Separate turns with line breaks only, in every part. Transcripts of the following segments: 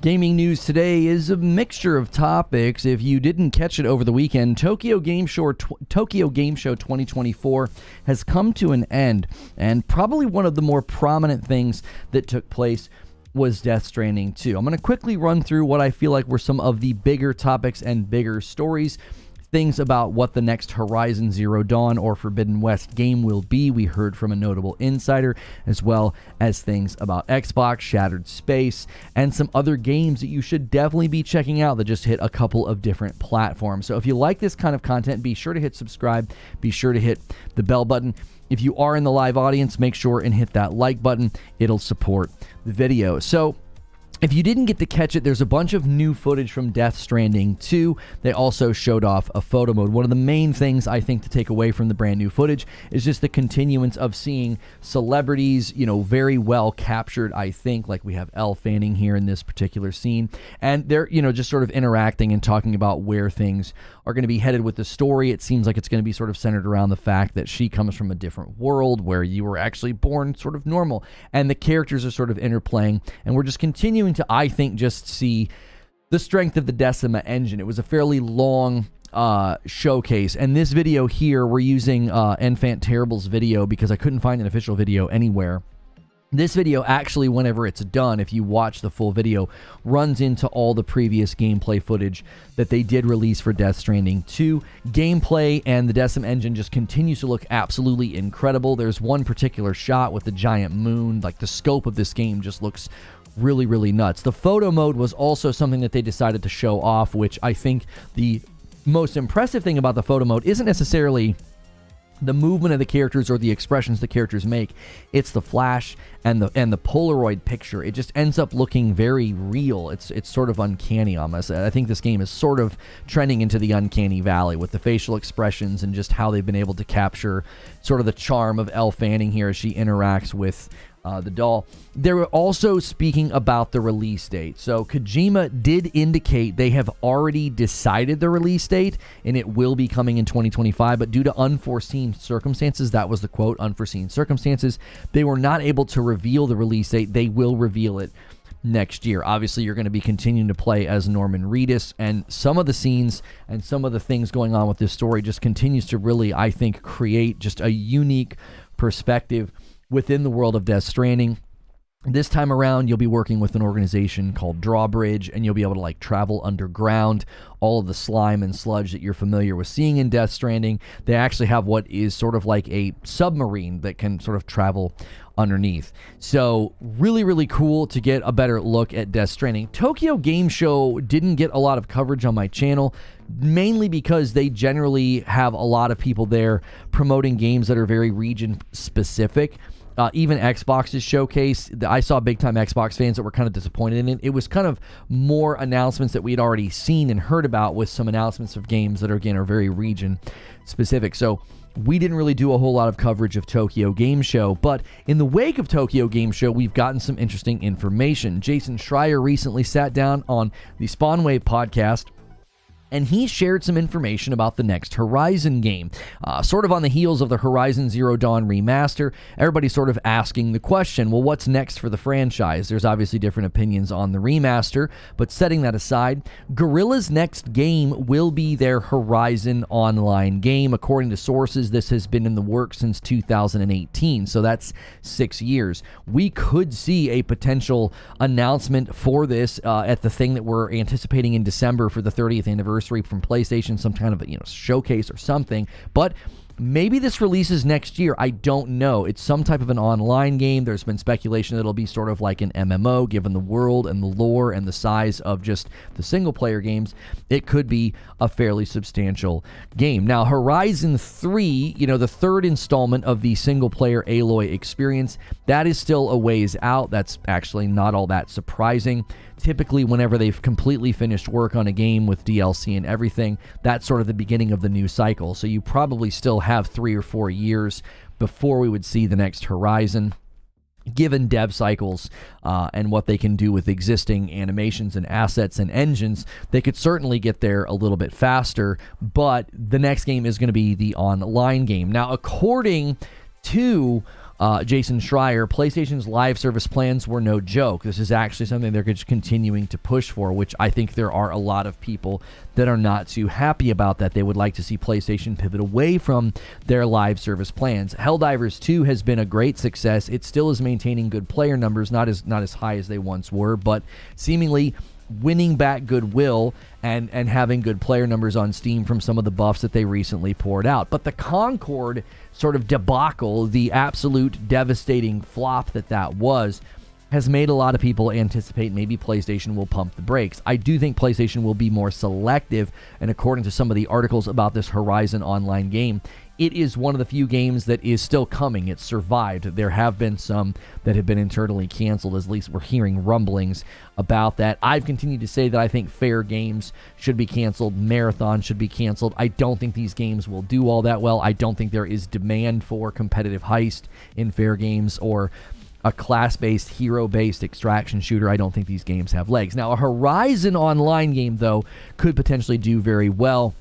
Gaming news today is a mixture of topics. If you didn't catch it over the weekend, Tokyo Game Show 2024 has come to an end, and probably one of the more prominent things that took place was Death Stranding 2. I'm going to quickly run through what I feel like were some of the bigger topics and bigger stories. Things about what the next Horizon Zero Dawn or Forbidden West game will be. We heard from a notable insider, as well as things about Xbox, Shattered Space, and some other games that you should definitely be checking out that just hit a couple of different platforms. So if you like this kind of content, be sure to hit subscribe. Be sure to hit the bell button. If you are in the live audience, make sure and hit that like button. It'll support the video. So if you didn't get to catch it, there's a bunch of new footage from Death Stranding 2. They also showed off a photo mode. One of the main things I think to take away from the brand new footage is just the continuance of seeing celebrities, very well captured, I think. Like we have Elle Fanning here in this particular scene. And they're, just sort of interacting and talking about where things are going to be headed with the story. It seems like it's going to be sort of centered around the fact that she comes from a different world where you were actually born sort of normal. And the characters are sort of interplaying. And we're just continuing to, I think, just see the strength of the Decima engine. It was a fairly long showcase, and this video here, we're using Enfant Terrible's video because I couldn't find an official video anywhere. This video actually, whenever it's done, if you watch the full video, runs into all the previous gameplay footage that they did release for Death Stranding 2. Gameplay and the Decima engine just continues to look absolutely incredible. There's one particular shot with the giant moon. Like, the scope of this game just looks really, really nuts. The photo mode was also something that they decided to show off, which I think the most impressive thing about the photo mode isn't necessarily the movement of the characters or the expressions the characters make. It's the flash and the Polaroid picture. It just ends up looking very real. It's sort of uncanny almost. I think this game is sort of trending into the uncanny valley with the facial expressions and just how they've been able to capture sort of the charm of Elle Fanning here as she interacts with the doll. They were also speaking about the release date. So Kojima did indicate they have already decided the release date, and it will be coming in 2025, but due to unforeseen circumstances, that was the quote, unforeseen circumstances, they were not able to reveal the release date. They will reveal it next year. Obviously, you're going to be continuing to play as Norman Reedus, and some of the scenes and some of the things going on with this story just continues to really, I think, create just a unique perspective within the world of Death Stranding. This time around, you'll be working with an organization called Drawbridge, and you'll be able to travel underground. All of the slime and sludge that you're familiar with seeing in Death Stranding, they actually have what is sort of like a submarine that can sort of travel underneath. So really, really cool to get a better look at Death Stranding. Tokyo Game Show didn't get a lot of coverage on my channel, mainly because they generally have a lot of people there promoting games that are very region specific. Even Xbox's showcase, I saw big-time Xbox fans that were kind of disappointed in it. It was kind of more announcements that we had already seen and heard about, with some announcements of games that, again, are very region-specific. So we didn't really do a whole lot of coverage of Tokyo Game Show, but in the wake of Tokyo Game Show, we've gotten some interesting information. Jason Schreier recently sat down on the Spawnwave podcast, and he shared some information about the next Horizon game. Sort of on the heels of the Horizon Zero Dawn remaster, everybody's sort of asking the question, well, what's next for the franchise? There's obviously different opinions on the remaster, but setting that aside, Guerrilla's next game will be their Horizon Online game. According to sources, this has been in the works since 2018, so that's 6 years. We could see a potential announcement for this at the thing that we're anticipating in December for the 30th anniversary from PlayStation, some kind of showcase or something, but maybe this releases next year. I don't know. It's some type of an online game. There's been speculation that it'll be sort of like an MMO, given the world and the lore and the size of just the single-player games. It could be a fairly substantial game. Now, Horizon 3, the third installment of the single-player Aloy experience, that is still a ways out. That's actually not all that surprising. Typically, whenever they've completely finished work on a game with DLC and everything, that's sort of the beginning of the new cycle. So you probably still have 3 or 4 years before we would see the next Horizon. Given dev cycles and what they can do with existing animations and assets and engines, they could certainly get there a little bit faster, but the next game is going to be the online game. Now, according to Jason Schreier, PlayStation's live service plans were no joke. This is actually something they're just continuing to push for, which I think there are a lot of people that are not too happy about that. They would like to see PlayStation pivot away from their live service plans. Helldivers 2 has been a great success. It still is maintaining good player numbers, not as high as they once were, but seemingly winning back goodwill and having good player numbers on Steam from some of the buffs that they recently poured out. But the Concord sort of debacle, the absolute devastating flop that was, has made a lot of people anticipate maybe PlayStation will pump the brakes. I do think PlayStation will be more selective, and according to some of the articles about this Horizon Online game, it is one of the few games that is still coming. It survived. There have been some that have been internally canceled, at least we're hearing rumblings about that. I've continued to say that I think Fair Games should be canceled, Marathon should be canceled. I don't think these games will do all that well. I don't think there is demand for competitive heist in Fair Games or a class-based, hero-based extraction shooter. I don't think these games have legs. Now, a Horizon Online game, though, could potentially do very well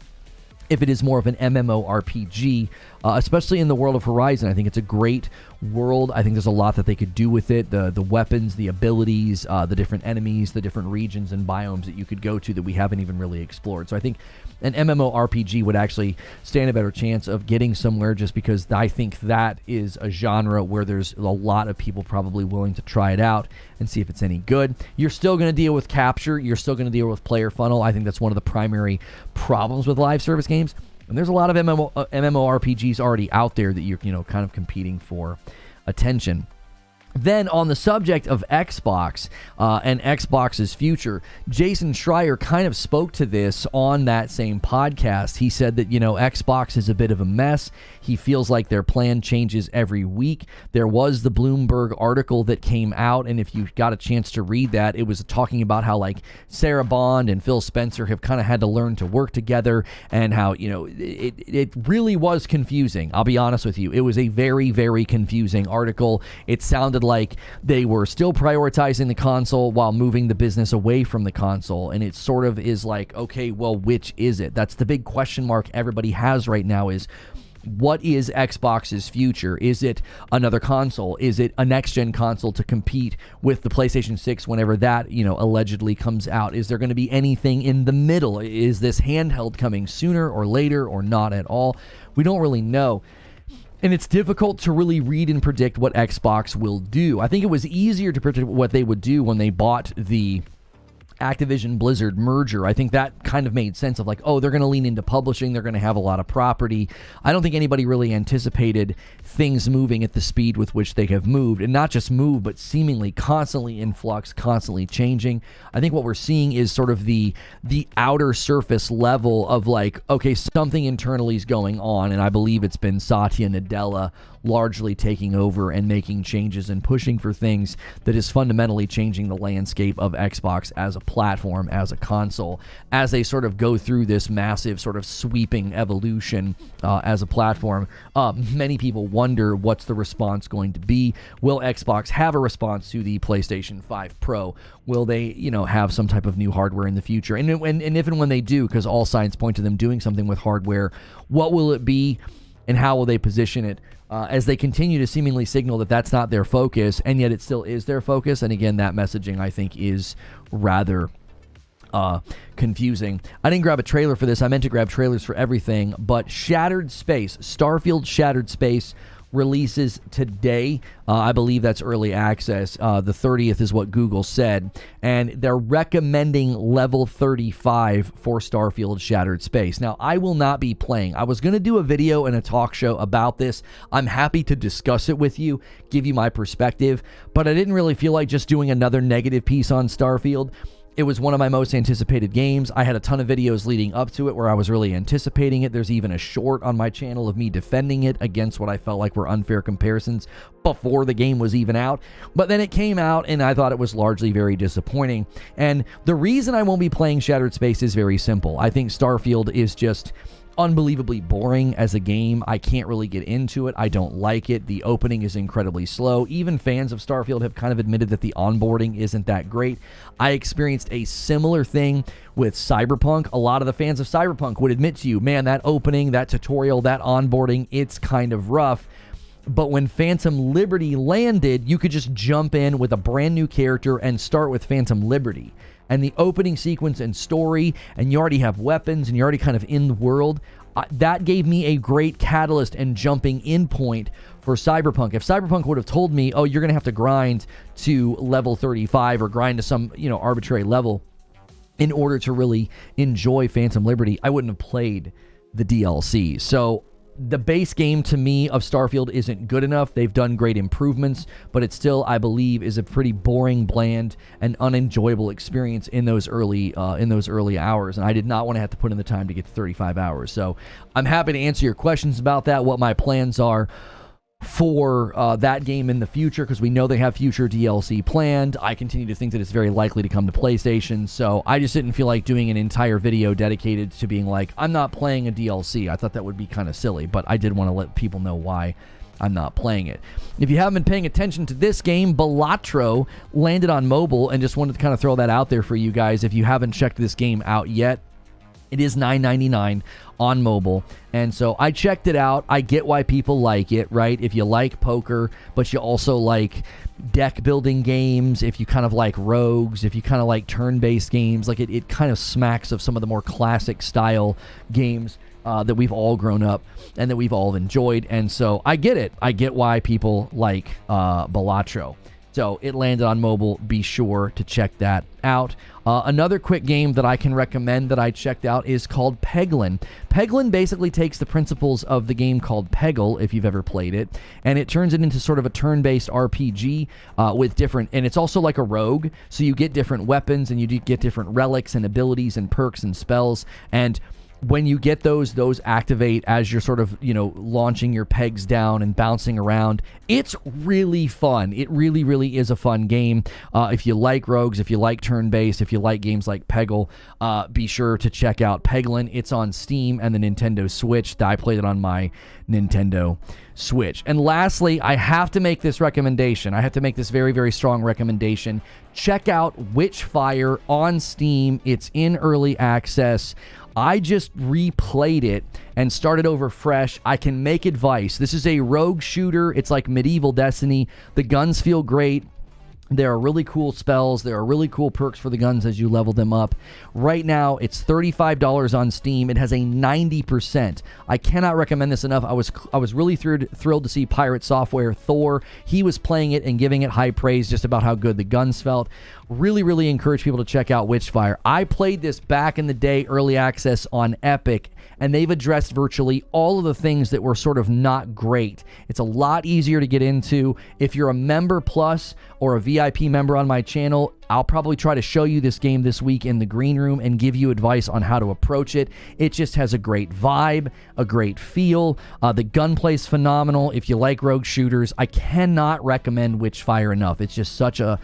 if it is more of an MMORPG, especially in the world of Horizon. I think it's a great world. I think there's a lot that they could do with it. The weapons, the abilities, the different enemies, the different regions and biomes that you could go to that we haven't even really explored. So I think an MMORPG would actually stand a better chance of getting somewhere, just because I think that is a genre where there's a lot of people probably willing to try it out and see if it's any good. You're still going to deal with capture. You're still going to deal with player funnel. I think that's one of the primary problems with live service games. And there's a lot of MMORPGs already out there that you're kind of competing for attention. Then on the subject of Xbox and Xbox's future, Jason Schreier kind of spoke to this on that same podcast. He said that, Xbox is a bit of a mess. He feels like their plan changes every week. There was the Bloomberg article that came out, and if you got a chance to read that, it was talking about how Sarah Bond and Phil Spencer have kind of had to learn to work together, and how, it really was confusing. I'll be honest with you. It was a very, very confusing article. It sounded like they were still prioritizing the console while moving the business away from the console, and it sort of is like, okay, well, which is it? That's the big question mark everybody has right now, is what is Xbox's future? Is it another console? Is it a next-gen console to compete with the PlayStation 6 whenever that, allegedly comes out? Is there going to be anything in the middle? Is this handheld coming sooner or later or not at all? We don't really know. And it's difficult to really read and predict what Xbox will do. I think it was easier to predict what they would do when they bought the Activision Blizzard merger. I think that kind of made sense of they're going to lean into publishing, they're going to have a lot of property. I don't think anybody really anticipated things moving at the speed with which they have moved, and not just move, but seemingly constantly in flux, constantly changing. I think what we're seeing is sort of the outer surface level of okay, something internally is going on, and I believe it's been Satya Nadella largely taking over and making changes and pushing for things that is fundamentally changing the landscape of Xbox as a platform, as a console, as they sort of go through this massive sort of sweeping evolution as a platform. Many people wonder what's the response going to be. Will Xbox have a response to the PlayStation 5 Pro? Will they, have some type of new hardware in the future? And if and when they do, because all signs point to them doing something with hardware, what will it be and how will they position it? As they continue to seemingly signal that that's not their focus, and yet it still is their focus. And again, that messaging, I think, is rather confusing. I didn't grab a trailer for this. I meant to grab trailers for everything, but Shattered Space, Starfield Shattered Space, releases today. I believe that's early access. The 30th is what Google said, and they're recommending level 35 for Starfield Shattered Space. Now, I will not be playing. I was going to do a video and a talk show about this. I'm happy to discuss it with you, give you my perspective, but I didn't really feel like just doing another negative piece on Starfield. It was one of my most anticipated games. I had a ton of videos leading up to it where I was really anticipating it. There's even a short on my channel of me defending it against what I felt like were unfair comparisons before the game was even out. But then it came out, and I thought it was largely very disappointing. And the reason I won't be playing Shattered Space is very simple. I think Starfield is just unbelievably boring as a game. I can't really get into it. I don't like it. The opening is incredibly slow. Even fans of Starfield have kind of admitted that the onboarding isn't that great. I experienced a similar thing with Cyberpunk. A lot of the fans of Cyberpunk would admit to you, man, that opening, that tutorial, that onboarding, it's kind of rough. But when Phantom Liberty landed, you could just jump in with a brand new character and start with Phantom Liberty. And the opening sequence and story, and you already have weapons, and you're already kind of in the world, that gave me a great catalyst and jumping in point for Cyberpunk. If Cyberpunk would have told me, oh, you're going to have to grind to level 35 or grind to some, arbitrary level in order to really enjoy Phantom Liberty, I wouldn't have played the DLC. So the base game to me of Starfield isn't good enough. They've done great improvements, but it still, I believe, is a pretty boring, bland, and unenjoyable experience in those early hours. And I did not want to have to put in the time to get to 35 hours. So I'm happy to answer your questions about that, what my plans are for that game in the future, because we know they have future DLC planned. I continue to think that it's very likely to come to PlayStation, so I just didn't feel like doing an entire video dedicated to being like, I'm not playing a DLC. I thought that would be kind of silly, but I did want to let people know why I'm not playing it. If you haven't been paying attention to this game, Balatro landed on mobile, and just wanted to kind of throw that out there for you guys. If you haven't checked this game out yet, it is $9.99 on mobile, and so I checked it out. I get why people like it, right? If you like poker, but you also like deck building games, if you kind of like rogues, if you kind of like turn-based games, like it kind of smacks of some of the more classic style games that we've all grown up and that we've all enjoyed, and so I get it. I get why people like Balatro. So it landed on mobile. Be sure to check that out. Another quick game that I can recommend that I checked out is called Peglin. Peglin basically takes the principles of the game called Peggle, if you've ever played it, and it turns it into sort of a turn-based RPG with different, and it's also like a rogue, so you get different weapons and you get different relics and abilities and perks and spells, and when you get those activate as you're sort of, launching your pegs down and bouncing around. It's really fun. It really, really is a fun game. If you like rogues, if you like turn-based, if you like games like Peggle, be sure to check out Peglin. It's on Steam and the Nintendo Switch. I played it on my Nintendo Switch. And lastly, I have to make this recommendation. I have to make this very, very strong recommendation. Check out Witchfire on Steam. It's in early access. I just replayed it and started over fresh. I can make advice. This is a rogue shooter. It's like medieval Destiny. The guns feel great. There are really cool spells. There are really cool perks for the guns as you level them up. Right now, it's $35 on Steam. It has a 90%. I cannot recommend this enough. I was really thrilled to see Pirate Software Thor. He was playing it and giving it high praise just about how good the guns felt. Really, really encourage people to check out Witchfire. I played this back in the day, early access on Epic, and they've addressed virtually all of the things that were sort of not great. It's a lot easier to get into. If you're a member plus or a VIP member on my channel, I'll probably try to show you this game this week in the green room and give you advice on how to approach it. It just has a great vibe, a great feel. The gunplay's phenomenal. If you like rogue shooters, I cannot recommend Witchfire enough. It's just such an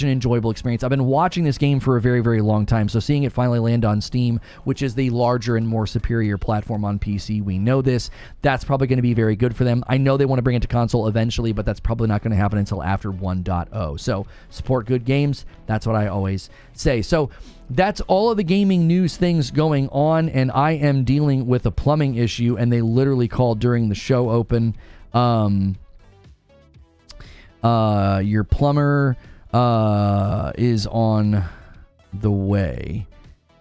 enjoyable experience. I've been watching this game for a very, very long time, so seeing it finally land on Steam, which is the larger and more superior platform on PC, we know this. That's probably going to be very good for them. I know they want to bring it to console eventually, but that's probably not going to happen until after 1.0. So support good games. That's what I always say. So that's all of the gaming news things going on, and I am dealing with a plumbing issue, and they literally called during the show open. Your plumber is on the way.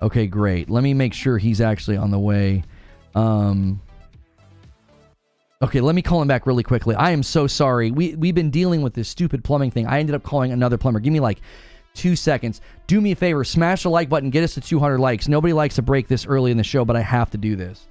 Okay, great. Let me make sure he's actually on the way. Okay, let me call him back really quickly. I am so sorry. We've been dealing with this stupid plumbing thing. I ended up calling another plumber. Give me like 2 seconds. Do me a favor. Smash the like button. Get us to 200 likes. Nobody likes to break this early in the show, but I have to do this.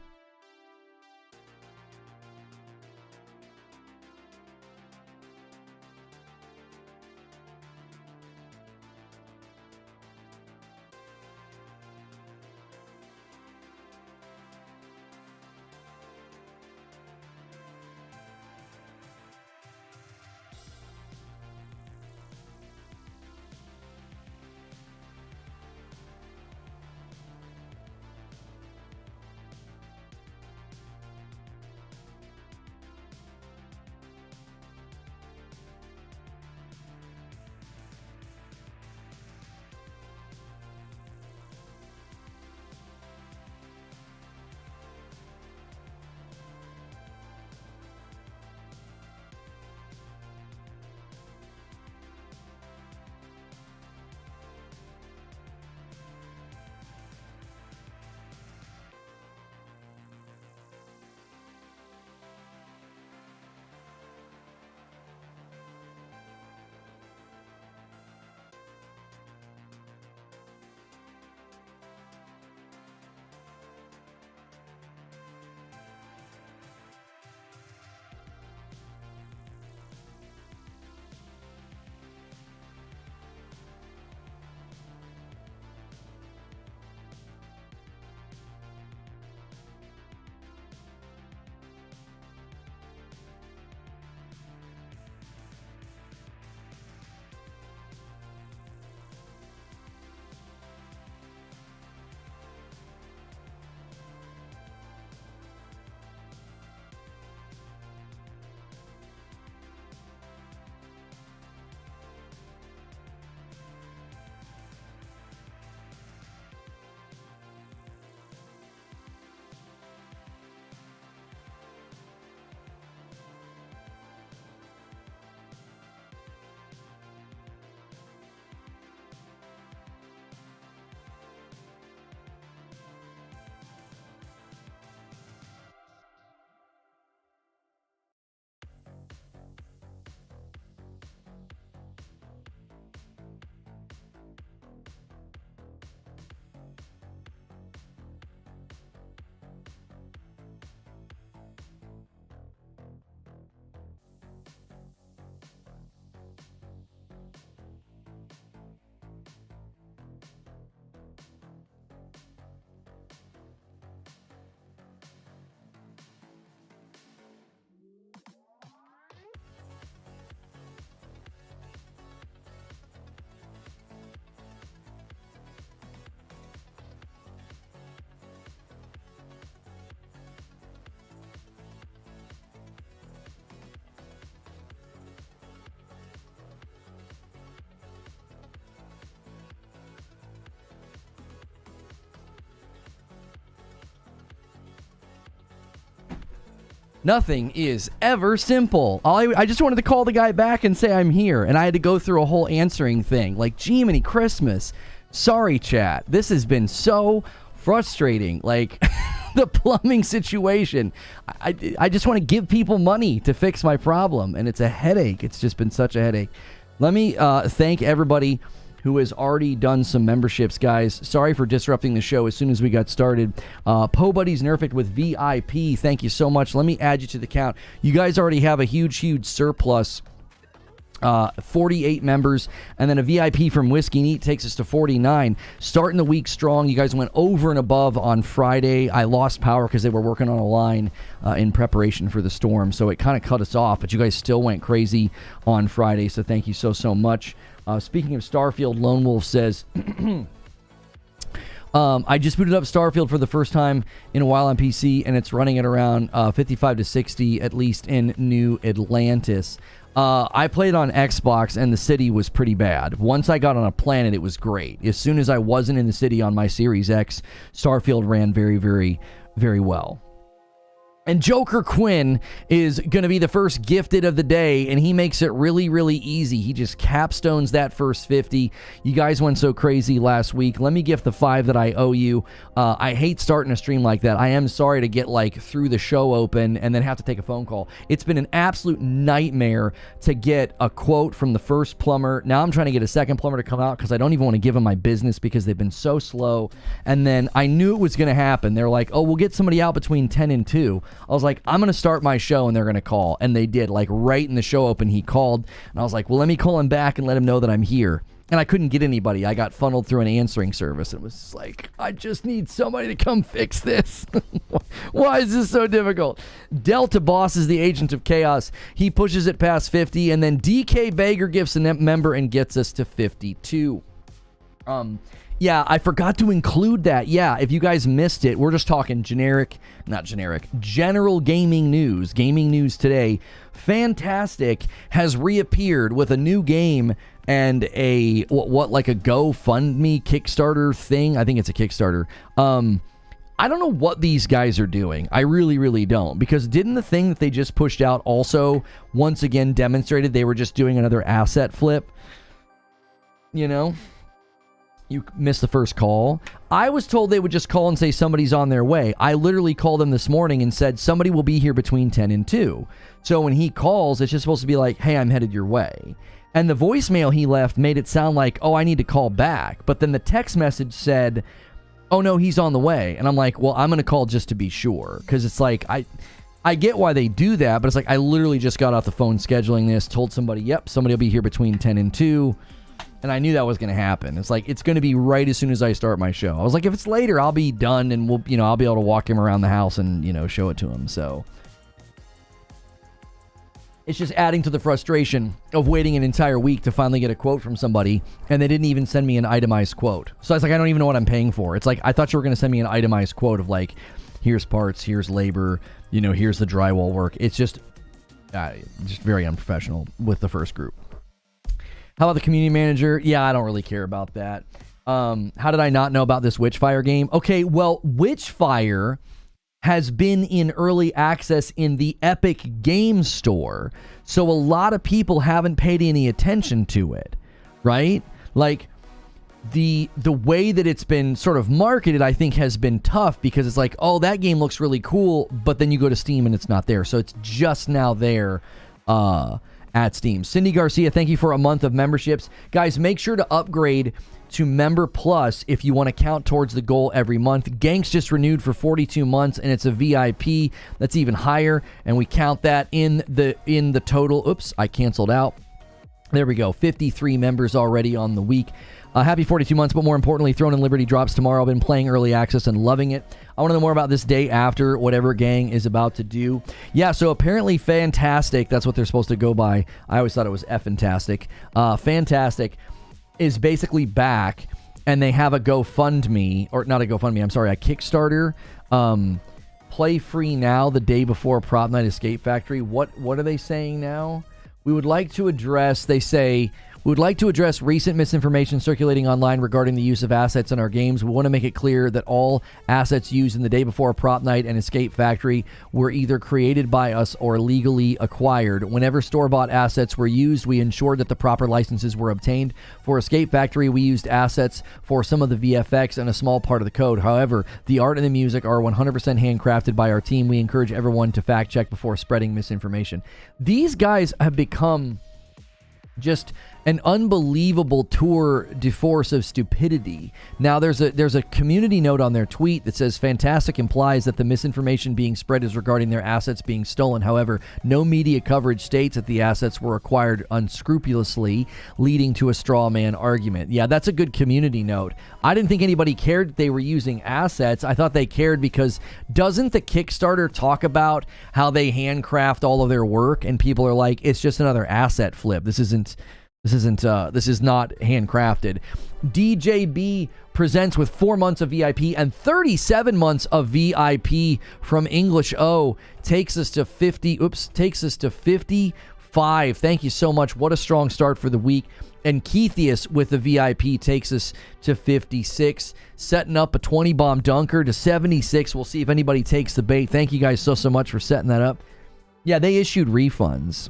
Nothing is ever simple. I just wanted to call the guy back and say I'm here, and I had to go through a whole answering thing. Like, Jiminy Christmas. Sorry, chat. This has been so frustrating. Like, the plumbing situation. I just want to give people money to fix my problem, and it's a headache. It's just been such a headache. Let me thank everybody who has already done some memberships, guys. Sorry for disrupting the show as soon as we got started. Po Buddies Nerfed with VIP, thank you so much. Let me add you to the count. You guys already have a huge surplus. 48 members, and then a VIP from Whiskey Neat takes us to 49. Starting the week strong. You guys went over and above on Friday. I lost power because they were working on a line in preparation for the storm, so it kind of cut us off, but you guys still went crazy on Friday, so thank you so much. Speaking of Starfield, Lone Wolf says, I just booted up Starfield for the first time in a while on PC, and it's running at around 55 to 60, at least in New Atlantis. I played on Xbox, and the city was pretty bad. Once I got on a planet, it was great. As soon as I wasn't in the city on my Series X, Starfield ran very well. And Joker Quinn is going to be the first gifted of the day, and he makes it really easy. He just capstones that first 50. You guys went so crazy last week. Let me gift the 5 that I owe you. I hate starting a stream like that. I am sorry to get through the show open and then have to take a phone call. It's been an absolute nightmare to get a quote from the first plumber. Now I'm trying to get a second plumber to come out because I don't even want to give them my business because they've been so slow. And then I knew it was going to happen. They're like, oh, we'll get somebody out between 10 and 2. I was like, I'm going to start my show, and they're going to call. And they did. Right in the show open, he called. And I was like, well, let me call him back and let him know that I'm here. And I couldn't get anybody. I got funneled through an answering service. It was like, I just need somebody to come fix this. Why is this so difficult? Delta Boss is the agent of chaos. He pushes it past 50. And then DK Bager gifts a member and gets us to 52. Yeah, I forgot to include that. Yeah, if you guys missed it, we're just talking general gaming news. Gaming news today. Fantastic has reappeared with a new game and a, like a GoFundMe Kickstarter thing. I think it's a Kickstarter. I don't know what these guys are doing. I really don't. Because didn't the thing that they just pushed out also once again demonstrated they were just doing another asset flip? You know? You missed the first call. I was told they would just call and say somebody's on their way. I literally called them this morning and said somebody will be here between 10 and 2. So when he calls, it's just supposed to be like, hey, I'm headed your way. And the voicemail he left made it sound like, oh, I need to call back. But then the text message said, oh, no, he's on the way. And I'm like, well, I'm going to call just to be sure. Because it's like, I get why they do that, but it's like I literally just got off the phone scheduling this, told somebody, yep, somebody will be here between 10 and 2. And I knew that was going to happen. It's like, it's going to be right as soon as I start my show. I was like, if it's later, I'll be done and I'll be able to walk him around the house and, show it to him. So it's just adding to the frustration of waiting an entire week to finally get a quote from somebody. And they didn't even send me an itemized quote. So I was like, I don't even know what I'm paying for. It's like, I thought you were going to send me an itemized quote of like, here's parts, here's labor, here's the drywall work. It's just very unprofessional with the first group. How about the community manager? Yeah, I don't really care about that. How did I not know about this Witchfire game? Okay, well, Witchfire has been in early access in the Epic Game Store, so a lot of people haven't paid any attention to it, right? Like, the way that it's been sort of marketed, I think, has been tough because it's like, oh, that game looks really cool, but then you go to Steam and it's not there. So it's just now there at Steam. Cindy Garcia, thank you for a month of memberships. Guys, make sure to upgrade to Member Plus if you want to count towards the goal every month. Gank's just renewed for 42 months, and it's a VIP that's even higher, and we count that in the total. Oops, I canceled out. There we go. 53 members already on the week. Happy 42 months, but more importantly, Throne and Liberty drops tomorrow. I've been playing early access and loving it. I want to know more about this day after whatever Gang is about to do. Yeah, so apparently Fantastic, that's what they're supposed to go by. I always thought it was F-fantastic. Fantastic is basically back, and they have a GoFundMe, or not a GoFundMe, I'm sorry, a Kickstarter. Play free now the day before Prop Night Escape Factory. What are they saying now? We would like to address, they say, We would like to address recent misinformation circulating online regarding the use of assets in our games. We want to make it clear that all assets used in the Day Before Prop Night and Escape Factory were either created by us or legally acquired. Whenever store-bought assets were used, we ensured that the proper licenses were obtained. For Escape Factory, we used assets for some of the VFX and a small part of the code. However, the art and the music are 100% handcrafted by our team. We encourage everyone to fact-check before spreading misinformation. These guys have become just an unbelievable tour de force of stupidity. Now, there's a community note on their tweet that says, Fantastic implies that the misinformation being spread is regarding their assets being stolen. However, no media coverage states that the assets were acquired unscrupulously, leading to a straw man argument. Yeah, that's a good community note. I didn't think anybody cared that they were using assets. I thought they cared because doesn't the Kickstarter talk about how they handcraft all of their work, and people are like, it's just another asset flip. This is not handcrafted. DJB presents with 4 months of VIP and 37 months of VIP from English O. Takes us to 55. Thank you so much. What a strong start for the week. And Keithius with the VIP takes us to 56. Setting up a 20 bomb dunker to 76. We'll see if anybody takes the bait. Thank you guys so much for setting that up. Yeah, they issued refunds.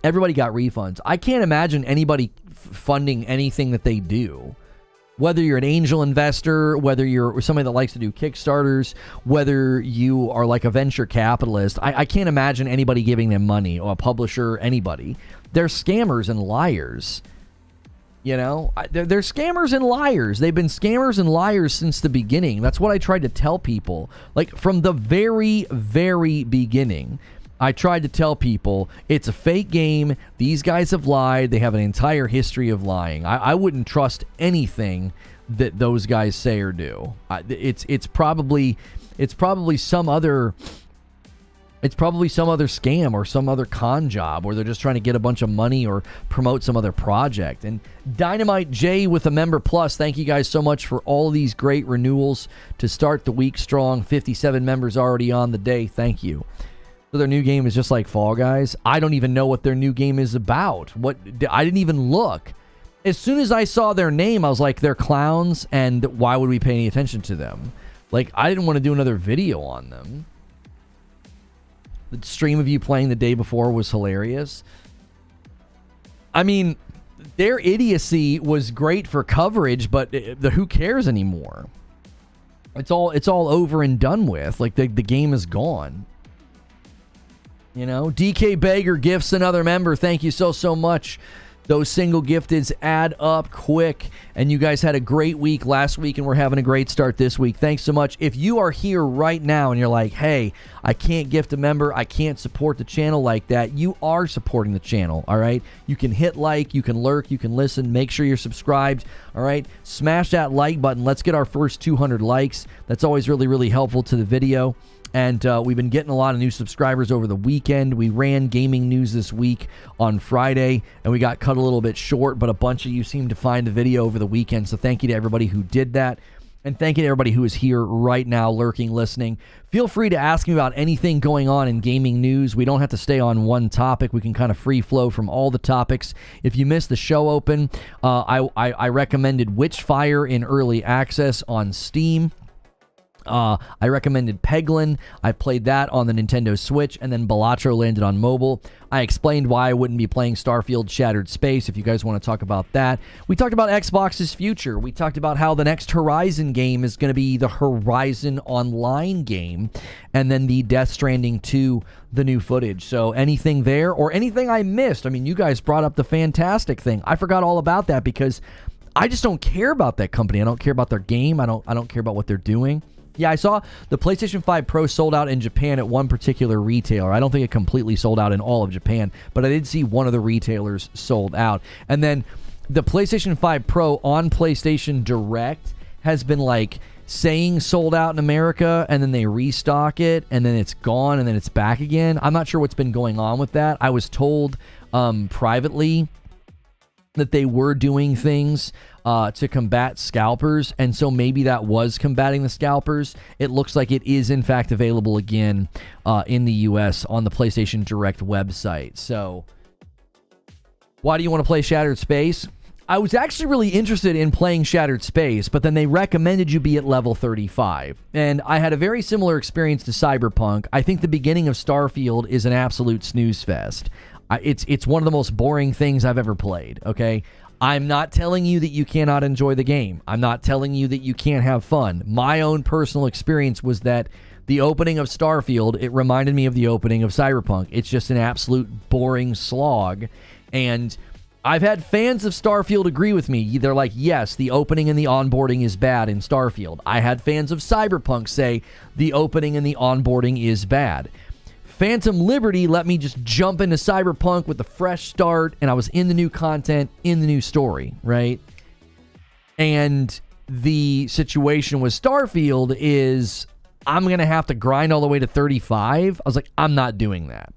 Everybody got refunds. I can't imagine anybody funding anything that they do. Whether you're an angel investor, whether you're somebody that likes to do Kickstarters, whether you are like a venture capitalist, I can't imagine anybody giving them money, or a publisher, anybody. They're scammers and liars. You know, they're scammers and liars. They've been scammers and liars since the beginning. That's what I tried to tell people. Like, from the very, very beginning, I tried to tell people it's a fake game. These guys have lied. They have an entire history of lying. I wouldn't trust anything that those guys say or do. It's probably some other scam or some other con job where they're just trying to get a bunch of money or promote some other project. And Dynamite J with a member plus, thank you guys so much for all of these great renewals to start the week strong. 57 members already on the day. Thank you. So their new game is just like Fall Guys. I don't even know what their new game is about. I didn't even look. As soon as I saw their name, I was like, they're clowns, and why would we pay any attention to them? Like, I didn't want to do another video on them. The stream of you playing the day before was hilarious. I mean, their idiocy was great for coverage, but who cares anymore? It's all over and done with. Like, the game is gone. You know, DK Beggar gifts another member. Thank you so much. Those single gifteds add up quick. And you guys had a great week last week, and we're having a great start this week. Thanks so much. If you are here right now and you're like, hey, I can't gift a member, I can't support the channel like that, you are supporting the channel, all right? You can hit like, you can lurk, you can listen. Make sure you're subscribed, all right? Smash that like button. Let's get our first 200 likes. That's always really, really helpful to the video. And we've been getting a lot of new subscribers over the weekend. We ran gaming news this week on Friday, and we got cut a little bit short, but a bunch of you seemed to find the video over the weekend. So thank you to everybody who did that. And thank you to everybody who is here right now, lurking, listening. Feel free to ask me about anything going on in gaming news. We don't have to stay on one topic. We can kind of free flow from all the topics. If you missed the show open, I recommended Witchfire in early access on Steam. I recommended Peglin. I played that on the Nintendo Switch, and then Balatro landed on mobile. I explained why I wouldn't be playing Starfield Shattered Space, if you guys want to talk about that. We talked about Xbox's future. We talked about how the next Horizon game is going to be the Horizon Online game, and then the Death Stranding 2, the new footage. So anything there, or anything I missed? I mean, you guys brought up the Fantastic thing. I forgot all about that because I just don't care about that company. I don't care about their game. I don't care about what they're doing. Yeah, I saw the PlayStation 5 Pro sold out in Japan at one particular retailer. I don't think it completely sold out in all of Japan, but I did see one of the retailers sold out. And then the PlayStation 5 Pro on PlayStation Direct has been like saying sold out in America, and then they restock it, and then it's gone, and then it's back again. I'm not sure what's been going on with that. I was told privately that they were doing things to combat scalpers, and so maybe that was combating the scalpers. It looks like it is in fact available again in the US on the PlayStation Direct website. So Why do you want to play Shattered Space? I was actually really interested in playing Shattered Space, but then they recommended you be at level 35. And I had a very similar experience to Cyberpunk. I think the beginning of Starfield is an absolute snooze fest. It's one of the most boring things I've ever played, okay? I'm not telling you that you cannot enjoy the game. I'm not telling you that you can't have fun. My own personal experience was that the opening of Starfield, it reminded me of the opening of Cyberpunk. It's just an absolute boring slog. And I've had fans of Starfield agree with me. They're like, yes, the opening and the onboarding is bad in Starfield. I had fans of Cyberpunk say the opening and the onboarding is bad. Phantom Liberty let me just jump into Cyberpunk with a fresh start, and I was in the new content, in the new story, right? And the situation with Starfield is I'm going to have to grind all the way to 35. I was like, I'm not doing that.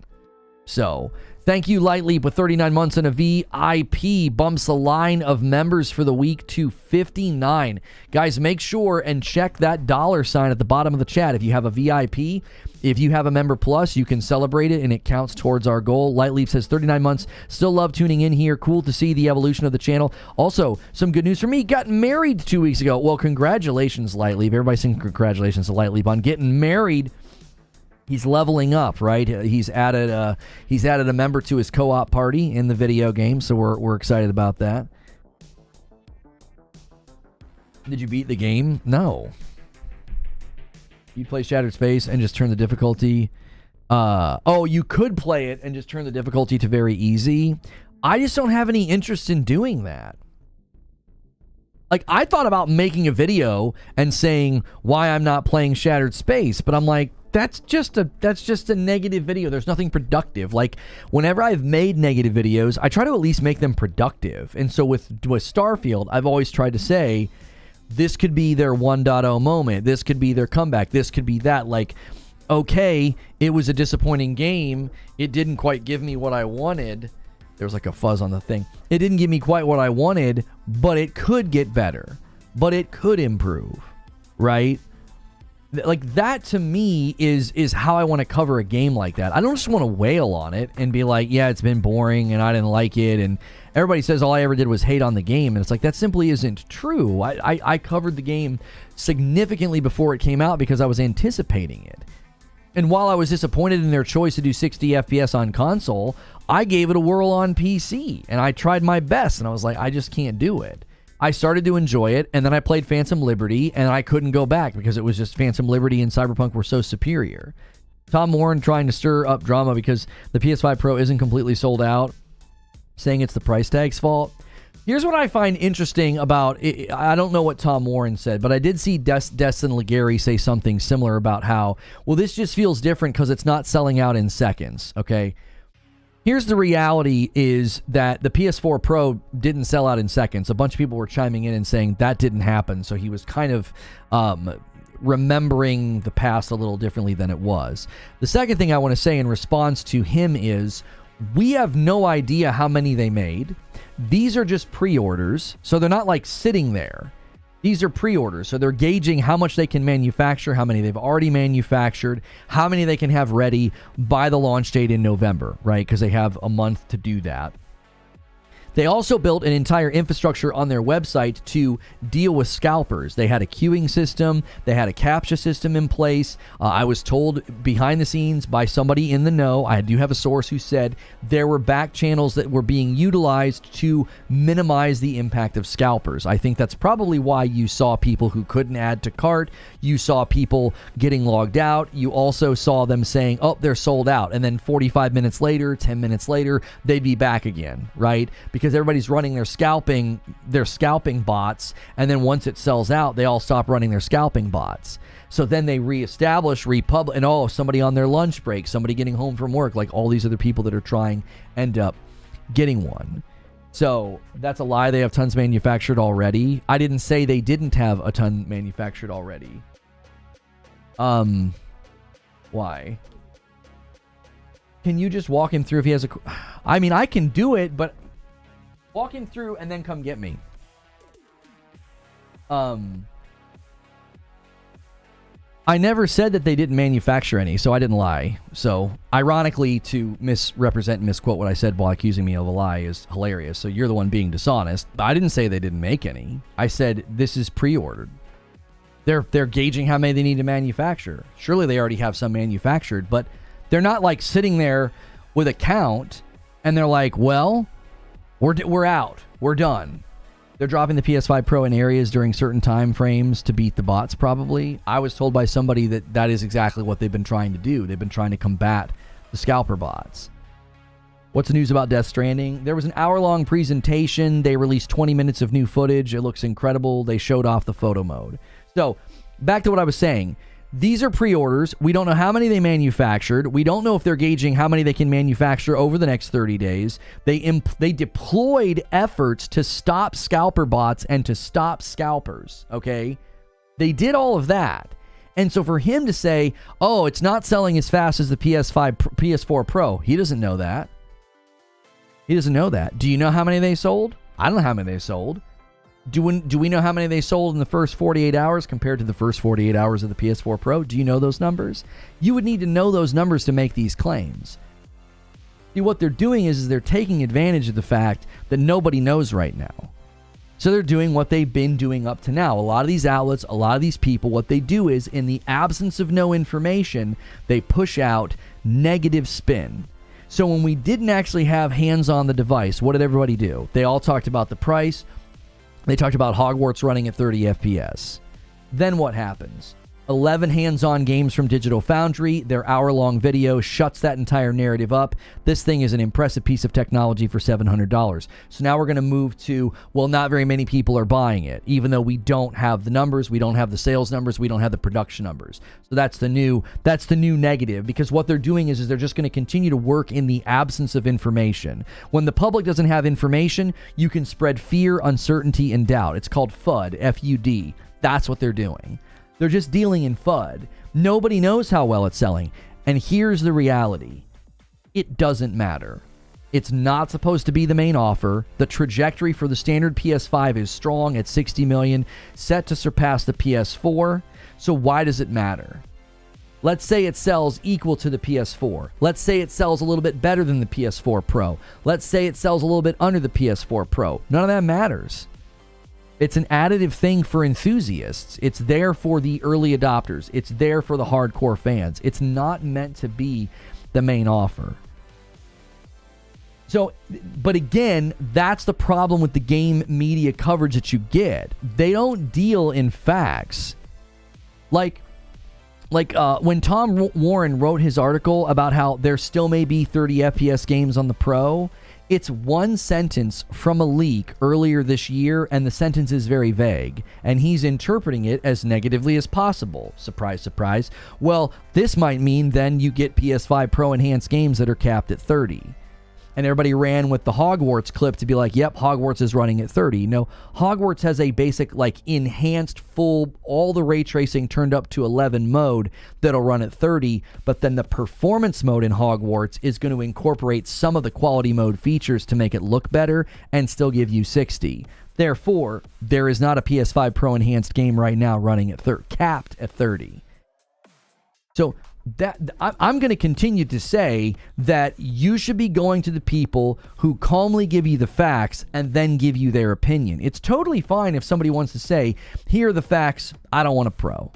So thank you, Lightleap, with 39 months and a VIP. Bumps the line of members for the week to 59. Guys, make sure and check that $ at the bottom of the chat. If you have a VIP, if you have a member plus, you can celebrate it and it counts towards our goal. Lightleap says 39 months. Still love tuning in here. Cool to see the evolution of the channel. Also, some good news for me. Got married 2 weeks ago. Well, congratulations, Lightleap. Everybody sing congratulations to Lightleap on getting married. He's leveling up, right? He's added a member to his co-op party in the video game, so we're excited about that. Did you beat the game? No. You play Shattered Space and just turn the difficulty. Oh, you could play it and just turn the difficulty to very easy. I just don't have any interest in doing that. Like, I thought about making a video and saying why I'm not playing Shattered Space, but I'm like, that's just a negative video. There's nothing productive. Like, whenever I've made negative videos, I try to at least make them productive. And so with Starfield, I've always tried to say, this could be their 1.0 moment. This could be their comeback. This could be that. Like, okay, it was a disappointing game. It didn't quite give me what I wanted. There was like a fuzz on the thing. It didn't give me quite what I wanted, but it could get better. But it could improve, right? Like, that to me is how I want to cover a game like that. I don't just want to wail on it and be like, yeah, it's been boring and I didn't like it, and everybody says all I ever did was hate on the game, and it's like, that simply isn't true. I covered the game significantly before it came out because I was anticipating it. And while I was disappointed in their choice to do 60 FPS on console, I gave it a whirl on PC, and I tried my best, and I was like, I just can't do it. I started to enjoy it, and then I played Phantom Liberty, and I couldn't go back because it was just Phantom Liberty and Cyberpunk were so superior. Tom Warren trying to stir up drama because the PS5 Pro isn't completely sold out, saying it's the price tag's fault. Here's what I find interesting about it. I don't know what Tom Warren said, but I did see Destin Legary say something similar about how, well, this just feels different because it's not selling out in seconds, okay? Here's the reality is that the PS4 Pro didn't sell out in seconds. A bunch of people were chiming in and saying that didn't happen, so he was kind of remembering the past a little differently than it was. The second thing I want to say in response to him is, we have no idea how many they made. These are just pre-orders, so they're not like sitting there. These are pre-orders, so they're gauging how much they can manufacture, how many they've already manufactured, how many they can have ready by the launch date in November, right? Because they have a month to do that. They also built an entire infrastructure on their website to deal with scalpers. They had a queuing system. They had a CAPTCHA system in place. I was told behind the scenes by somebody in the know, I do have a source who said there were back channels that were being utilized to minimize the impact of scalpers. I think that's probably why you saw people who couldn't add to cart. You saw people getting logged out. You also saw them saying, oh, they're sold out. And then 45 minutes later, 10 minutes later, they'd be back again, right? Because everybody's running their scalping bots, and then once it sells out, they all stop running their scalping bots. So then they reestablish, republish, and oh, somebody on their lunch break, somebody getting home from work, like all these other people that are trying end up getting one. So that's a lie. They have tons manufactured already. I didn't say they didn't have a ton manufactured already. Why? Can you just walk him through if he has a... I mean, I can do it, but walk him through and then come get me. I I never said that they didn't manufacture any, so I didn't lie. So, ironically, to misrepresent and misquote what I said while accusing me of a lie is hilarious. So you're the one being dishonest. I didn't say they didn't make any. I said this is pre-ordered. They're gauging how many they need to manufacture. Surely they already have some manufactured, but they're not like sitting there with a count and they're like, well, we're out. We're done. They're dropping the PS5 Pro in areas during certain time frames to beat the bots, probably. I was told by somebody that that is exactly what they've been trying to do. They've been trying to combat the scalper bots. What's the news about Death Stranding? There was an hour-long presentation. They released 20 minutes of new footage. It looks incredible. They showed off the photo mode. So, back to what I was saying. These are pre-orders. We don't know how many they manufactured. We don't know if they're gauging how many they can manufacture over the next 30 days. They deployed efforts to stop scalper bots and to stop scalpers, okay? They did all of that. And so for him to say, oh, it's not selling as fast as the PS4 Pro, he doesn't know that. He doesn't know that. Do you know how many they sold? I don't know how many they sold. Do we know how many they sold in the first 48 hours compared to the first 48 hours of the PS4 Pro? Do you know those numbers? You would need to know those numbers to make these claims. See, what they're doing is they're taking advantage of the fact that nobody knows right now. So they're doing what they've been doing up to now. A lot of these outlets, a lot of these people, what they do is, in the absence of no information, they push out negative spin. So when we didn't actually have hands on the device, what did everybody do? They all talked about the price. They talked about Hogwarts running at 30 FPS. Then what happens? 11 hands-on games from Digital Foundry. Their hour-long video shuts that entire narrative up. This thing is an impressive piece of technology for $700. So now we're going to move to, well, not very many people are buying it, even though we don't have the numbers, we don't have the sales numbers, we don't have the production numbers. So that's the new negative, because what they're doing is they're just going to continue to work in the absence of information. When the public doesn't have information, you can spread fear, uncertainty, and doubt. It's called FUD, F-U-D. That's what they're doing. They're just dealing in FUD. Nobody knows how well it's selling. And here's the reality. It doesn't matter. It's not supposed to be the main offer. The trajectory for the standard PS5 is strong at 60 million, set to surpass the PS4. So why does it matter? Let's say it sells equal to the PS4. Let's say it sells a little bit better than the PS4 Pro. Let's say it sells a little bit under the PS4 Pro. None of that matters. It's an additive thing for enthusiasts. It's there for the early adopters. It's there for the hardcore fans. It's not meant to be the main offer. So, but again, that's the problem with the game media coverage that you get. They don't deal in facts. Like when Tom Warren wrote his article about how there still may be 30 FPS games on the Pro, it's one sentence from a leak earlier this year, and the sentence is very vague, and he's interpreting it as negatively as possible. Surprise, surprise. Well, this might mean then you get PS5 Pro enhanced games that are capped at 30. And everybody ran with the Hogwarts clip to be like, yep, Hogwarts is running at 30. No, Hogwarts has a basic, like, enhanced, full, all the ray tracing turned up to 11 mode that'll run at 30, but then the performance mode in Hogwarts is going to incorporate some of the quality mode features to make it look better and still give you 60. Therefore, there is not a PS5 Pro enhanced game right now running at capped at 30. So that I'm going to continue to say that you should be going to the people who calmly give you the facts and then give you their opinion. It's totally fine if somebody wants to say, here are the facts, I don't want a Pro.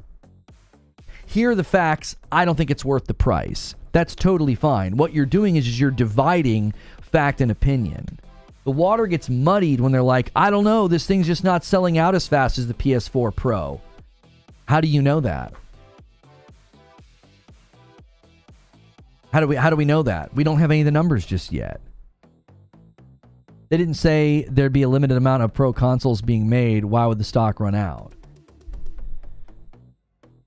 Here are the facts, I don't think it's worth the price. That's totally fine. What you're doing is you're dividing fact and opinion. The water gets muddied when they're like, I don't know, this thing's just not selling out as fast as the PS4 Pro. How do you know that? How do we know that? We don't have any of the numbers just yet. They didn't say there'd be a limited amount of Pro consoles being made. Why would the stock run out?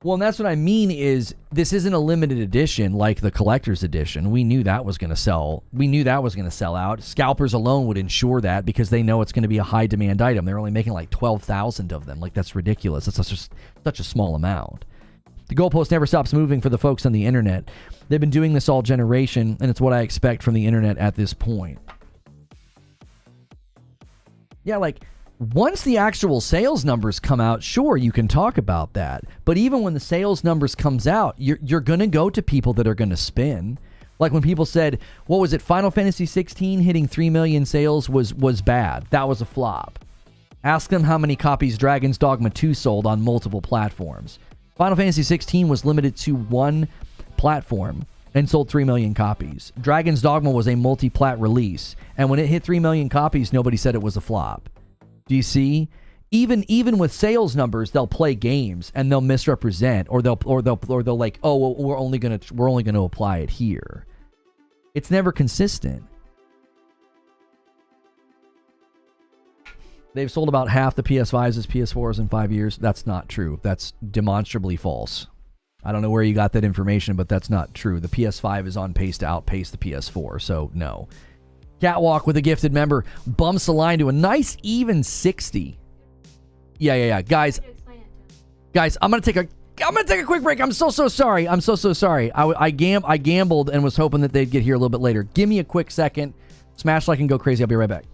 Well, and that's what I mean is this isn't a limited edition like the collector's edition. We knew that was going to sell. We knew that was going to sell out. Scalpers alone would ensure that because they know it's going to be a high demand item. They're only making like 12,000 of them. Like, that's ridiculous. That's such a small amount. The goalpost never stops moving for the folks on the internet. They've been doing this all generation, and it's what I expect from the internet at this point. Yeah, like, Once the actual sales numbers come out, sure, you can talk about that. But even when the sales numbers comes out, you're going to go to people that are going to spin. Like when people said, what was it, Final Fantasy 16 hitting 3 million sales was bad. That was a flop. Ask them how many copies Dragon's Dogma 2 sold on multiple platforms. Final Fantasy 16 was limited to one platform and sold 3 million copies. Dragon's Dogma was a multi-plat release, and when it hit 3 million copies, nobody said it was a flop. Do you see? Even with sales numbers, they'll play games and they'll misrepresent, or they'll like, oh, well, we're only gonna apply it here. It's never consistent. They've sold about half the PS5s as PS4s in 5 years. That's not true. That's demonstrably false. I don't know where you got that information, but that's not true. The PS5 is on pace to outpace the PS4, so no. Catwalk with a gifted member bumps the line to a nice even 60. Yeah. Guys, I'm gonna take a quick break. I'm so sorry. I'm so sorry. I gambled and was hoping that they'd get here a little bit later. Give me a quick second. Smash like and go crazy. I'll be right back.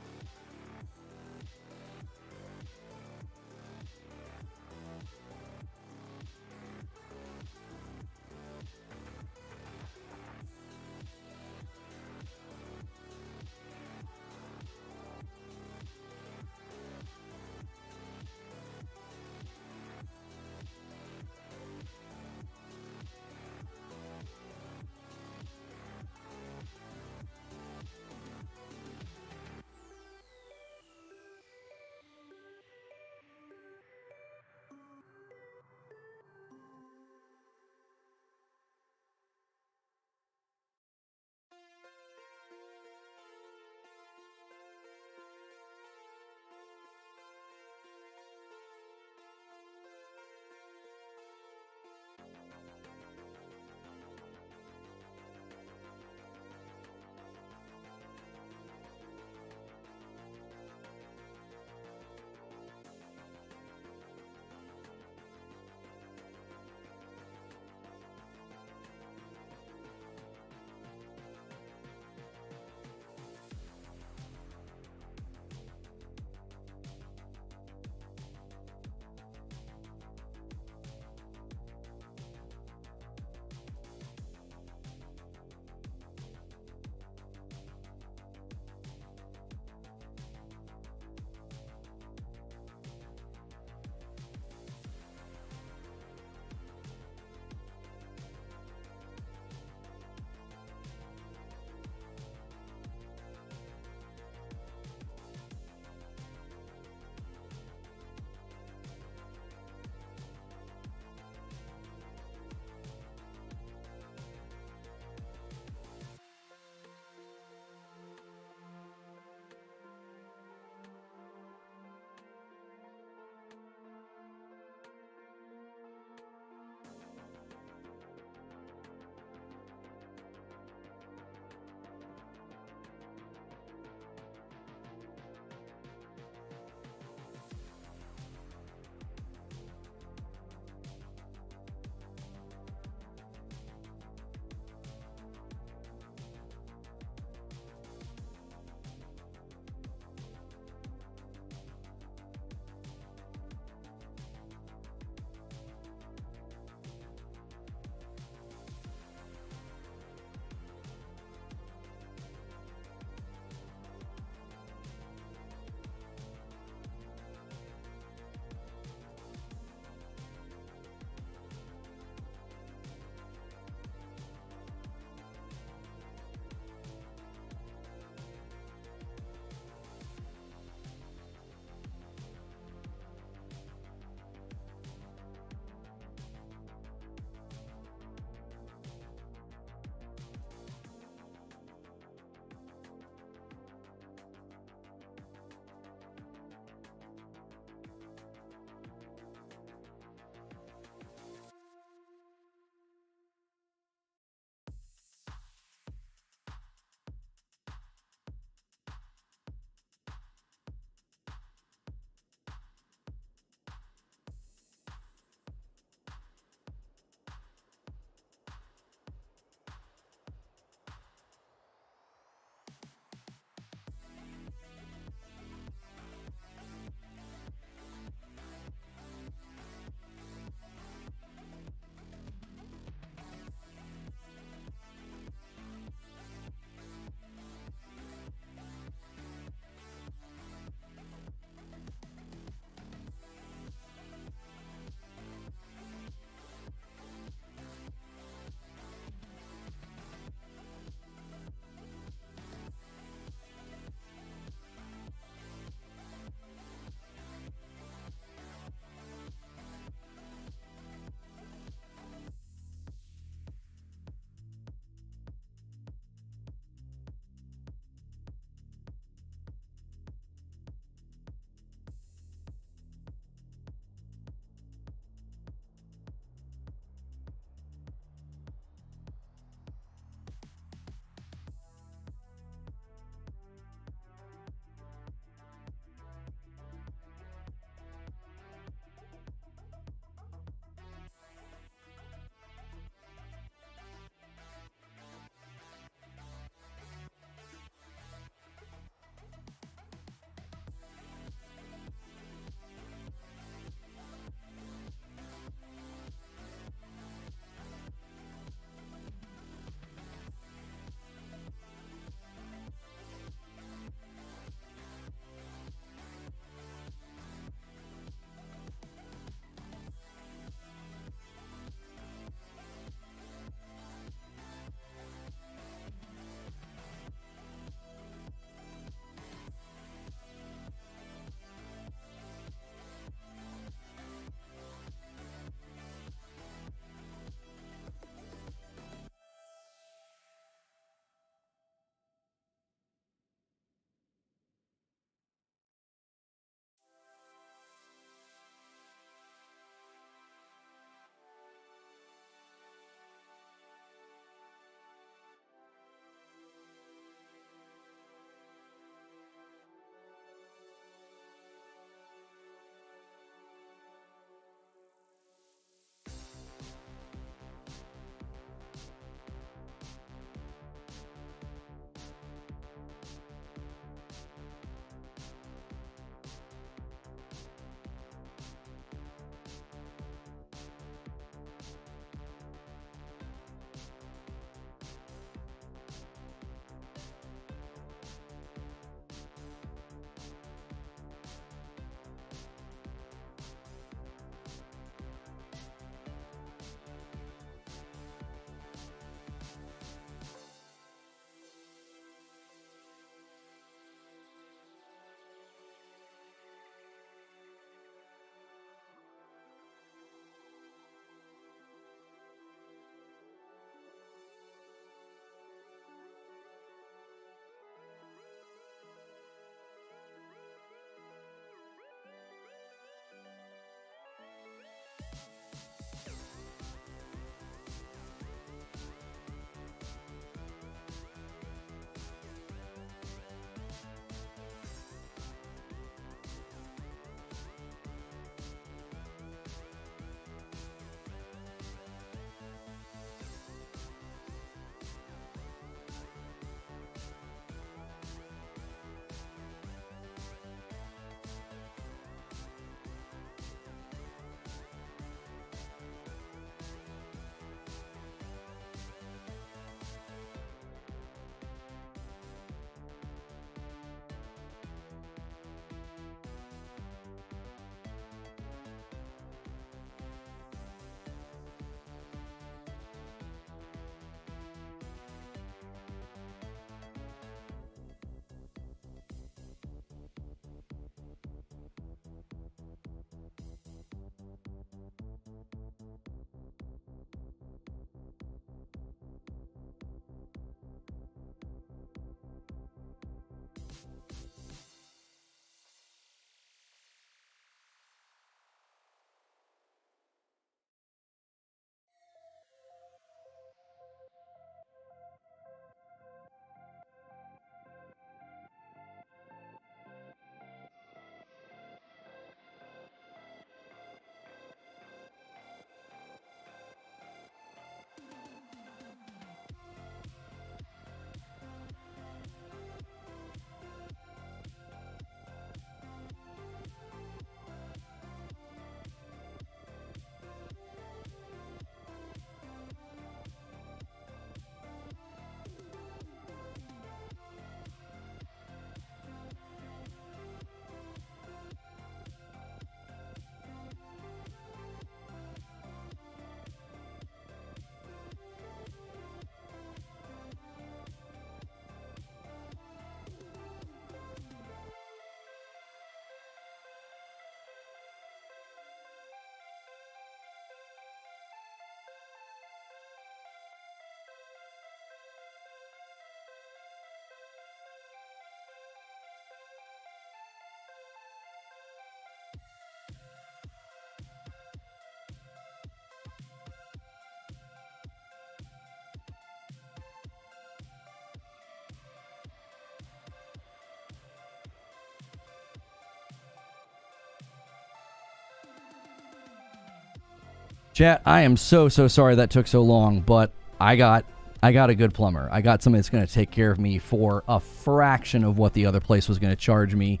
Chat, I am so sorry that took so long, but I got a good plumber. I got somebody that's going to take care of me for a fraction of what the other place was going to charge me,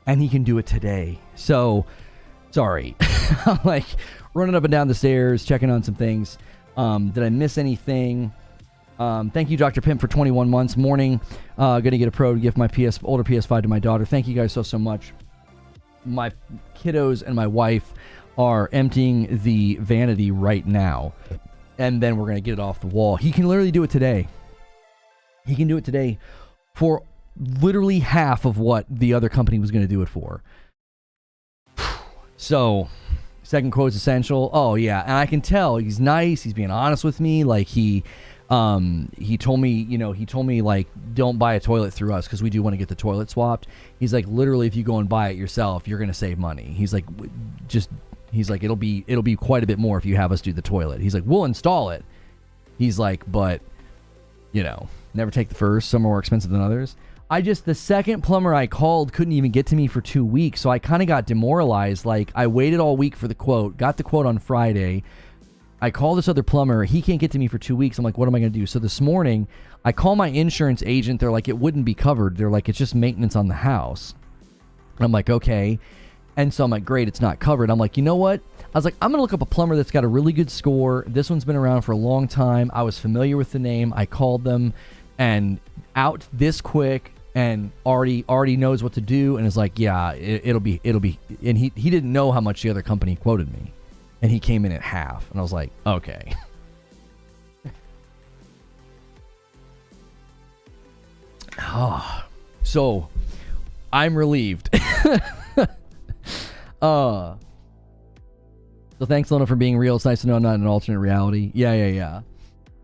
and he can do it today. So, sorry. I'm like running up and down the stairs, checking on some things. Did I miss anything? Thank you, Dr. Pimp, for 21 months. Morning. Going to get a Pro to give my older PS5 to my daughter. Thank you guys so much. My kiddos and my wife are emptying the vanity right now, and then we're going to get it off the wall. He can literally do it today. He can do it today for literally half of what the other company was going to do it for. So, second quote's essential. Oh yeah, and I can tell he's nice. He's being honest with me. Like he told me, like, don't buy a toilet through us because we do want to get the toilet swapped. He's like, literally, if you go and buy it yourself, you're going to save money. He's like, it'll be quite a bit more if you have us do the toilet. He's like, we'll install it. He's like, but, never take the first. Some are more expensive than others. The second plumber I called couldn't even get to me for 2 weeks, so I kind of got demoralized. Like, I waited all week for the quote, got the quote on Friday. I call this other plumber. He can't get to me for 2 weeks. I'm like, what am I going to do? So this morning, I call my insurance agent. They're like, it wouldn't be covered. They're like, it's just maintenance on the house. And I'm like, okay. And so I'm like, great, it's not covered. I'm like, you know what? I was like, I'm going to look up a plumber that's got a really good score. This one's been around for a long time. I was familiar with the name. I called them, and out this quick, and already knows what to do, and is like, yeah, it'll be. And he didn't know how much the other company quoted me. And he came in at half. And I was like, okay. So, I'm relieved. So thanks, Lona, for being real. It's nice to know I'm not in an alternate reality. Yeah.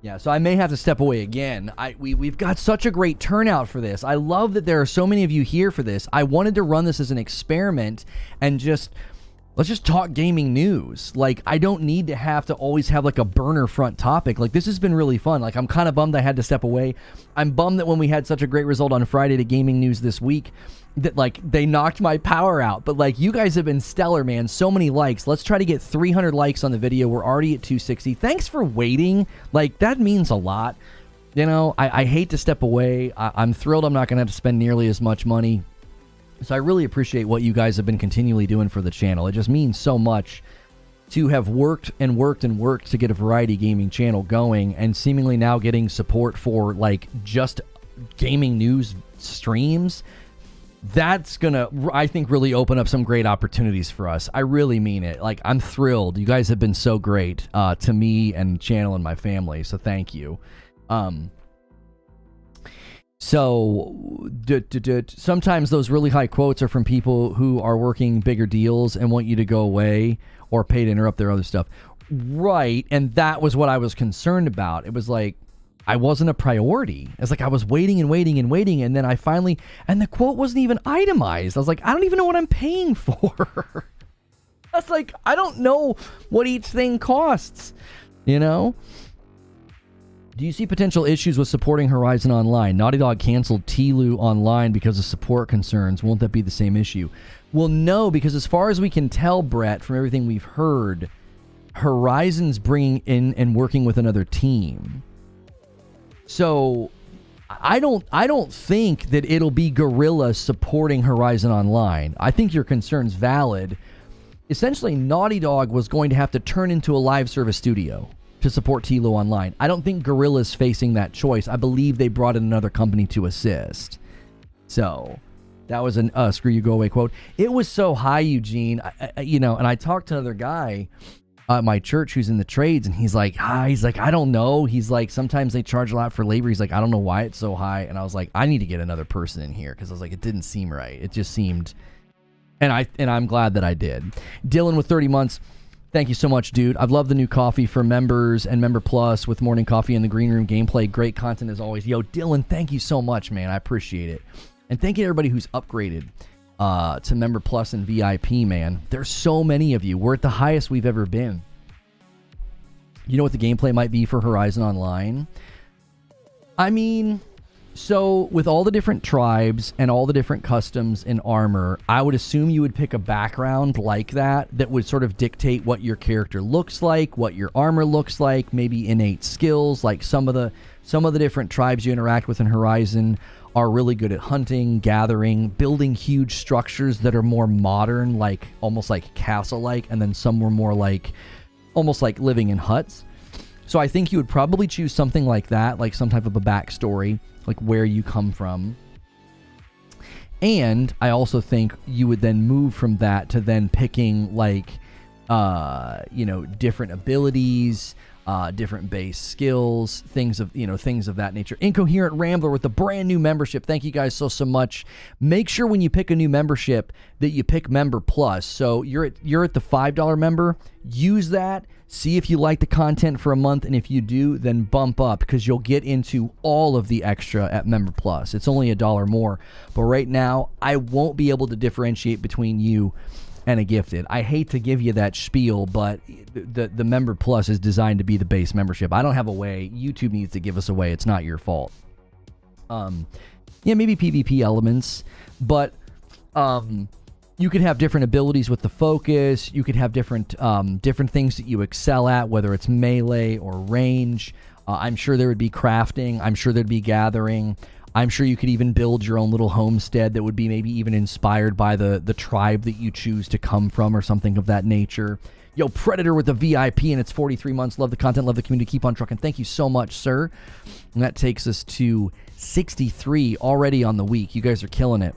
Yeah, so I may have to step away again. We've got such a great turnout for this. I love that there are so many of you here for this. I wanted to run this as an experiment and let's just talk gaming news. Like, I don't need to have to always have like a burner front topic. Like, this has been really fun. Like, I'm kind of bummed I had to step away. I'm bummed that when we had such a great result on Friday to gaming news this week, that like they knocked my power out. But like, you guys have been stellar, man. So many likes. Let's try to get 300 likes on the video. We're already at 260. Thanks for waiting. Like, that means a lot. I hate to step away. I'm thrilled I'm not going to have to spend nearly as much money. So I really appreciate what you guys have been continually doing for the channel. It just means so much to have worked to get a variety gaming channel going, and seemingly now getting support for like just gaming news streams. That's gonna, I think, really open up some great opportunities for us. I really mean it. Like, I'm thrilled. You guys have been so great to me and the channel and my family. So thank you. So sometimes those really high quotes are from people who are working bigger deals and want you to go away or pay to interrupt their other stuff. Right. And that was what I was concerned about. It was like, I wasn't a priority. It's like I was waiting. And then I finally, and the quote wasn't even itemized. I was like, I don't even know what I'm paying for. I was like, I don't know what each thing costs, Do you see potential issues with supporting Horizon Online? Naughty Dog canceled TLU Online because of support concerns. Won't that be the same issue? Well, no, because as far as we can tell, Brett, from everything we've heard, Horizon's bringing in and working with another team. So I don't think that it'll be Guerrilla supporting Horizon Online. I think your concern's valid. Essentially, Naughty Dog was going to have to turn into a live service studio to support TLU Online. I don't think Guerrilla's facing that choice. I believe they brought in another company to assist. So that was an screw you, go away quote. It was so high, Eugene. And I talked to another guy at my church who's in the trades, and he's like, I don't know. He's like, sometimes they charge a lot for labor. He's like, I don't know why it's so high. And I was like, I need to get another person in here, because I was like, it didn't seem right. It just seemed, and I'm glad that I did. Dylan with 30 months. Thank you so much, dude. I've loved the new coffee for members and Member Plus with morning coffee in the green room gameplay. Great content as always. Yo, Dylan, thank you so much, man. I appreciate it. And thank you to everybody who's upgraded to Member Plus and VIP, man. There's so many of you. We're at the highest we've ever been. You know what the gameplay might be for Horizon Online? I mean, So, with all the different tribes and all the different customs and armor, I would assume you would pick a background like that would sort of dictate what your character looks like, what your armor looks like, maybe innate skills. Like some of the different tribes you interact with in Horizon are really good at hunting, gathering, building huge structures that are more modern, like almost like castle-like, and then some were more like almost like living in huts. So I think you would probably choose something like that, like some type of a backstory, like where you come from. And I also think you would then move from that to then picking like, different abilities, different base skills, things of that nature. Incoherent Rambler with the brand new membership. Thank you guys so much. Make sure when you pick a new membership that you pick Member Plus. So you're at the $5 member. Use that. See if you like the content for a month, and if you do, then bump up because you'll get into all of the extra at Member Plus. It's only $1 more, but right now I won't be able to differentiate between you and a gifted. I hate to give you that spiel, but the Member Plus is designed to be the base membership. I don't have a way. YouTube needs to give us a way. It's not your fault. Maybe PvP elements, but you could have different abilities with the focus. You could have different things that you excel at, whether it's melee or range. I'm sure there would be crafting. I'm sure there'd be gathering. I'm sure you could even build your own little homestead that would be maybe even inspired by the tribe that you choose to come from or something of that nature. Yo, Predator with the VIP, and it's 43 months. Love the content, love the community. Keep on trucking. Thank you so much, sir. And that takes us to 63 already on the week. You guys are killing it.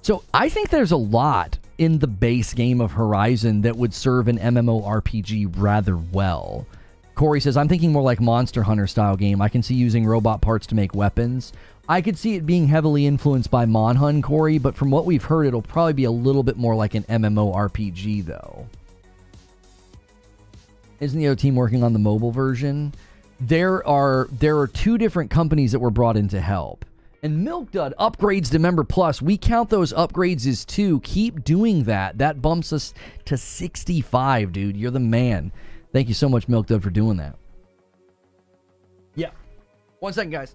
So I think there's a lot in the base game of Horizon that would serve an MMORPG rather well. Corey says, I'm thinking more like Monster Hunter style game. I can see using robot parts to make weapons. I could see it being heavily influenced by Monhun, Corey, but from what we've heard, it'll probably be a little bit more like an MMORPG, though. Isn't the other team working on the mobile version? There are 2 different companies that were brought in to help. And Milk Dud upgrades to Member Plus. We count those upgrades as 2. Keep doing that. That bumps us to 65, dude. You're the man. Thank you so much, Milk Dud, for doing that. Yeah. 1 second, guys.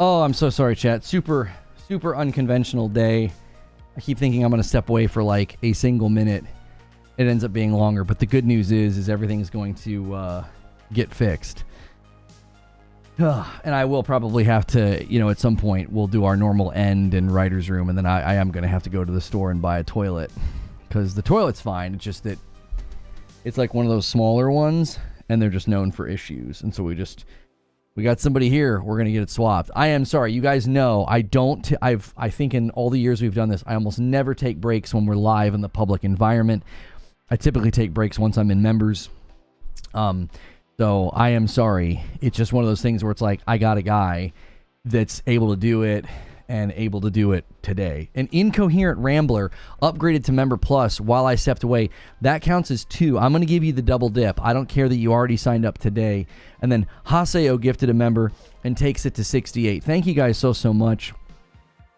Oh, I'm so sorry, chat. Super unconventional day. I keep thinking I'm going to step away for like a single minute. It ends up being longer, but the good news is everything's going to get fixed. And I will probably have to, at some point, we'll do our normal end and writer's room, and then I am going to have to go to the store and buy a toilet. Because the toilet's fine, it's just that it's like one of those smaller ones, and they're just known for issues. And so we got somebody here, we're going to get it swapped. I am sorry, you guys know, I think in all the years we've done this, I almost never take breaks when we're live in the public environment. I typically take breaks once I'm in members. So I am sorry. It's just one of those things where it's like, I got a guy that's able to do it and able to do it today. An incoherent rambler upgraded to member plus while I stepped away. That counts as 2. I'm going to give you the double dip. I don't care that you already signed up today. And then Haseo gifted a member and takes it to 68. Thank you guys so much.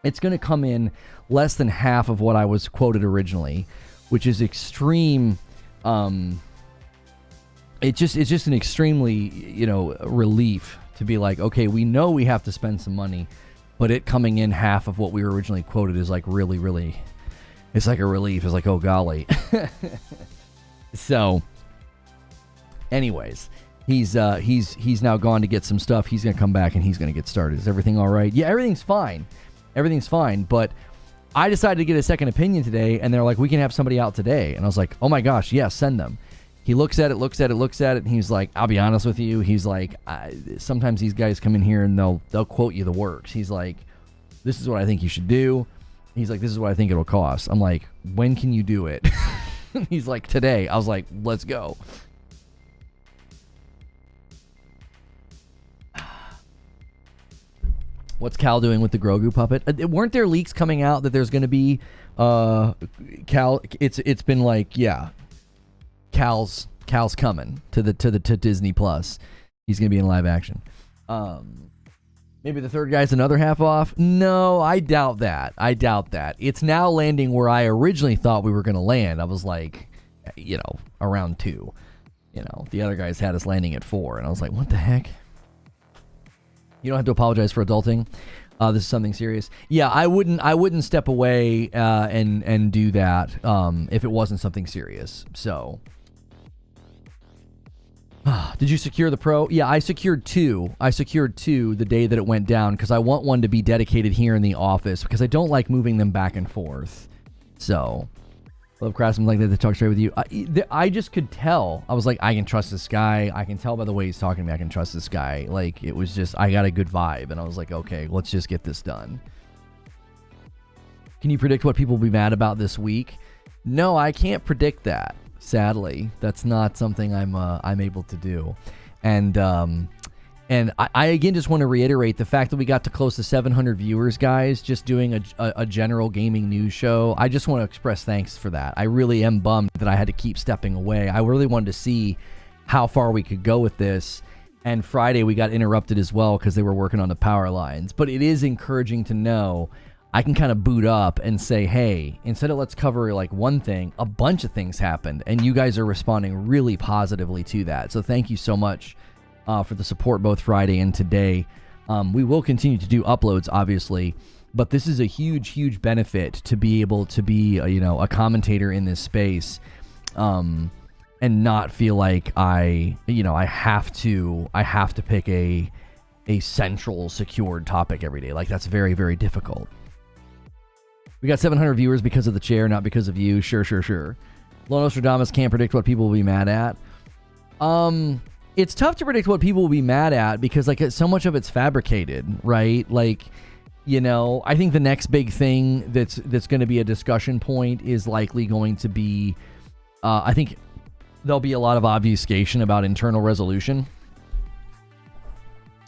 It's going to come in less than half of what I was quoted originally, which is extreme. It's just an extremely, relief to be like, okay, we know we have to spend some money, but it coming in half of what we were originally quoted is like really, it's like a relief. It's like, oh golly. So, anyways, he's now gone to get some stuff. He's gonna come back and he's gonna get started. Is everything all right? Yeah, everything's fine. Everything's fine. But I decided to get a second opinion today, and they're like, we can have somebody out today. And I was like, oh my gosh, yes, send them. He looks at it, and he's like, I'll be honest with you. He's like, sometimes these guys come in here and they'll quote you the works. He's like, this is what I think you should do. He's like, this is what I think it'll cost. I'm like, when can you do it? He's like, today. I was like, let's go. What's Cal doing with the Grogu puppet? Weren't there leaks coming out that there's going to be Cal? It's been like, yeah. Cal's coming to Disney Plus. He's gonna be in live action. Maybe the third guy's another half off. No, I doubt that. It's now landing where I originally thought we were gonna land. I was like, around 2. The other guys had us landing at 4, and I was like, what the heck? You don't have to apologize for adulting. This is something serious. Yeah, I wouldn't step away and do that if it wasn't something serious. So. Did you secure the Pro? Yeah, I secured 2. The day that it went down because I want one to be dedicated here in the office because I don't like moving them back and forth. So, love Craftsman like that to talk straight with you. I just could tell. I was like, I can trust this guy. I can tell by the way he's talking to me. I can trust this guy. Like, it was just, I got a good vibe. And I was like, okay, let's just get this done. Can you predict what people will be mad about this week? No, I can't predict that. Sadly, that's not something I'm able to do, and I again just want to reiterate the fact that we got to close to 700 viewers, guys. Just doing a general gaming news show. I just want to express thanks for that. I really am bummed that I had to keep stepping away. I really wanted to see how far we could go with this, and Friday we got interrupted as well because they were working on the power lines. But it is encouraging to know. I can kind of boot up and say, hey, instead of let's cover like one thing, a bunch of things happened, and you guys are responding really positively to that. So thank you so much for the support both Friday and today. We will continue to do uploads, obviously, but this is a huge benefit to be able to be, a commentator in this space, and not feel like I have to pick a central secured topic every day. Like that's very, very difficult. We got 700 viewers because of the chair, not because of you. Sure. Lone Nostradamus can't predict what people will be mad at. It's tough to predict what people will be mad at because like so much of it's fabricated, right? Like, I think the next big thing that's going to be a discussion point is likely going to be, I think there'll be a lot of obfuscation about internal resolution.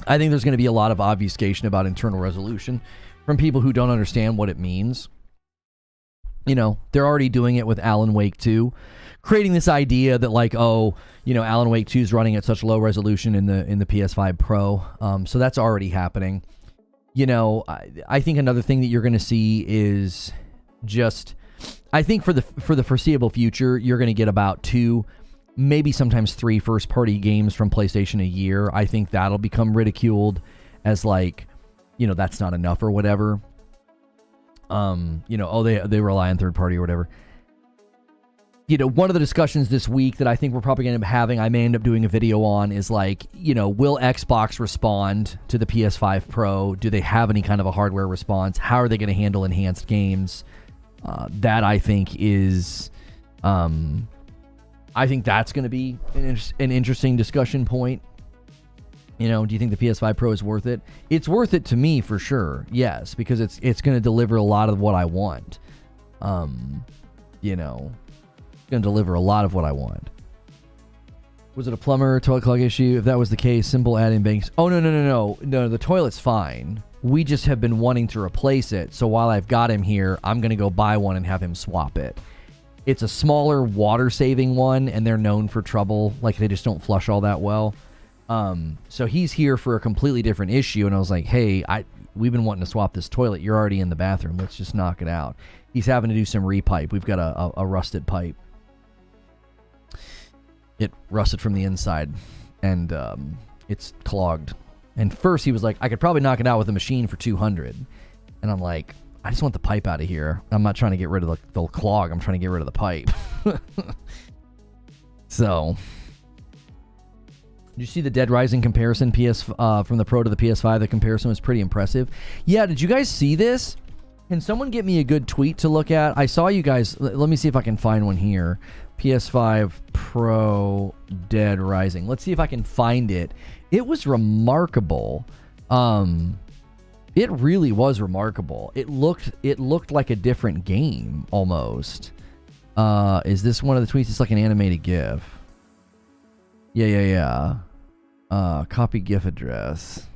I think there's going to be a lot of obfuscation about internal resolution from people who don't understand what it means. They're already doing it with Alan Wake 2, creating this idea that like, Alan Wake 2 is running at such low resolution in the PS5 Pro. So that's already happening. I think another thing that you're going to see is just, I think for the foreseeable future, you're going to get about 2, maybe sometimes 3 first-party games from PlayStation a year. I think that'll become ridiculed as like, you know, that's not enough or whatever. You know, oh, they rely on third party or whatever. You know, one of the discussions this week that I think we're probably going to be having, I may end up doing a video on, is like, you know, will Xbox respond to the PS5 Pro? Do they have any kind of a hardware response? How are they going to handle enhanced games? That I think is, I think that's going to be an interesting discussion point. You know, do you think the PS5 Pro is worth it? It's worth it to me for sure. Yes, because it's going to deliver a lot of what I want. You know, it's going to deliver a lot of what I want. Was it a plumber toilet clog issue? If that was the case, simple add-in banks. Oh, no. The toilet's fine. We just have been wanting to replace it. So while I've got him here, I'm going to go buy one and have him swap it. It's a smaller water-saving one, and they're known for trouble. Like, they just don't flush all that well. So he's here for a completely different issue, and I was like, hey, we've been wanting to swap this toilet. You're already in the bathroom. Let's just knock it out. He's having to do some repipe. We've got a rusted pipe. It rusted from the inside, and it's clogged. And first he was like, I could probably knock it out with a machine for $200. And I'm like, I just want the pipe out of here. I'm not trying to get rid of the clog. I'm trying to get rid of the pipe. So... Did you see the Dead Rising comparison from the Pro to the PS5? The comparison was pretty impressive. Yeah, did you guys see this? Can someone get me a good tweet to look at? I saw you guys. Let me see if I can find one here. PS5 Pro Dead Rising. Let's see if I can find it. It was remarkable. It really was remarkable. It looked like a different game almost. Is this one of the tweets? It's like an animated GIF. Yeah. Copy GIF address.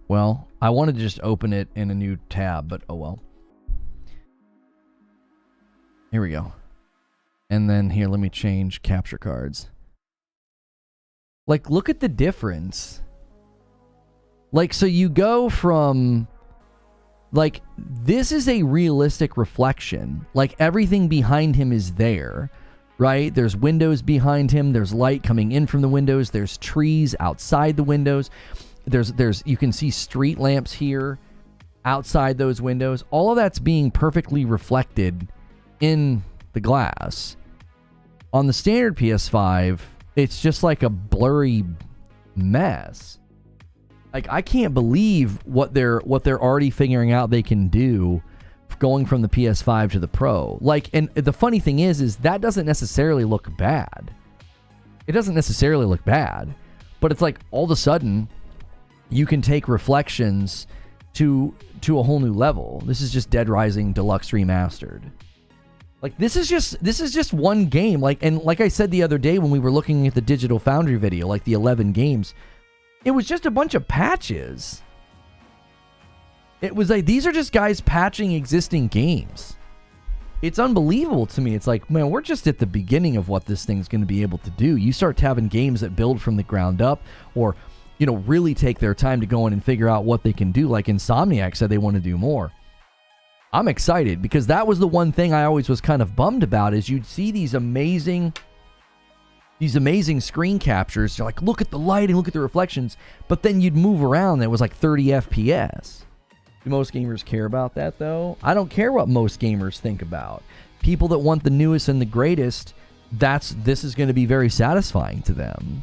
Well, I wanted to just open it in a new tab, but oh well. Here we go. And then here, let me change capture cards. Like, look at the difference. Like, so you go from... Like, this is a realistic reflection. Like, everything behind him is there, right? There's windows behind him. There's light coming in from the windows. There's trees outside the windows. You can see street lamps here outside those windows. All of that's being perfectly reflected in the glass. On the standard PS5, it's just like a blurry mess. Like, I can't believe what they're already figuring out they can do going from the PS5 to the Pro. Like, and the funny thing is that doesn't necessarily look bad. It doesn't necessarily look bad, but it's like all of a sudden you can take reflections to a whole new level. This is just Dead Rising Deluxe Remastered. Like, this is just one game. Like, and like I said the other day when we were looking at the Digital Foundry video, like the 11 games, it was just a bunch of patches. It was like, these are just guys patching existing games. It's unbelievable to me. It's like, man, we're just at the beginning of what this thing's going to be able to do. You start having games that build from the ground up, or, you know, really take their time to go in and figure out what they can do. Like Insomniac said they want to do more. I'm excited because that was the one thing I always was kind of bummed about, is you'd see these amazing screen captures. You're like, look at the lighting, look at the reflections, but then you'd move around and it was like 30 FPS. Do most gamers care about that though? I don't care what most gamers think about. People that want the newest and the greatest, this is going to be very satisfying to them.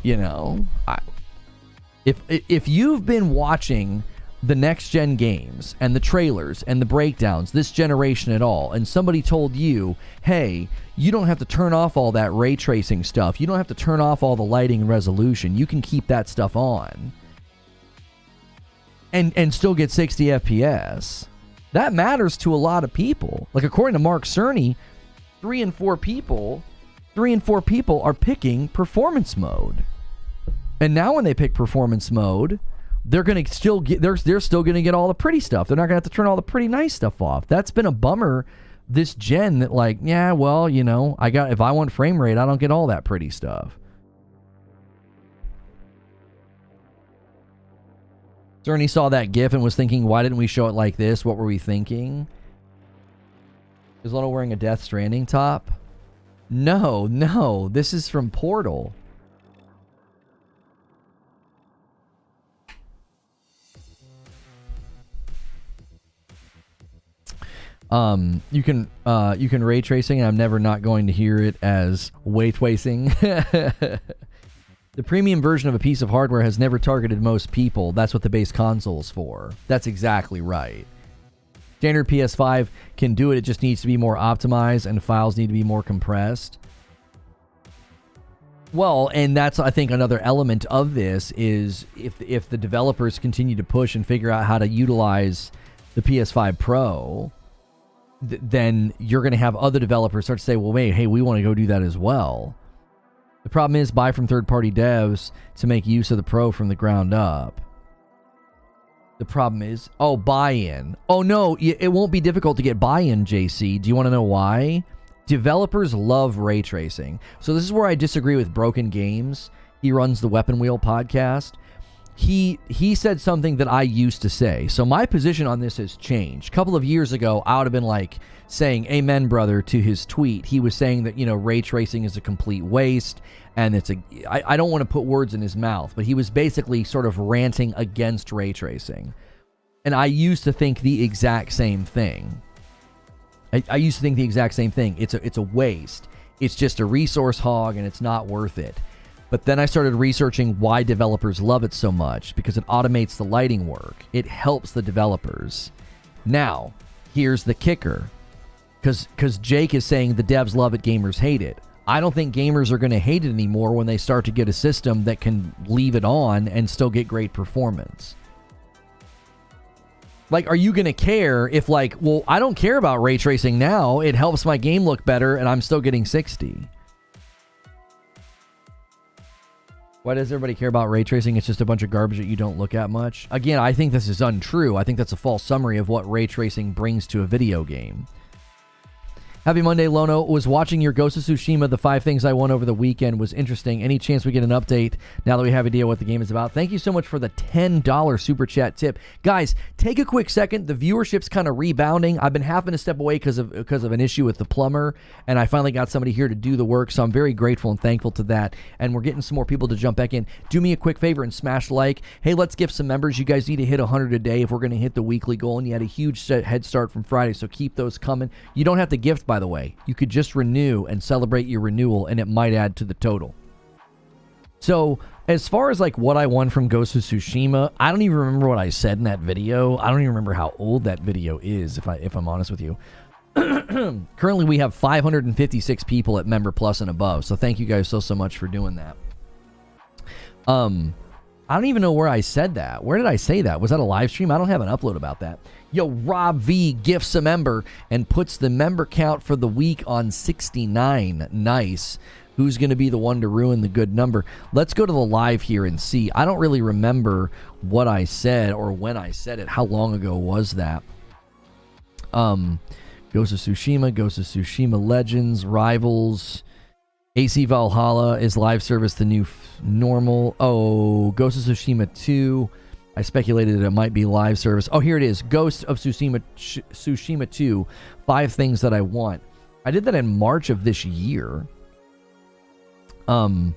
You know, if you've been watching the next gen games and the trailers and the breakdowns this generation at all, and somebody told you, hey, you don't have to turn off all that ray tracing stuff, you don't have to turn off all the lighting and resolution, you can keep that stuff on and still get 60 FPS, that matters to a lot of people. Like, according to Mark Cerny, 3 in 4 people are picking performance mode. And now when they pick performance mode, they're going to still get, they're still going to get all the pretty stuff. They're not going to have to turn all the pretty nice stuff off. That's been a bummer this gen, that like, yeah, well, you know, if I want frame rate, I don't get all that pretty stuff. Cerny saw that GIF and was thinking, why didn't we show it like this? What were we thinking? Is Lotto wearing a Death Stranding top? No, this is from Portal. You can ray tracing, and I'm never not going to hear it as weight tracing. The premium version of a piece of hardware has never targeted most people. That's what the base console is for. That's exactly right. Standard PS5 can do it. It just needs to be more optimized, and files need to be more compressed. Well, and that's, I think, another element of this is if the developers continue to push and figure out how to utilize the PS5 Pro, then you're going to have other developers start to say, well, wait, hey, we want to go do that as well. The problem is buy from third-party devs to make use of the Pro from the ground up. The problem is, buy-in. Oh, no, it won't be difficult to get buy-in, JC. Do you want to know why? Developers love ray tracing. So this is where I disagree with Broken Games. He runs the Weapon Wheel podcast. He said something that I used to say. So my position on this has changed. A couple of years ago, I would have been like saying, amen, brother, to his tweet. He was saying that, ray tracing is a complete waste. And I don't want to put words in his mouth, but he was basically sort of ranting against ray tracing. And I used to think the exact same thing. I used to think the exact same thing. It's a waste. It's just a resource hog, and it's not worth it. But then I started researching why developers love it so much, because it automates the lighting work. It helps the developers. Now, here's the kicker. Because Jake is saying the devs love it, gamers hate it. I don't think gamers are going to hate it anymore when they start to get a system that can leave it on and still get great performance. Like, are you going to care if, like, well, I don't care about ray tracing now. It helps my game look better, and I'm still getting 60. Why does everybody care about ray tracing? It's just a bunch of garbage that you don't look at much. Again, I think this is untrue. I think that's a false summary of what ray tracing brings to a video game. Happy Monday, Lono. Was watching your Ghost of Tsushima, the 5 things I won over the weekend was interesting. Any chance we get an update now that we have an idea what the game is about? Thank you so much for the $10 super chat tip. Guys, take a quick second. The viewership's kind of rebounding. I've been having to step away because of an issue with the plumber, and I finally got somebody here to do the work, so I'm very grateful and thankful to that. And we're getting some more people to jump back in. Do me a quick favor and smash like. Hey, let's give some members. You guys need to hit 100 a day if we're going to hit the weekly goal, and you had a huge head start from Friday, so keep those coming. You don't have to gift, by the way. You could just renew and celebrate your renewal, and it might add to the total. So, as far as like what I won from Ghost of Tsushima, I don't even remember what I said in that video. I don't even remember how old that video is, if I'm honest with you. Currently, we have 556 people at Member Plus and above, so thank you guys so much for doing that. I don't even know where I said that. Where did I say that? Was that a live stream? I don't have an upload about that. Yo, Rob V gifts a member and puts the member count for the week on 69. Nice. Who's going to be the one to ruin the good number? Let's go to the live here and see. I don't really remember what I said or when I said it. How long ago was that? Ghost of Tsushima Legends, Rivals, AC Valhalla, is live service the new normal? Oh, Ghost of Tsushima 2. I speculated that it might be live service. Oh, here it is. Ghost of Tsushima 2. 5 things that I want. I did that in March of this year. Yeah,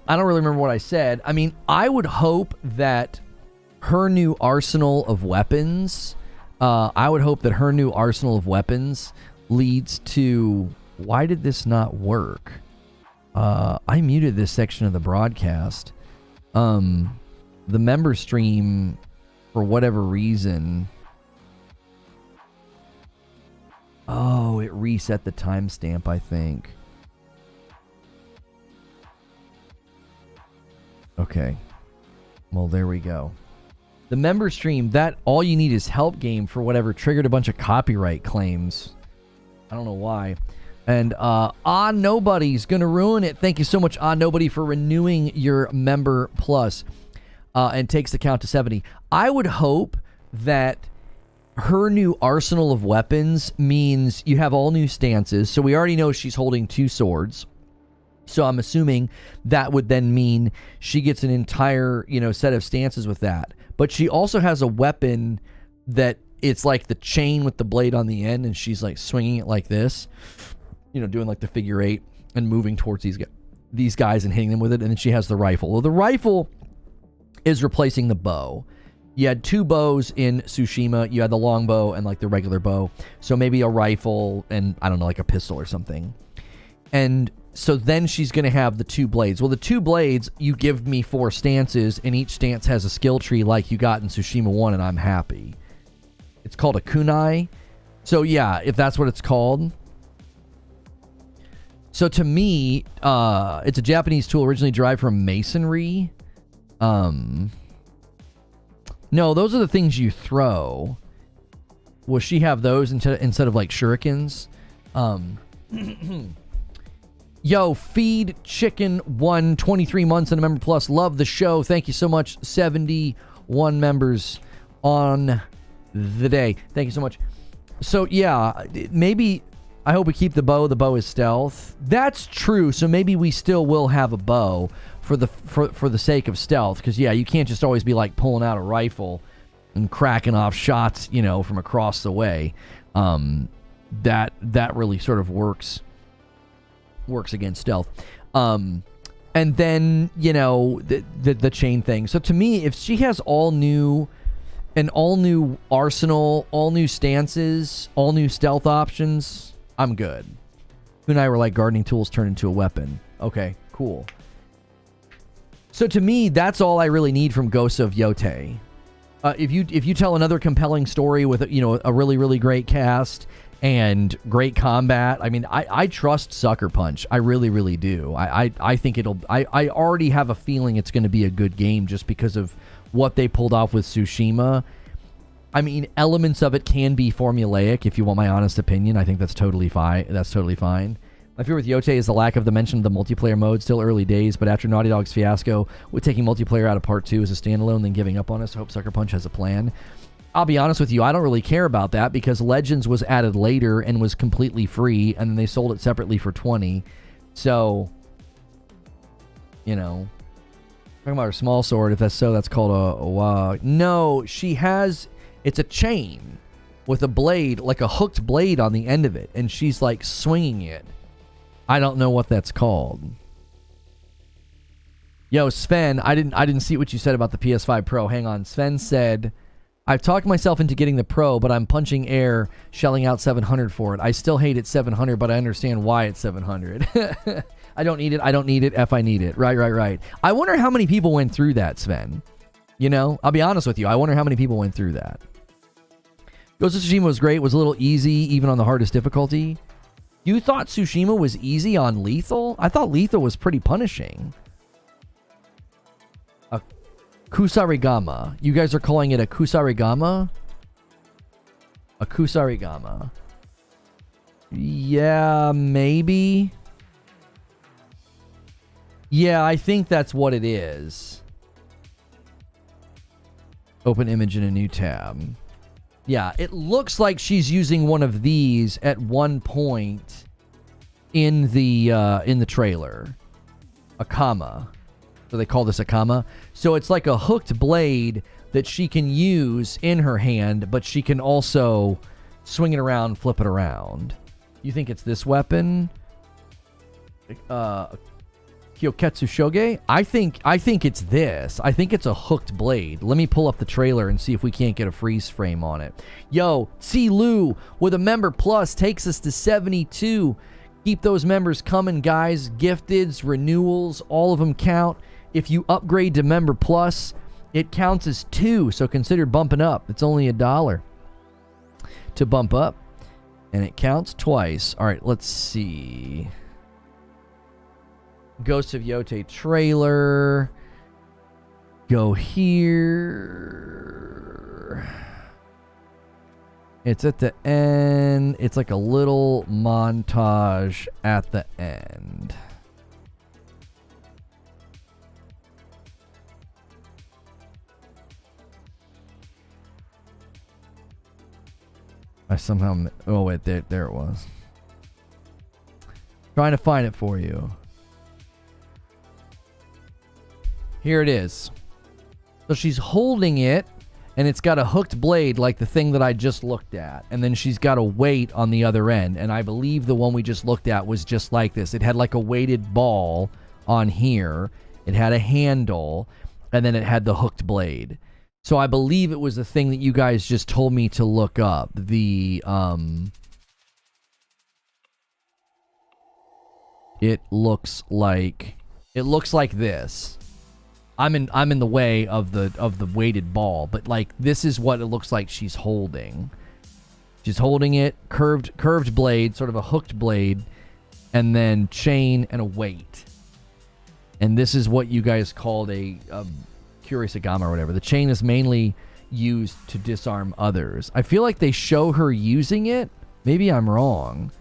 I don't really remember what I said. I mean, I would hope that her new arsenal of weapons, leads to... Why did this not work? I muted this section of the broadcast. The member stream, for whatever reason... Oh, it reset the timestamp, I think. Okay. Well, there we go. The member stream, that all you need is help game for whatever triggered a bunch of copyright claims. I don't know why. And Nobody's gonna ruin it. Thank you so much, Nobody, for renewing your member plus and takes the count to 70. I would hope that her new arsenal of weapons means you have all new stances. So we already know she's holding 2 swords. So I'm assuming that would then mean she gets an entire, set of stances with that. But she also has a weapon that it's like the chain with the blade on the end, and she's like swinging it like this. doing like the figure 8 and moving towards these guys and hitting them with it. And then she has the rifle. Well, the rifle is replacing the bow. You had 2 bows in Tsushima. You had the long bow and like the regular bow. So maybe a rifle and I don't know, like a pistol or something. And so then she's going to have the 2 blades. Well, the 2 blades, you give me 4 stances, and each stance has a skill tree like you got in Tsushima 1, and I'm happy. It's called a kunai. So yeah, if that's what it's called. So to me, it's a Japanese tool originally derived from masonry. No, those are the things you throw. Will she have those instead of like shurikens? Yo, Feed Chicken 1, 23 months and a member plus. Love the show. Thank you so much. 71 members on the day. Thank you so much. So yeah, maybe I hope we keep the bow. The bow is stealth. That's true. So maybe we still will have a bow for the sake of stealth. Because yeah, you can't just always be like pulling out a rifle and cracking off shots, from across the way. That really sort of works against stealth. And then the chain thing. So to me, if she has all new arsenal, all new stances, all new stealth options, I'm good. You and I were like gardening tools turned into a weapon. Okay, cool. So to me, that's all I really need from Ghosts of Yote. If you tell another compelling story with a really, really great cast and great combat, I mean, I trust Sucker Punch. I really, really do. I think I already have a feeling it's going to be a good game just because of what they pulled off with Tsushima. I mean, elements of it can be formulaic, if you want my honest opinion. I think that's totally fine. My fear with Yote is the lack of the mention of the multiplayer mode. Still early days, but after Naughty Dog's fiasco with taking multiplayer out of Part 2 as a standalone, then giving up on us, I hope Sucker Punch has a plan. I'll be honest with you, I don't really care about that because Legends was added later and was completely free, and then they sold it separately for $20. So, talking about her small sword, if that's so, that's called a no, she has, it's a chain with a blade, like a hooked blade on the end of it, and she's like swinging it. I don't know what that's called. Yo, Sven, I didn't see what you said about the PS5 Pro. Hang on. Sven said, I've talked myself into getting the Pro, but I'm punching air, shelling out $700 for it. I still hate it $700, but I understand why it's $700. I don't need it if I need it. Right. I wonder how many people went through that, Sven. I'll be honest with you. I wonder how many people went through that. Ghost of Tsushima was great. Was a little easy, even on the hardest difficulty. You thought Tsushima was easy on lethal? I thought lethal was pretty punishing. A Kusarigama. You guys are calling it a Kusarigama? A Kusarigama. Yeah, maybe. Yeah, I think that's what it is. Open image in a new tab. Yeah, it looks like she's using one of these at one point in the trailer. A kama. So they call this a kama. So it's like a hooked blade that she can use in her hand, but she can also swing it around, flip it around. You think it's this weapon? Kyoketsu Shoge? I think it's this. I think it's a hooked blade. Let me pull up the trailer and see if we can't get a freeze frame on it. Yo, Tsilu with a member plus takes us to 72. Keep those members coming, guys. Gifteds, renewals, all of them count. If you upgrade to member plus, it counts as 2, so consider bumping up. It's only $1 to bump up, and it counts twice. All right, let's see. Ghost of Yote trailer. Go here. It's at the end. It's like a little montage at the end. I somehow... Oh, wait. There it was. Trying to find it for you. Here it is. So she's holding it, and it's got a hooked blade like the thing that I just looked at, and then she's got a weight on the other end, and I believe the one we just looked at was just like this. It had like a weighted ball on here, it had a handle, and then it had the hooked blade. So I believe it was the thing that you guys just told me to look up. It looks like this. I'm in the way of the weighted ball, but like this is what it looks like she's holding. She's holding it, curved blade, sort of a hooked blade, and then chain and a weight. And this is what you guys called a Kurosagama or whatever. The chain is mainly used to disarm others. I feel like they show her using it. Maybe I'm wrong.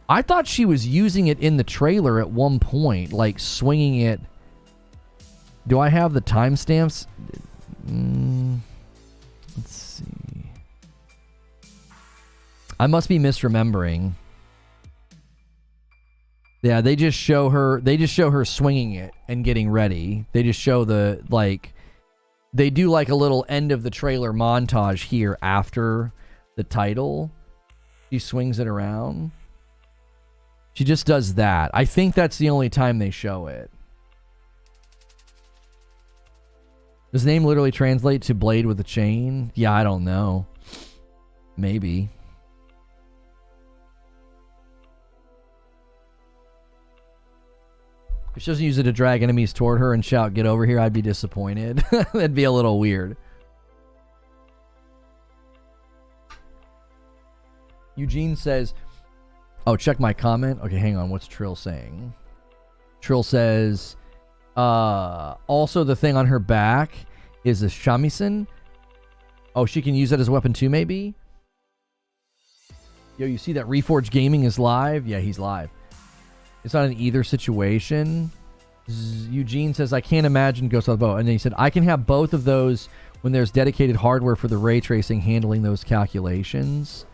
I thought she was using it in the trailer at one point, like swinging it. Do I have the timestamps? Let's see. I must be misremembering. Yeah, they just show her swinging it and getting ready. They just show the, like, they do like a little end of the trailer montage here after the title. She swings it around. She just does that. I think that's the only time they show it. Does name literally translate to blade with a chain? Yeah, I don't know. Maybe. If she doesn't use it to drag enemies toward her and shout, "Get over here," I'd be disappointed. That'd be a little weird. Eugene says, oh, check my comment. Okay, hang on. What's Trill saying? Trill says, also the thing on her back is a shamisen. Oh, she can use that as a weapon too, maybe? Yo, you see that Reforge Gaming is live? Yeah, he's live. It's not an either situation. Eugene says, I can't imagine Ghost of the Boat. And then he said, I can have both of those when there's dedicated hardware for the ray tracing handling those calculations.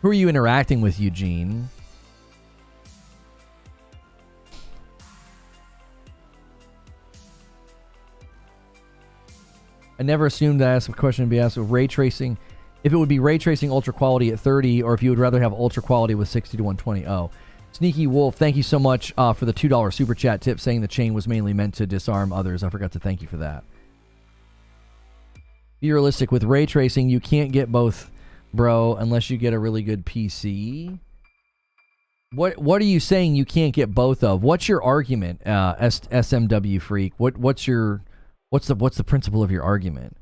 Who are you interacting with, Eugene? I never assumed that ask a question to be asked with ray tracing. If it would be ray tracing ultra quality at 30, or if you would rather have ultra quality with 60 to 120. Oh. Sneaky Wolf, thank you so much for the $2 super chat tip saying the chain was mainly meant to disarm others. I forgot to thank you for that. Be realistic, with ray tracing, you can't get both, bro, unless you get a really good PC. What are you saying you can't get both of? What's your argument, SMW freak? What's the principle of your argument?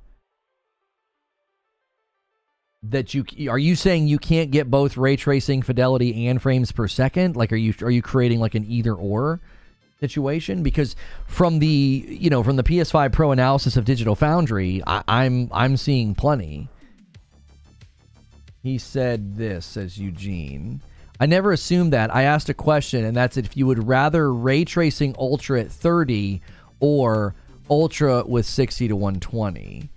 That are you saying you can't get both ray tracing fidelity and frames per second? Like, are you creating like an either or situation? Because from the PS5 Pro analysis of Digital Foundry, I'm seeing plenty. He said this, says Eugene. I never assumed that. I asked a question, and that's if you would rather ray tracing ultra at 30 or ultra with 60 to 120.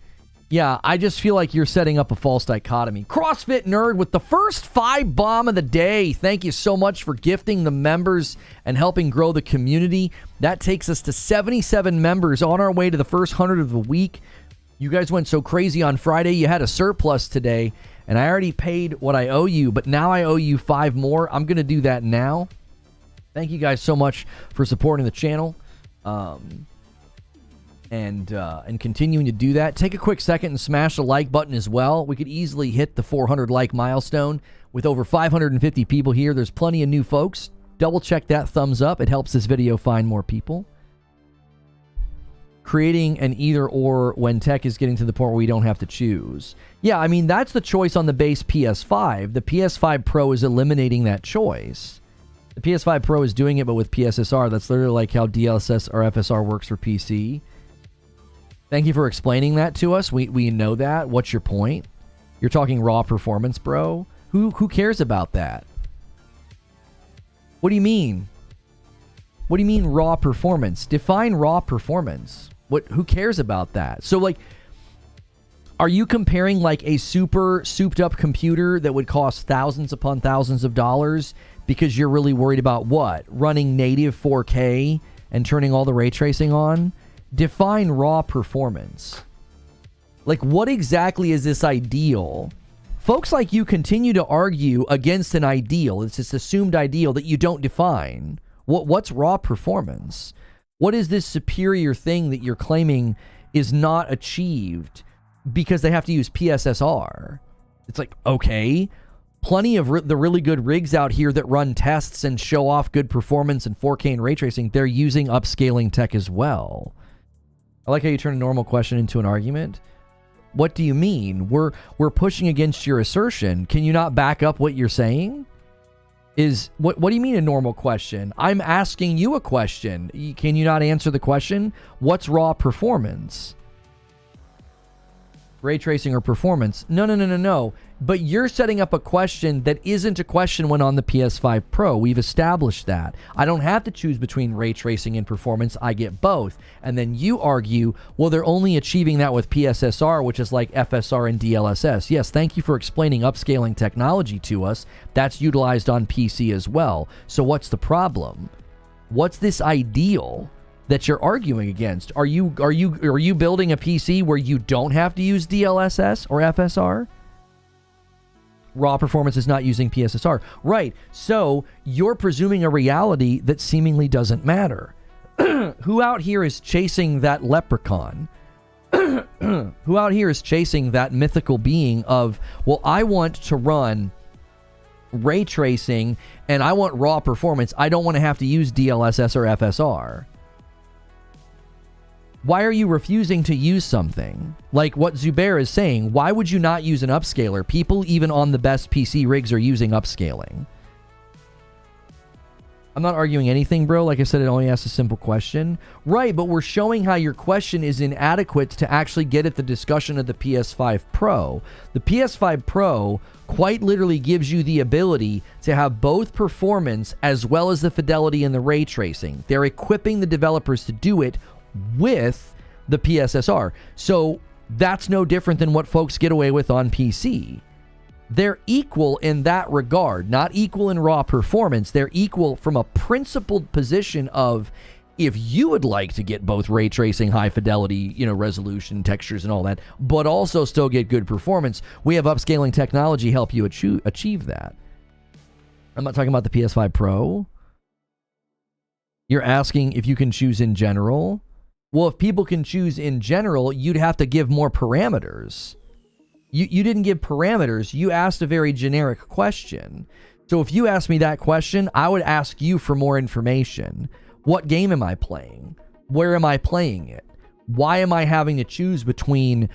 Yeah, I just feel like you're setting up a false dichotomy. CrossFit Nerd with the first 5 bomb of the day. Thank you so much for gifting the members and helping grow the community. That takes us to 77 members on our way to the first 100 of the week. You guys went so crazy on Friday. You had a surplus today, and I already paid what I owe you, but now I owe you 5 more. I'm going to do that now. Thank you guys so much for supporting the channel. And continuing to do that. Take a quick second and smash the like button as well. We could easily hit the 400 like milestone with over 550 people here. There's plenty of new folks. Double check that thumbs up. It helps this video find more people. Creating an either or when tech is getting to the point where we don't have to choose. Yeah, I mean, that's the choice on the base PS5. The PS5 Pro is eliminating that choice. The PS5 Pro is doing it, but with PSSR. That's literally like how DLSS or FSR works for PC. Thank you for explaining that to us. We know that. What's your point? You're talking raw performance, bro. Who cares about that? What do you mean? What do you mean raw performance? Define raw performance. Who cares about that? So like, are you comparing like a super souped up computer that would cost thousands upon thousands of dollars because you're really worried about what? Running native 4K and turning all the ray tracing on? Define raw performance. Like, what exactly is this ideal? Folks like you continue to argue against an ideal. It's this assumed ideal that you don't define. What's raw performance? What is this superior thing that you're claiming is not achieved because they have to use PSSR? It's like, okay, plenty of the really good rigs out here that run tests and show off good performance and 4K and ray tracing, they're using upscaling tech as well. I like how you turn a normal question into an argument. What do you mean? We're pushing against your assertion. Can you not back up what you're saying? What do you mean a normal question? I'm asking you a question. Can you not answer the question? What's raw performance? Ray tracing or performance? No. But you're setting up a question that isn't a question when on the PS5 Pro. We've established that. I don't have to choose between ray tracing and performance. I get both. And then you argue, well, they're only achieving that with PSSR, which is like FSR and DLSS. Yes, thank you for explaining upscaling technology to us. That's utilized on PC as well. So what's the problem? What's this ideal that you're arguing against? Are you building a PC where you don't have to use DLSS or FSR? Raw performance is not using PSSR. Right. So you're presuming a reality that seemingly doesn't matter. Who out here is chasing that leprechaun? Who out here is chasing that mythical being of, well, I want to run ray tracing and I want raw performance. I don't want to have to use DLSS or FSR. Why are you refusing to use something? Like what Zubair is saying, why would you not use an upscaler? People even on the best PC rigs are using upscaling. I'm not arguing anything, bro. Like I said, it only asks a simple question. Right, but we're showing how your question is inadequate to actually get at the discussion of the PS5 Pro. The PS5 Pro quite literally gives you the ability to have both performance as well as the fidelity and the ray tracing. They're equipping the developers to do it with the PSSR. So that's no different than what folks get away with on PC. They're equal in that regard, not equal in raw performance. They're equal from a principled position of, if you would like to get both ray tracing, high fidelity, resolution, textures and all that, but also still get good performance, we have upscaling technology help you achieve that. I'm not talking about the PS5 Pro. You're asking if you can choose in general. Well, if people can choose in general, you'd have to give more parameters. You didn't give parameters. You asked a very generic question. So if you asked me that question, I would ask you for more information. What game am I playing? Where am I playing it? Why am I having to choose between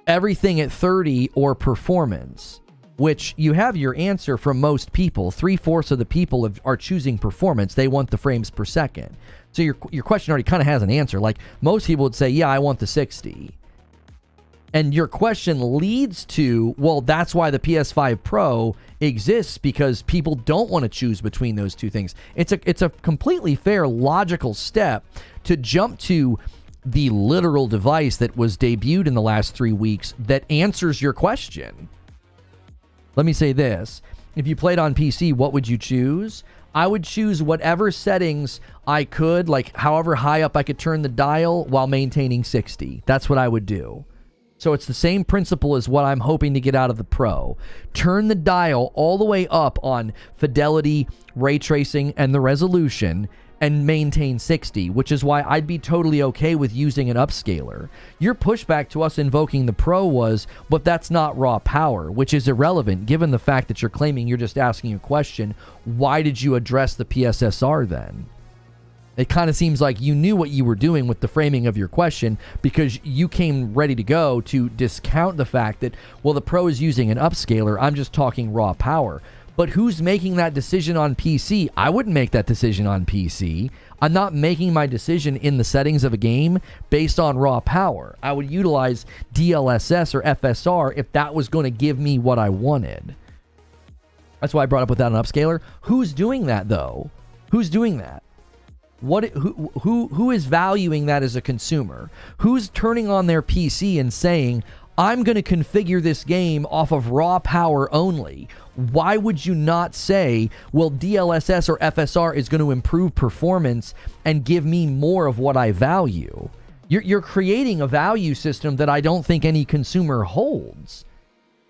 everything at 30 or performance? Which you have your answer from most people. 3/4 of the people are choosing performance. They want the frames per second. So your question already kind of has an answer. Like most people would say, yeah, I want the 60. And your question leads to, well, that's why the PS5 Pro exists, because people don't want to choose between those two things. It's a completely fair, logical step to jump to the literal device that was debuted in the last 3 weeks that answers your question. Let me say this. If you played on PC, what would you choose? I would choose whatever settings I could, like however high up I could turn the dial while maintaining 60. That's what I would do. So it's the same principle as what I'm hoping to get out of the Pro. Turn the dial all the way up on fidelity, ray tracing, and the resolution, and maintain 60, which is why I'd be totally okay with using an upscaler. Your pushback to us invoking the Pro was, but that's not raw power, which is irrelevant given the fact that you're claiming you're just asking a question. Why did you address the PSSR then? It kind of seems like you knew what you were doing with the framing of your question, because you came ready to go to discount the fact that, well, the Pro is using an upscaler. I'm just talking raw power. But who's making that decision on PC? I wouldn't make that decision on PC. I'm not making my decision in the settings of a game based on raw power. I would utilize DLSS or FSR if that was going to give me what I wanted. That's why I brought up without an upscaler. Who's doing that, though? Who's doing that? Who is valuing that as a consumer? Who's turning on their PC and saying, I'm going to configure this game off of raw power only? Why would you not say, well, DLSS or FSR is going to improve performance and give me more of what I value? You're creating a value system that I don't think any consumer holds.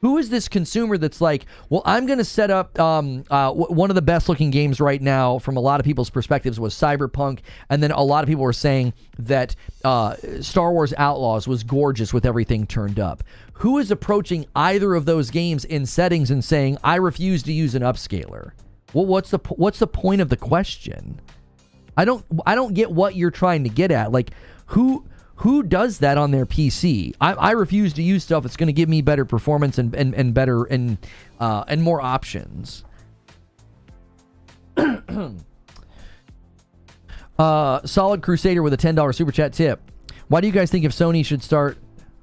Who is this consumer that's like, well, I'm going to set up one of the best looking games right now from a lot of people's perspectives was Cyberpunk. And then a lot of people were saying that Star Wars Outlaws was gorgeous with everything turned up. Who is approaching either of those games in settings and saying, I refuse to use an upscaler? Well, what's the point of the question? I don't get what you're trying to get at. Like, who does that on their PC? I refuse to use stuff that's going to give me better performance and better and more options. Solid Crusader with a $10 super chat tip. Why do you guys think if Sony should start?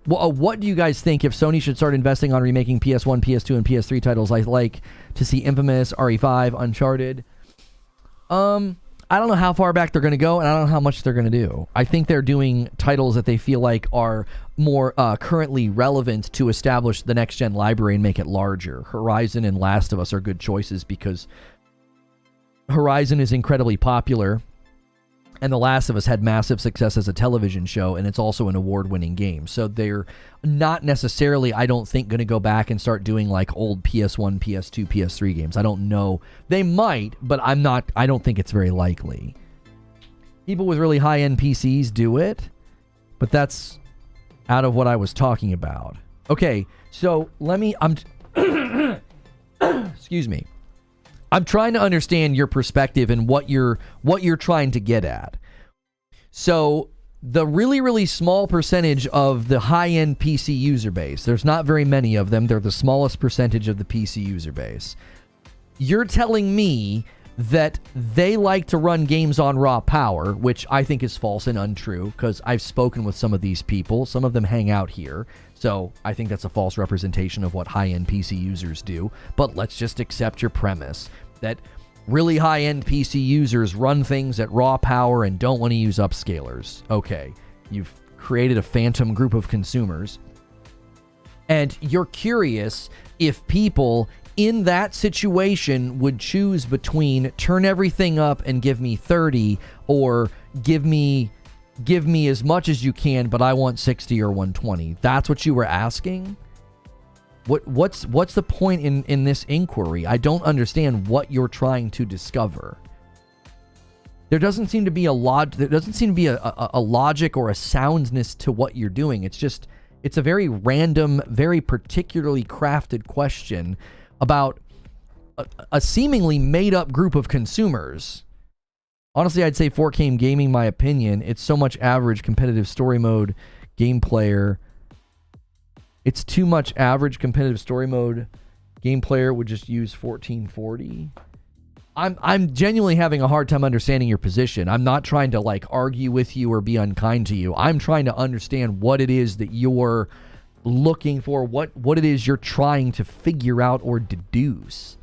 What do you guys think if Sony should start investing on remaking PS1, PS2, and PS3 titles? I like to see Infamous, RE5, Uncharted. I don't know how far back they're going to go, and I don't know how much they're going to do. I think they're doing titles that they feel like are more currently relevant to establish the next-gen library and make it larger. Horizon and Last of Us are good choices because Horizon is incredibly popular, and The Last of Us had massive success as a television show, and it's also an award-winning game. So they're not necessarily, I don't think, going to go back and start doing like old PS1, PS2, PS3 games. I don't know. They might, but I don't think it's very likely. People with really high-end PCs do it, but that's out of what I was talking about. Okay, so excuse me. I'm trying to understand your perspective and what you're trying to get at. So the really, really small percentage of the high-end PC user base, there's not very many of them. They're the smallest percentage of the PC user base. You're telling me that they like to run games on raw power, which I think is false and untrue because I've spoken with some of these people. Some of them hang out here. So I think that's a false representation of what high-end PC users do. But let's just accept your premise that really high-end PC users run things at raw power and don't want to use upscalers. Okay, you've created a phantom group of consumers. And you're curious if people in that situation would choose between turn everything up and give me 30 or give me as much as you can, but I want 60 or 120. That's what you were asking? What's the point in this inquiry? I don't understand what you're trying to discover. There doesn't seem to be a logic or a soundness to what you're doing. It's a very random, very particularly crafted question about a seemingly made-up group of consumers. Honestly, I'd say 4K gaming, my opinion, it's so much average competitive story mode game player. It's too much average competitive story mode game player would just use 1440. I'm genuinely having a hard time understanding your position. I'm not trying to like argue with you or be unkind to you. I'm trying to understand what it is that you're looking for, what it is you're trying to figure out or deduce.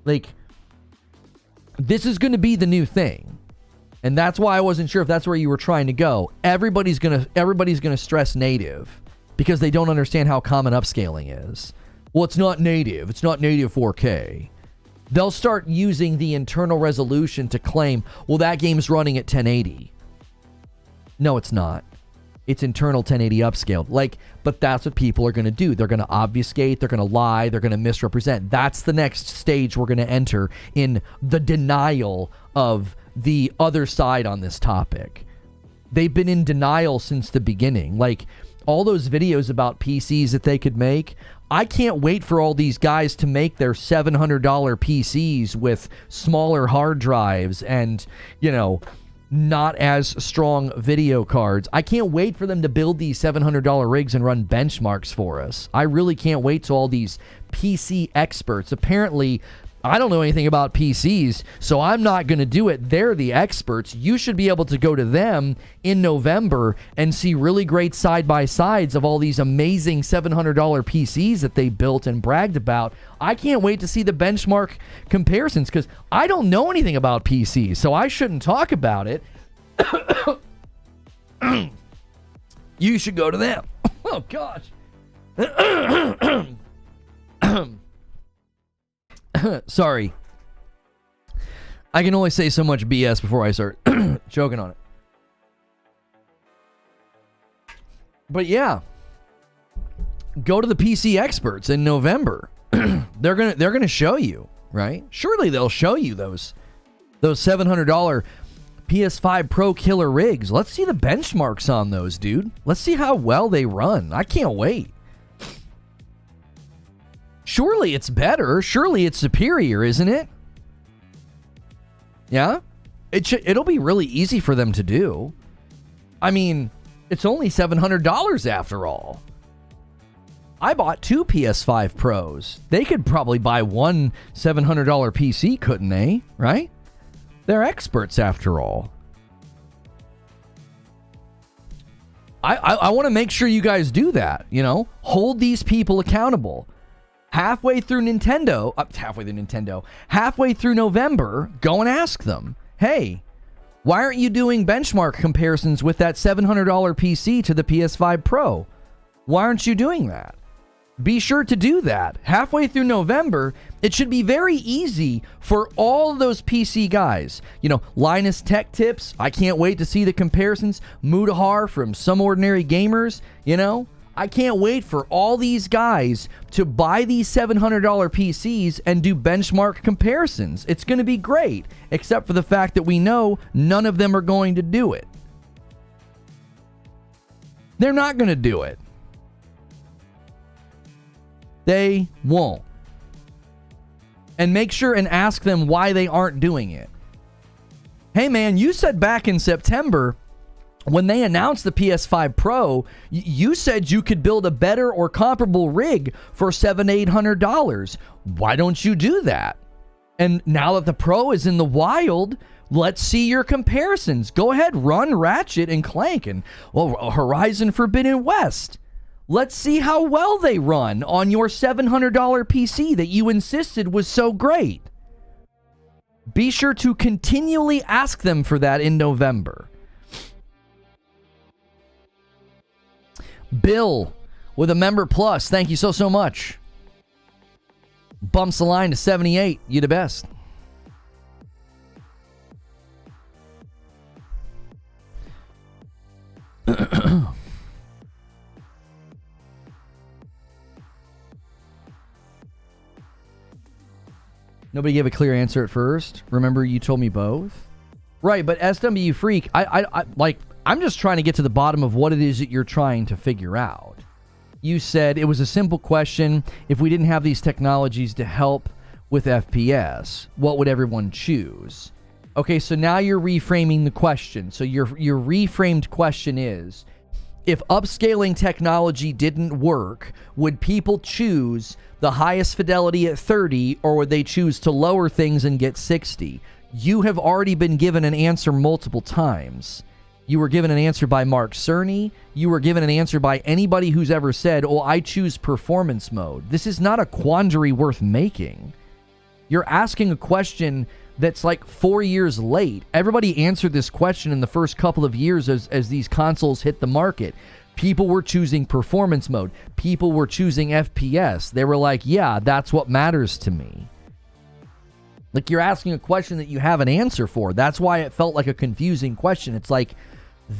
Like, this is going to be the new thing. And that's why I wasn't sure if that's where you were trying to go. Everybody's going to stress native because they don't understand how common upscaling is. Well, it's not native. It's not native 4K. They'll start using the internal resolution to claim, well, that game's running at 1080. No, it's not. It's internal 1080 upscaled. Like, but that's what people are going to do. They're going to obfuscate. They're going to lie. They're going to misrepresent. That's the next stage we're going to enter in the denial of the other side on this topic. They've been in denial since the beginning. Like, all those videos about PCs that they could make, I can't wait for all these guys to make their $700 PCs with smaller hard drives and, you know, not as strong video cards. I can't wait for them to build these $700 rigs and run benchmarks for us. I really can't wait till all these PC experts. Apparently, I don't know anything about PCs, so I'm not going to do it. They're the experts. You should be able to go to them in November and see really great side-by-sides of all these amazing $700 PCs that they built and bragged about. I can't wait to see the benchmark comparisons because I don't know anything about PCs, so I shouldn't talk about it. You should go to them. Oh, gosh. Sorry. I can only say so much BS before I start choking on it. But yeah, go to the PC experts in November. They're gonna show you, right? Surely they'll show you those $700 PS5 Pro killer rigs. Let's see the benchmarks on those, dude. Let's see how well they run. I can't wait. Surely it's better. Surely it's superior, isn't it? Yeah? It'll be really easy for them to do. I mean, it's only $700 after all. I bought 2 PS5 Pros. They could probably buy one $700 PC, couldn't they? Right? They're experts after all. I want to make sure you guys do that, you know? Hold these people accountable. Halfway through November, go and ask them, hey, why aren't you doing benchmark comparisons with that $700 PC to the PS5 Pro? Why aren't you doing that? Be sure to do that. Halfway through November, it should be very easy for all of those PC guys. You know, Linus Tech Tips, I can't wait to see the comparisons. Mudahar from Some Ordinary Gamers, you know. I can't wait for all these guys to buy these $700 PCs and do benchmark comparisons. It's going to be great, except for the fact that we know none of them are going to do it. They're not going to do it. They won't. And make sure and ask them why they aren't doing it. Hey man, you said back in September when they announced the PS5 Pro, you said you could build a better or comparable rig for $700-800. Why don't you do that? And now that the Pro is in the wild, let's see your comparisons. Go ahead, run Ratchet and Clank and Horizon Forbidden West. Let's see how well they run on your $700 PC that you insisted was so great. Be sure to continually ask them for that in November. Bill with a member plus, thank you so much. Bumps the line to 78. You the best. Nobody gave a clear answer at first. Remember, you told me both. Right, but SW Freak, I'm just trying to get to the bottom of what it is that you're trying to figure out. You said it was a simple question. If we didn't have these technologies to help with FPS, what would everyone choose? Okay, so now you're reframing the question. So your reframed question is, if upscaling technology didn't work, would people choose the highest fidelity at 30, or would they choose to lower things and get 60? You have already been given an answer multiple times. You were given an answer by Mark Cerny. You were given an answer by anybody who's ever said, oh, I choose performance mode. This is not a quandary worth making. You're asking a question that's like 4 years late. Everybody answered this question in the first couple of years as these consoles hit the market. People were choosing performance mode. People were choosing FPS. They were like, yeah, that's what matters to me. Like, you're asking a question that you have an answer for. That's why it felt like a confusing question. It's like,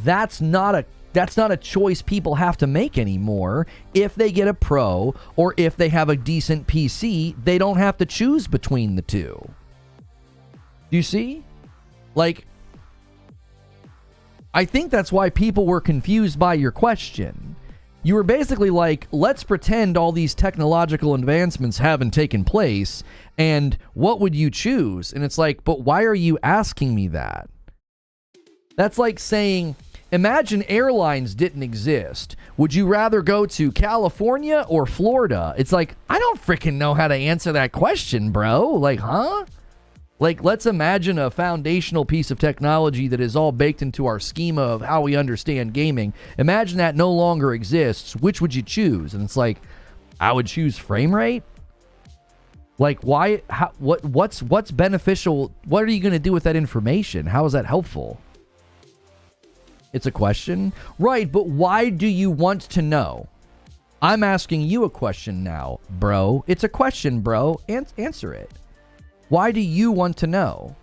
that's not a choice people have to make anymore. If they get a Pro or if they have a decent PC, they don't have to choose between the two. Do you see? Like, I think that's why people were confused by your question. You were basically like, let's pretend all these technological advancements haven't taken place, and what would you choose? And it's like, but why are you asking me that? That's like saying, imagine airlines didn't exist. Would you rather go to California or Florida? It's like, I don't freaking know how to answer that question, bro. Like, huh? Like, let's imagine a foundational piece of technology that is all baked into our schema of how we understand gaming. Imagine that no longer exists. Which would you choose? And it's like, I would choose frame rate. Like, why? How, what's beneficial? What are you going to do with that information? How is that helpful? It's a question, right? But why do you want to know? I'm asking you a question now, bro. It's a question, bro. Answer it. Why do you want to know?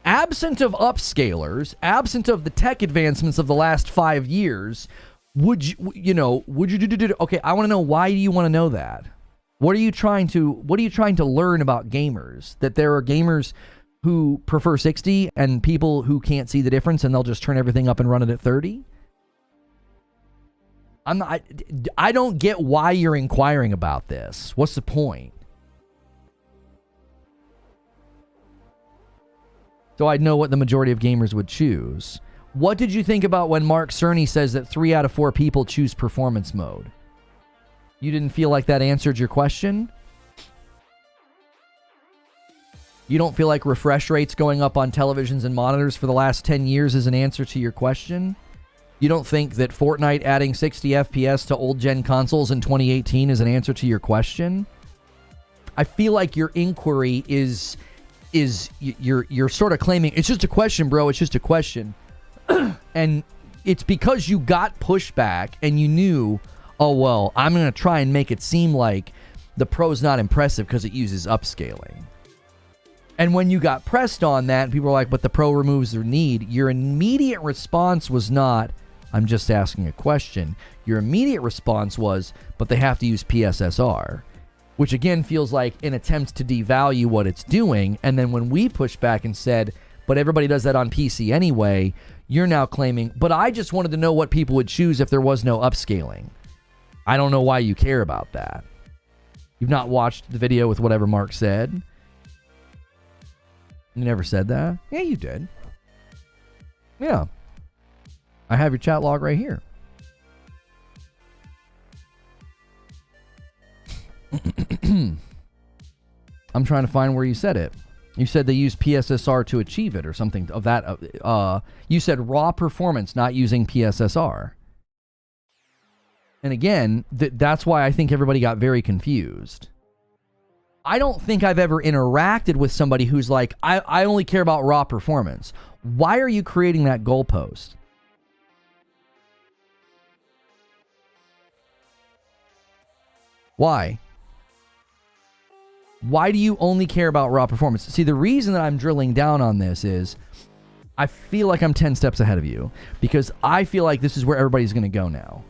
Absent of upscalers, absent of the tech advancements of the last 5 years, Would you do? Okay, I want to know, why do you want to know that? What are you trying to learn about gamers? That there are gamers who prefer 60 and people who can't see the difference and they'll just turn everything up and run it at 30? I don't get why you're inquiring about this. What's the point? So I'd know what the majority of gamers would choose. What did you think about when Mark Cerny says that 3 out of 4 people choose performance mode? You didn't feel like that answered your question? You don't feel like refresh rates going up on televisions and monitors for the last 10 years is an answer to your question? You don't think that Fortnite adding 60 FPS to old-gen consoles in 2018 is an answer to your question? I feel like your inquiry is you're sort of claiming, it's just a question, bro, it's just a question. And it's because you got pushback and you knew, oh, well, I'm going to try and make it seem like the Pro's not impressive because it uses upscaling. And when you got pressed on that, people were like, but the Pro removes their need, your immediate response was not, I'm just asking a question. Your immediate response was, but they have to use PSSR, which again feels like an attempt to devalue what it's doing. And then when we pushed back and said, but everybody does that on PC anyway, you're now claiming, but I just wanted to know what people would choose if there was no upscaling. I don't know why you care about that. You've not watched the video with whatever Mark said. You never said that? Yeah, you did. Yeah. I have your chat log right here. I'm trying to find where you said it. You said they use PSSR to achieve it or something of that. You said raw performance, not using PSSR. And again, that's why I think everybody got very confused. I don't think I've ever interacted with somebody who's like, I only care about raw performance. Why are you creating that goalpost? Why? Why do you only care about raw performance? See, the reason that I'm drilling down on this is I feel like I'm 10 steps ahead of you because I feel like this is where everybody's going to go now.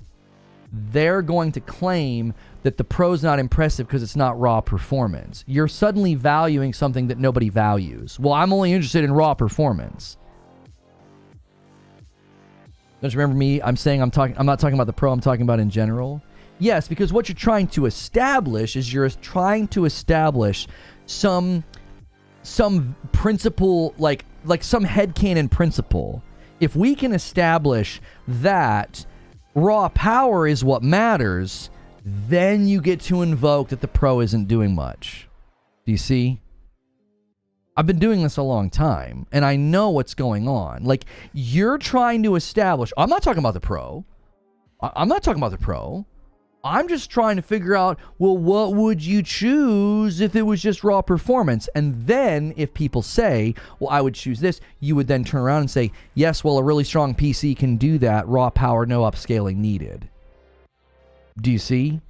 They're going to claim that the Pro's not impressive because it's not raw performance. You're suddenly valuing something that nobody values. Well, I'm only interested in raw performance. Don't you remember me? I'm saying I'm not talking about the Pro, I'm talking about in general. Yes, because what you're trying to establish is you're trying to establish some principle, like some headcanon principle. If we can establish that raw power is what matters, then you get to invoke that the Pro isn't doing much. Do you see? I've been doing this a long time, and I know what's going on. Like, you're trying to establish... I'm not talking about the Pro. I'm not talking about the Pro. I'm just trying to figure out, well, what would you choose if it was just raw performance? And then if people say, well, I would choose this, you would then turn around and say, yes, well, a really strong PC can do that. Raw power, no upscaling needed. Do you see?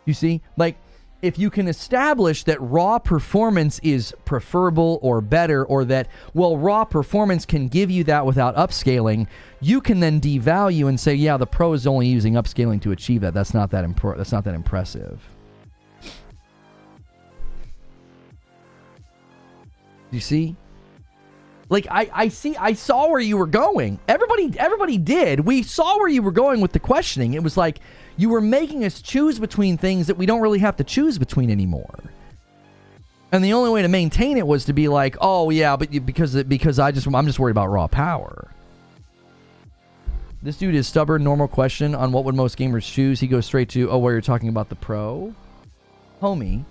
You see? Like, if you can establish that raw performance is preferable or better, or that, well, raw performance can give you that without upscaling, you can then devalue and say, yeah, the Pro is only using upscaling to achieve that. That's not that impressive. Do you see? Like, I saw where you were going. Everybody did. We saw where you were going with the questioning. It was like you were making us choose between things that we don't really have to choose between anymore. And the only way to maintain it was to be like, oh yeah, but because I'm just worried about raw power. This dude is stubborn. Normal question on what would most gamers choose. He goes straight to, oh, where you're talking about the Pro. Homie,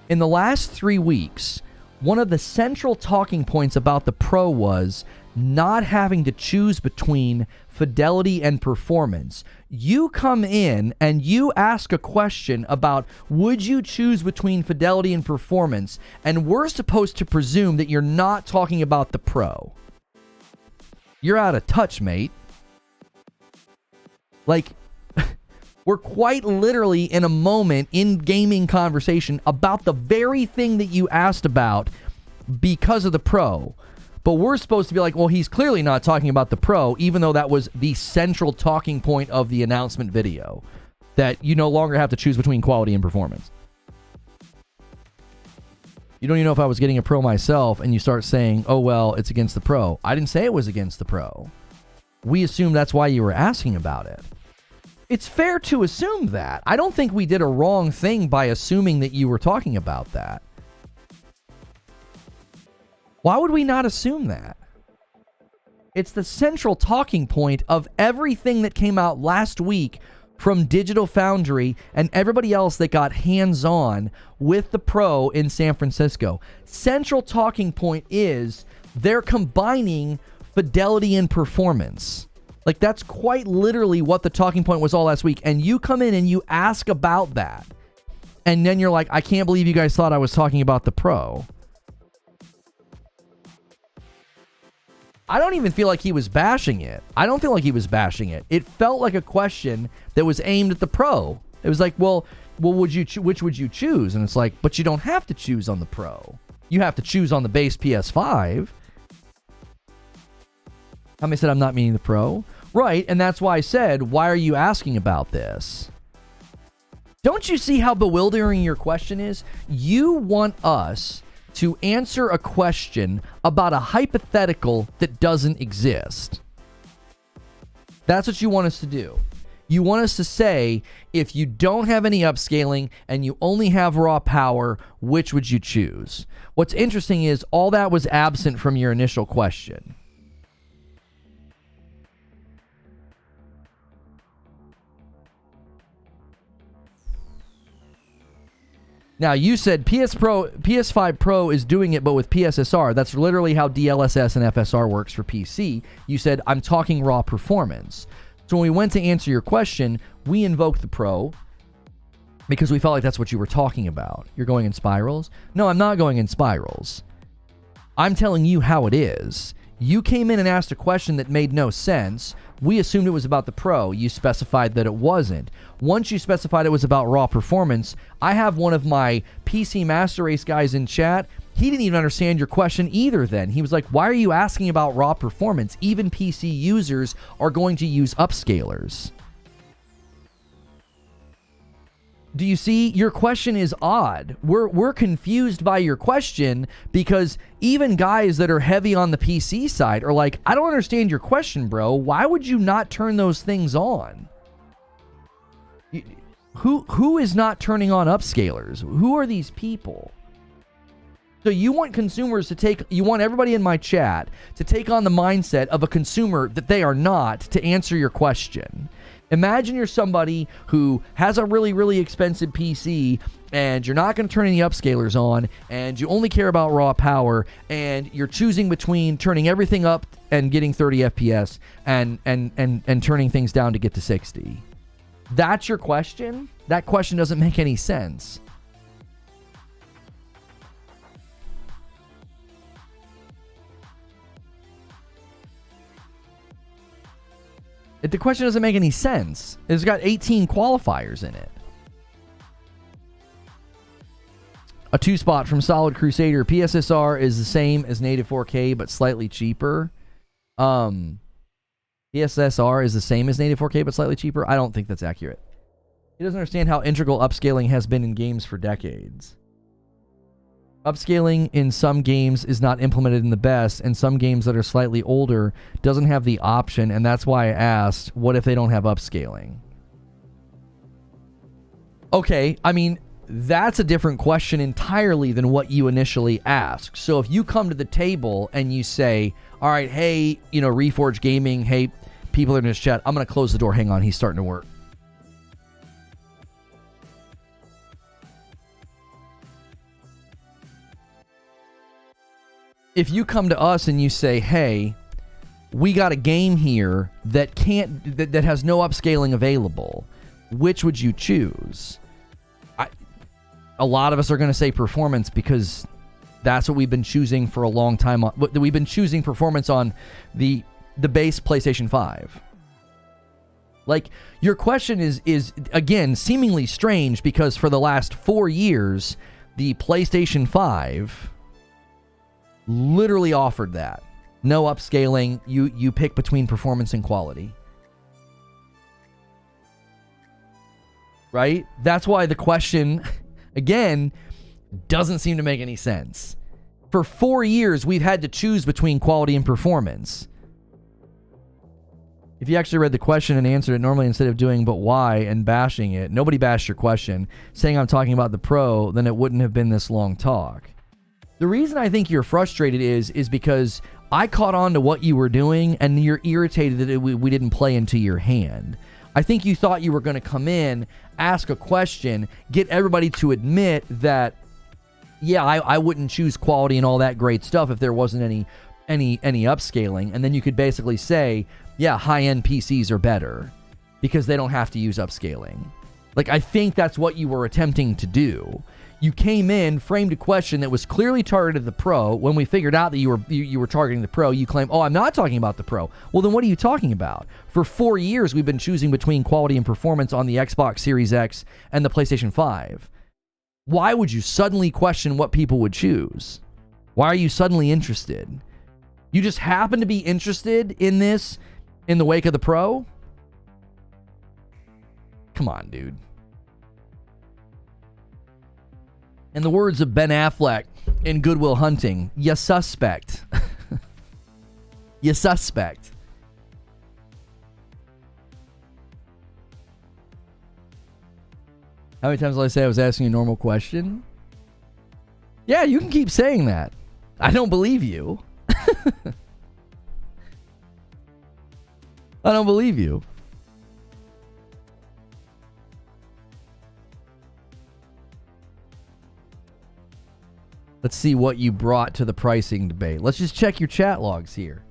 in the last 3 weeks, one of the central talking points about the Pro was not having to choose between fidelity and performance. You come in and you ask a question about, would you choose between fidelity and performance? And we're supposed to presume that you're not talking about the Pro. You're out of touch, mate. Like, we're quite literally in a moment in gaming conversation about the very thing that you asked about because of the Pro. But we're supposed to be like, well, he's clearly not talking about the Pro, even though that was the central talking point of the announcement video, that you no longer have to choose between quality and performance. You don't even know if I was getting a Pro myself, and you start saying, oh, well, it's against the Pro. I didn't say it was against the Pro. We assumed that's why you were asking about it. It's fair to assume that. I don't think we did a wrong thing by assuming that you were talking about that. Why would we not assume that? It's the central talking point of everything that came out last week from Digital Foundry and everybody else that got hands-on with the Pro in San Francisco. Central talking point is they're combining fidelity and performance. Like, that's quite literally what the talking point was all last week. And you come in and you ask about that. And then you're like, I can't believe you guys thought I was talking about the Pro. I don't even feel like he was bashing it. I don't feel like he was bashing it. It felt like a question that was aimed at the Pro. It was like, well, which would you choose? And it's like, but you don't have to choose on the Pro. You have to choose on the base PS5. How many said I'm not meaning the Pro? Right, and that's why I said, why are you asking about this? Don't you see how bewildering your question is? You want us to answer a question about a hypothetical that doesn't exist. That's what you want us to do. You want us to say, if you don't have any upscaling and you only have raw power, which would you choose? What's interesting is all that was absent from your initial question. Now, you said PS5 Pro is doing it, but with PSSR. That's literally how DLSS and FSR works for PC. You said, I'm talking raw performance. So when we went to answer your question, we invoked the Pro because we felt like that's what you were talking about. You're going in spirals? No, I'm not going in spirals. I'm telling you how it is. You came in and asked a question that made no sense. We assumed it was about the Pro. You specified that it wasn't. Once you specified it was about raw performance, I have one of my PC Master Race guys in chat. He didn't even understand your question either then. He was like, why are you asking about raw performance? Even PC users are going to use upscalers. Do you see? Your question is odd. We're confused by your question because even guys that are heavy on the PC side are like, I don't understand your question, bro. Why would you not turn those things on? Who is not turning on upscalers? Who are these people? So you want consumers to you want everybody in my chat to take on the mindset of a consumer that they are not to answer your question. Imagine you're somebody who has a really, really expensive PC and you're not going to turn any upscalers on and you only care about raw power and you're choosing between turning everything up and getting 30 FPS and turning things down to get to 60. That's your question? That question doesn't make any sense. The question doesn't make any sense. It's got 18 qualifiers in it. A 2-spot from Solid Crusader. PSSR is the same as native 4K, but slightly cheaper. PSSR is the same as native 4K, but slightly cheaper. I don't think that's accurate. He doesn't understand how integral upscaling has been in games for decades. Upscaling in some games is not implemented in the best, and some games that are slightly older doesn't have the option, and that's why I asked, what if they don't have upscaling? Okay, I mean, that's a different question entirely than what you initially asked. So if you come to the table and you say, all right, hey, Reforge Gaming, hey, people in this chat, I'm going to close the door. Hang on, he's starting to work. If you come to us and you say, hey, we got a game here that that has no upscaling available, which would you choose? A lot of us are going to say performance because that's what we've been choosing for a long time. We've been choosing performance on the base PlayStation 5. Like, your question is again seemingly strange because for the last 4 years, the PlayStation 5 literally offered that. No upscaling. You pick between performance and quality. Right? That's why the question, again, doesn't seem to make any sense. For 4 years, we've had to choose between quality and performance. If you actually read the question and answered it normally instead of doing but why and bashing it, nobody bashed your question. Saying I'm talking about the Pro, then it wouldn't have been this long talk. The reason I think you're frustrated is because I caught on to what you were doing and you're irritated that we didn't play into your hand. I think you thought you were going to come in, ask a question, get everybody to admit that, yeah, I wouldn't choose quality and all that great stuff if there wasn't any upscaling. And then you could basically say, yeah, high-end PCs are better because they don't have to use upscaling. Like, I think that's what you were attempting to do. You came in, framed a question that was clearly targeted at the Pro. When we figured out that you were targeting the Pro, you claim, oh, I'm not talking about the Pro. Well, then what are you talking about? For 4 years, we've been choosing between quality and performance on the Xbox Series X and the PlayStation 5. Why would you suddenly question what people would choose? Why are you suddenly interested? You just happen to be interested in this in the wake of the Pro? Come on, dude. In the words of Ben Affleck in Good Will Hunting, you suspect. You suspect. How many times did I say I was asking a normal question? Yeah, you can keep saying that. I don't believe you. I don't believe you. Let's see what you brought to the pricing debate. Let's just check your chat logs here.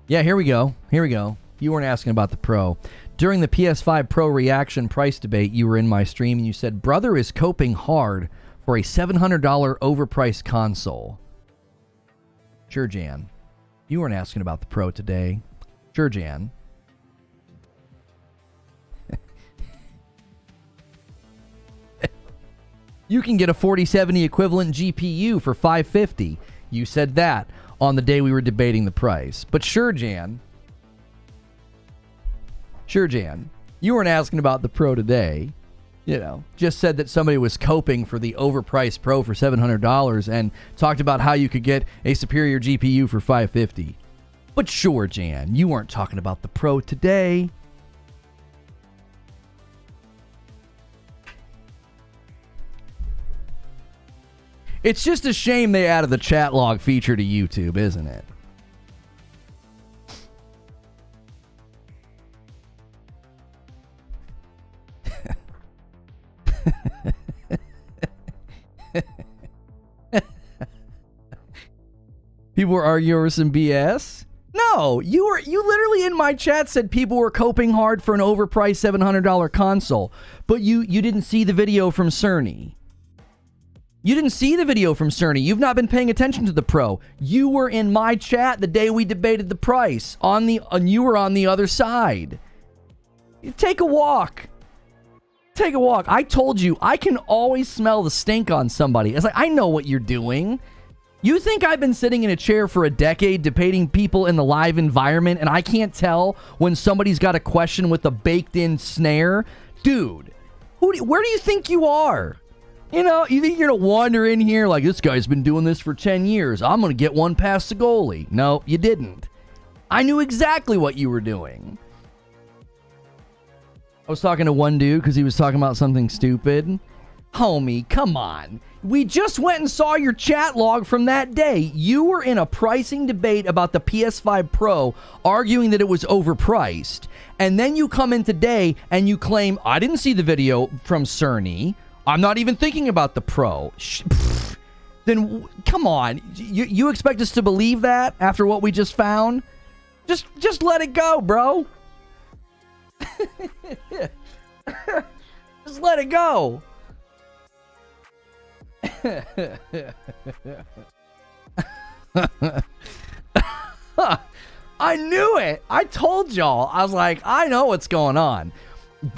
Yeah, here we go. Here we go. You weren't asking about the Pro. During the PS5 Pro reaction price debate, you were in my stream and you said, brother is coping hard for a $700 overpriced console. Sure, Jan. You weren't asking about the Pro today. Sure, Jan. You can get a 4070 equivalent GPU for $550. You said that on the day we were debating the price. But sure, Jan. Sure, Jan. You weren't asking about the Pro today. You know, just said that somebody was coping for the overpriced Pro for $700 and talked about how you could get a superior GPU for $550. But sure, Jan, you weren't talking about the Pro today. It's just a shame they added the chat log feature to YouTube, isn't it? People were arguing over some BS? No, you literally in my chat said people were coping hard for an overpriced $700 console, but you didn't see the video from Sony. You didn't see the video from Sony. You've not been paying attention to the Pro. You were in my chat the day we debated the price. And you were on the other side. Take a walk. Take a walk. I told you, I can always smell the stink on somebody. It's like, I know what you're doing. You think I've been sitting in a chair for a decade debating people in the live environment and I can't tell when somebody's got a question with a baked-in snare? Dude, where do you think you are? You know, you think you're going to wander in here like, this guy's been doing this for 10 years. I'm going to get one past the goalie. No, you didn't. I knew exactly what you were doing. I was talking to one dude because he was talking about something stupid. Homie, come on. We just went and saw your chat log from that day. You were in a pricing debate about the PS5 Pro, arguing that it was overpriced. And then you come in today and you claim, I didn't see the video from Sony. I'm not even thinking about the Pro. Then, come on. You expect us to believe that after what we just found? Just let it go, bro. Just let it go. I knew it. I told y'all. I was like, I know what's going on.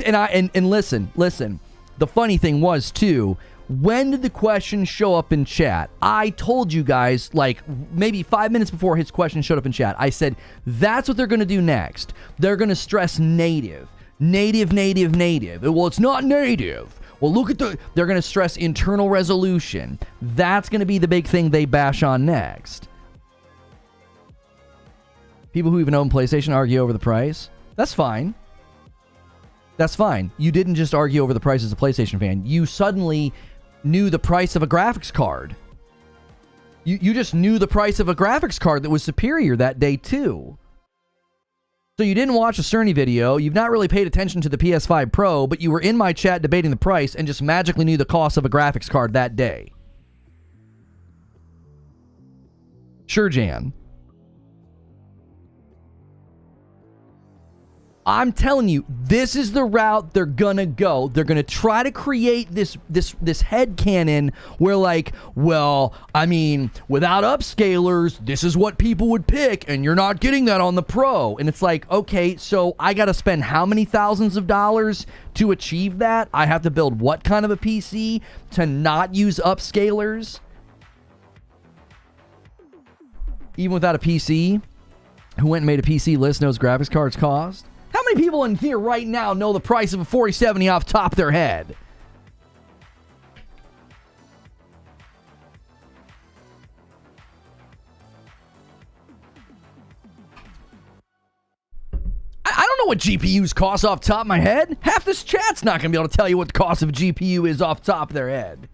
And listen. The funny thing was, too, when did the question show up in chat? I told you guys, like, maybe 5 minutes before his question showed up in chat. I said, that's what they're going to do next. They're going to stress native. Native. Well, it's not native. Well, look at they're going to stress internal resolution. That's going to be the big thing they bash on next. People who even own PlayStation argue over the price. That's fine. That's fine. You didn't just argue over the price as a PlayStation fan. You suddenly knew the price of a graphics card. You just knew the price of a graphics card that was superior that day too. So you didn't watch a Cerny video. You've not really paid attention to the PS5 Pro, but you were in my chat debating the price and just magically knew the cost of a graphics card that day. Sure, Jan. I'm telling you, this is the route they're gonna go. They're gonna try to create this headcanon where, like, well, I mean, without upscalers, this is what people would pick, and you're not getting that on the Pro. And it's like, okay, so I gotta spend how many thousands of dollars to achieve that? I have to build what kind of a PC to not use upscalers? Even without a PC, who went and made a PC list knows graphics cards cost? How many people in here right now know the price of a 4070 off the top of their head? I don't know what GPUs cost off the top of my head. Half this chat's not going to be able to tell you what the cost of a GPU is off the top of their head.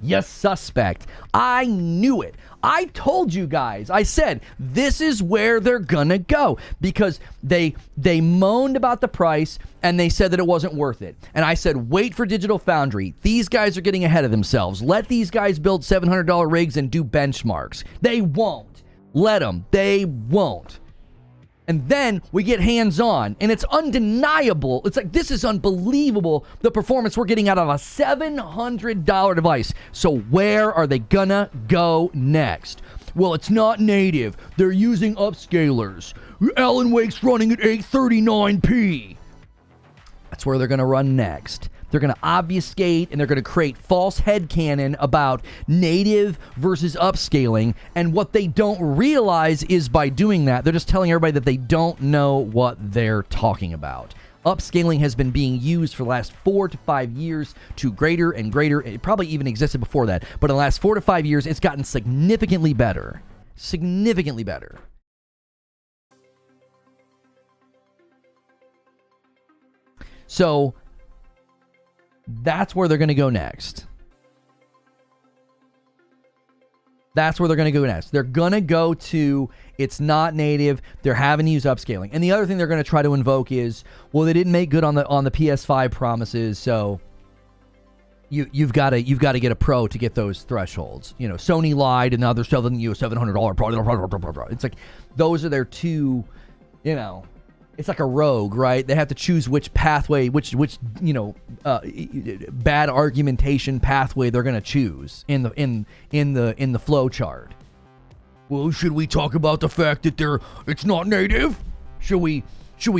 You suspect. I knew it. I told you guys. I said, this is where they're gonna go. Because they moaned about the price and they said that it wasn't worth it. And I said, wait for Digital Foundry. These guys are getting ahead of themselves. Let these guys build $700 rigs and do benchmarks. They won't. Let them. They won't. And then we get hands-on, and it's undeniable. It's like, this is unbelievable, the performance we're getting out of a $700 device. So where are they gonna go next? Well, it's not native. They're using upscalers. Alan Wake's running at 839p. That's where they're gonna run next. They're going to obfuscate and they're going to create false headcanon about native versus upscaling. And what they don't realize is by doing that, they're just telling everybody that they don't know what they're talking about. Upscaling has been being used for the last 4 to 5 years to greater and greater. It probably even existed before that. But in the last 4 to 5 years, it's gotten significantly better. Significantly better. So that's where they're going to go next. That's where they're going to go next. They're going to go to, it's not native. They're having to use upscaling. And the other thing they're going to try to invoke is, well, they didn't make good on the PS5 promises, so you've got to get a Pro to get those thresholds. You know, Sony lied, and now they're selling you a $700 Pro. It's like, those are their two, you know. It's like a rogue, right? They have to choose which pathway, which bad argumentation pathway they're going to choose in the flow chart. Well, should we talk about the fact that it's not native? Should we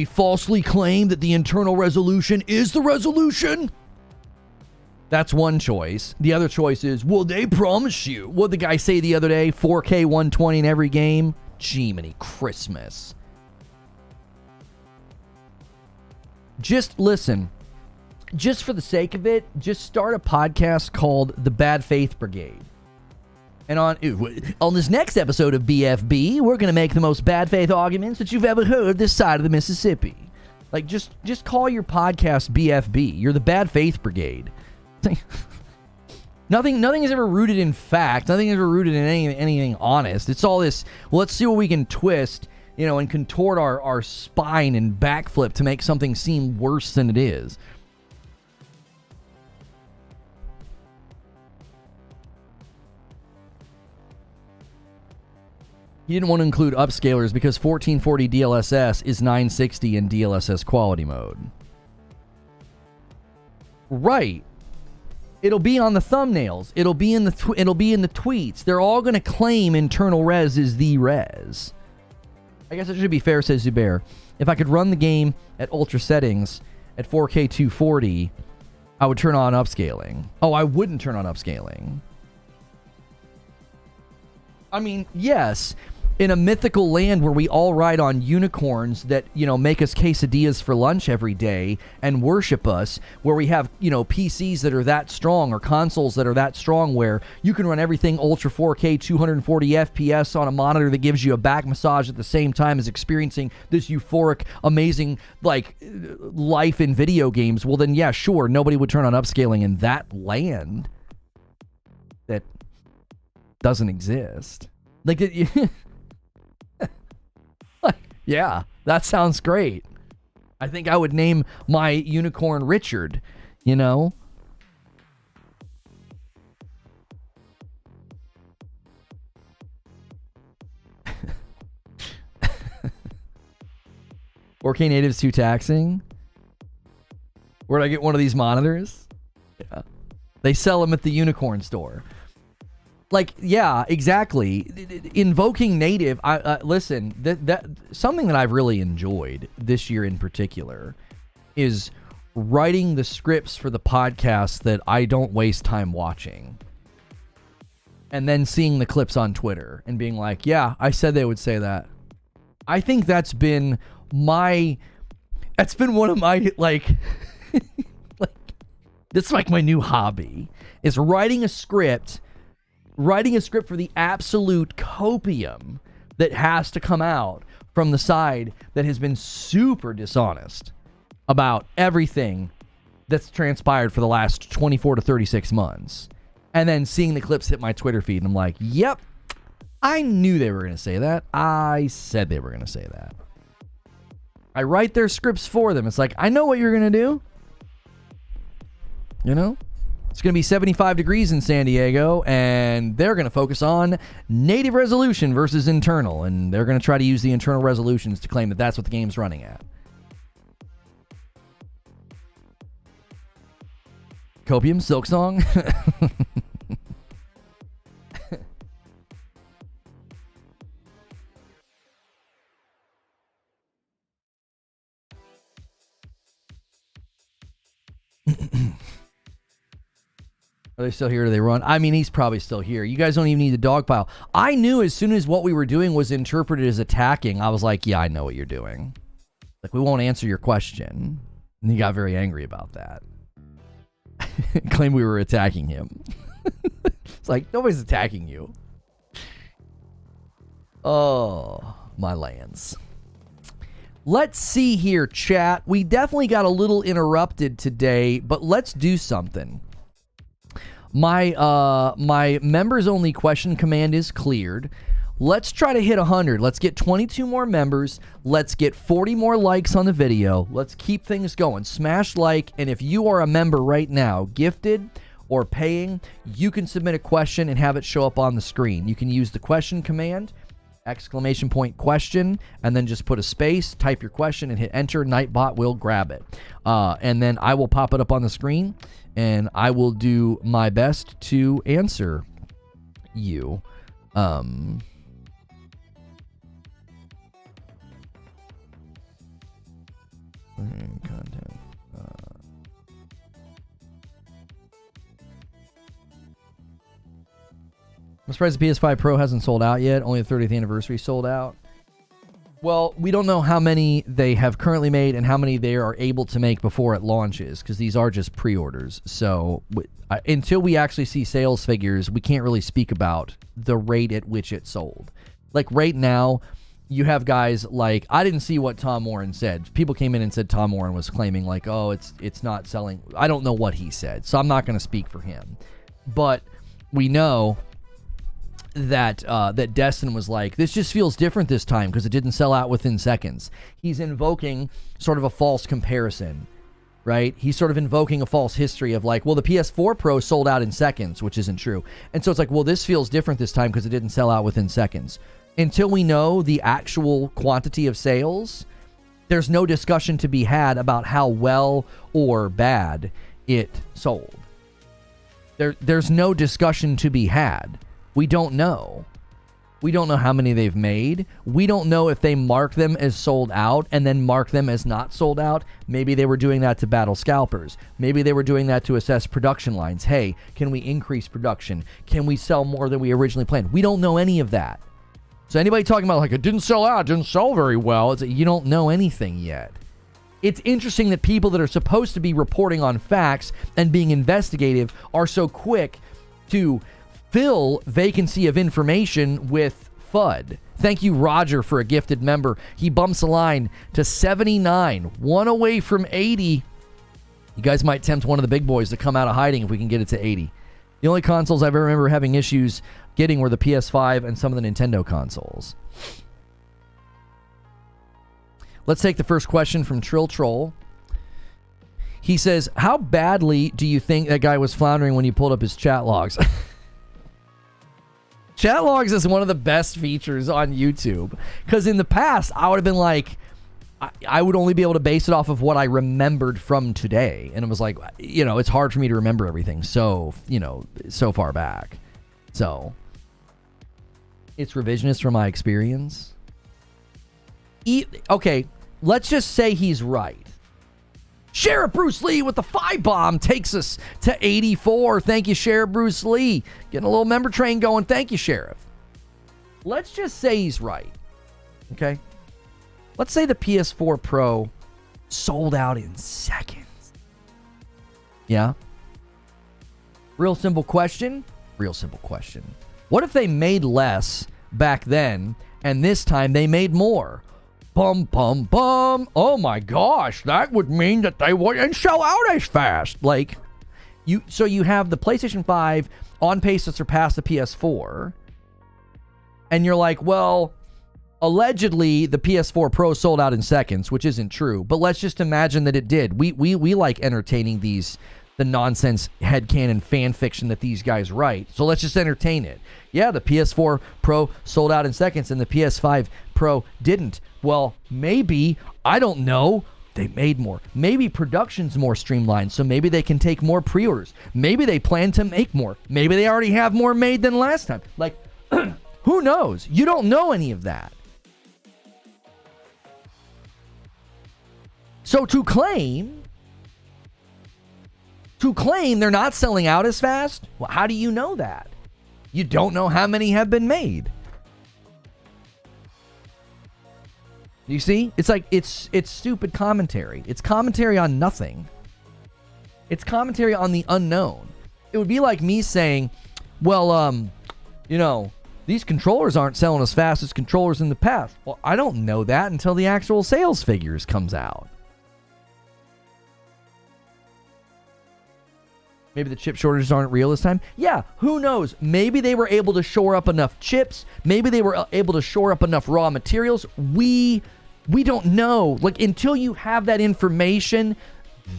falsely claim that the internal resolution is the resolution? That's one choice. The other choice is, well, they promise you. What'd the guy say the other day? 4K 120 in every game? Jiminy Christmas. Just listen, just for the sake of it, just start a podcast called The Bad Faith Brigade. And on this next episode of BFB, we're going to make the most bad faith arguments that you've ever heard this side of the Mississippi. Like, just call your podcast BFB. You're The Bad Faith Brigade. Nothing is ever rooted in fact. Nothing is ever rooted in anything honest. It's all this, well, let's see what we can twist, you know, and contort our spine and backflip to make something seem worse than it is. He didn't want to include upscalers because 1440 DLSS is 960 in DLSS quality mode. Right. It'll be on the thumbnails. It'll be in the tweets. They're all going to claim internal res is the res. I guess it should be fair, says Zubair. If I could run the game at ultra settings at 4K 240, I would turn on upscaling. Oh, I wouldn't turn on upscaling. I mean, yes, in a mythical land where we all ride on unicorns that, you know, make us quesadillas for lunch every day and worship us, where we have, you know, PCs that are that strong or consoles that are that strong where you can run everything ultra 4K 240 FPS on a monitor that gives you a back massage at the same time as experiencing this euphoric, amazing, like, life in video games, well then, yeah, sure, nobody would turn on upscaling in that land that doesn't exist. Like, yeah, that sounds great. I think I would name my unicorn Richard, you know? $4K natives too taxing? Where'd I get one of these monitors? Yeah. They sell them at the unicorn store. Like, yeah, exactly. Invoking native. Listen, that something that I've really enjoyed this year in particular is writing the scripts for the podcast that I don't waste time watching, and then seeing the clips on Twitter and being like, yeah, I said they would say that. I think that's been one of my like that's like my new hobby, is writing a script for the absolute copium that has to come out from the side that has been super dishonest about everything that's transpired for the last 24 to 36 months. And then seeing the clips hit my Twitter feed, and I'm like, yep, I knew they were going to say that. I said they were going to say that. I write their scripts for them. It's like, I know what you're going to do. You know? It's going to be 75 degrees in San Diego, and they're going to focus on native resolution versus internal, and they're going to try to use the internal resolutions to claim that that's what the game's running at. Copium, Silk Song. Are they still here? Do they run? I mean, he's probably still here. You guys don't even need the dogpile. I knew as soon as what we were doing was interpreted as attacking, I was like, yeah, I know what you're doing. Like, we won't answer your question. And he got very angry about that. Claimed we were attacking him. It's like, nobody's attacking you. Oh, my lands. Let's see here, chat. We definitely got a little interrupted today, but let's do something. My members only question command is cleared. Let's try to hit 100. Let's get 22 more members. Let's get 40 more likes on the video. Let's keep things going. Smash like, and if you are a member right now, gifted or paying, you can submit a question and have it show up on the screen. You can use the question command, exclamation point question, and then just put a space, type your question, and hit enter. Nightbot will grab it. And then I will pop it up on the screen, and I will do my best to answer you. Content. I'm surprised the PS5 Pro hasn't sold out yet. Only the 30th anniversary sold out. Well, we don't know how many they have currently made and how many they are able to make before it launches, because these are just pre-orders. So until we actually see sales figures, we can't really speak about the rate at which it sold. Like right now, you have guys like, I didn't see what Tom Warren said. People came in and said Tom Warren was claiming like, oh, it's not selling. I don't know what he said, so I'm not going to speak for him. But we know that Destin was like, this just feels different this time because it didn't sell out within seconds. He's invoking sort of a false comparison, right? He's sort of invoking a false history of like, well, the PS4 Pro sold out in seconds, which isn't true. And so it's like, well, this feels different this time because it didn't sell out within seconds. Until we know the actual quantity of sales, there's no discussion to be had about how well or bad it sold. There's no discussion to be had. We don't know. We don't know how many they've made. We don't know if they mark them as sold out and then mark them as not sold out. Maybe they were doing that to battle scalpers. Maybe they were doing that to assess production lines. Hey, can we increase production? Can we sell more than we originally planned? We don't know any of that. So anybody talking about like, it didn't sell out, it didn't sell very well, it's like, you don't know anything yet. It's interesting that people that are supposed to be reporting on facts and being investigative are so quick to fill vacancy of information with FUD. Thank you, Roger, for a gifted member. He bumps the line to 79, one away from 80. You guys might tempt one of the big boys to come out of hiding if we can get it to 80. The only consoles I ever remember having issues getting were the PS5 and some of the Nintendo consoles. Let's take the first question from Trill Troll. He says, how badly do you think that guy was floundering when you pulled up his chat logs? Chat logs is one of the best features on YouTube. Because in the past, I would have been like, I would only be able to base it off of what I remembered from today. And it was like, you know, it's hard for me to remember everything so, you know, so far back. So, it's revisionist from my experience. Okay, let's just say he's right. Sheriff Bruce Lee with the 5 bomb takes us to 84. Thank you, Sheriff Bruce Lee. Getting a little member train going. Thank you, Sheriff. Let's just say he's right. Okay? Let's say the PS4 Pro sold out in seconds. Yeah? Real simple question. Real simple question. What if they made less back then and this time they made more? Bum, bum, bum. Oh my gosh, that would mean that they wouldn't sell out as fast. Like, so you have the PlayStation 5 on pace to surpass the PS4. And you're like, well, allegedly the PS4 Pro sold out in seconds, which isn't true. But let's just imagine that it did. We like entertaining the nonsense headcanon fan fiction that these guys write. So let's just entertain it. Yeah, the PS4 Pro sold out in seconds and the PS5 Pro didn't. Well, maybe, I don't know, they made more. Maybe production's more streamlined, so maybe they can take more pre-orders. Maybe they plan to make more. Maybe they already have more made than last time. Like, who knows? You don't know any of that. So to claim they're not selling out as fast, well, how do you know that? You don't know how many have been made. You see? It's like, it's stupid commentary. It's commentary on nothing. It's commentary on the unknown. It would be like me saying, well, you know, these controllers aren't selling as fast as controllers in the past. Well, I don't know that until the actual sales figures comes out. Maybe the chip shortages aren't real this time. Yeah, who knows? Maybe they were able to shore up enough chips. Maybe they were able to shore up enough raw materials. We don't know. Like, until you have that information,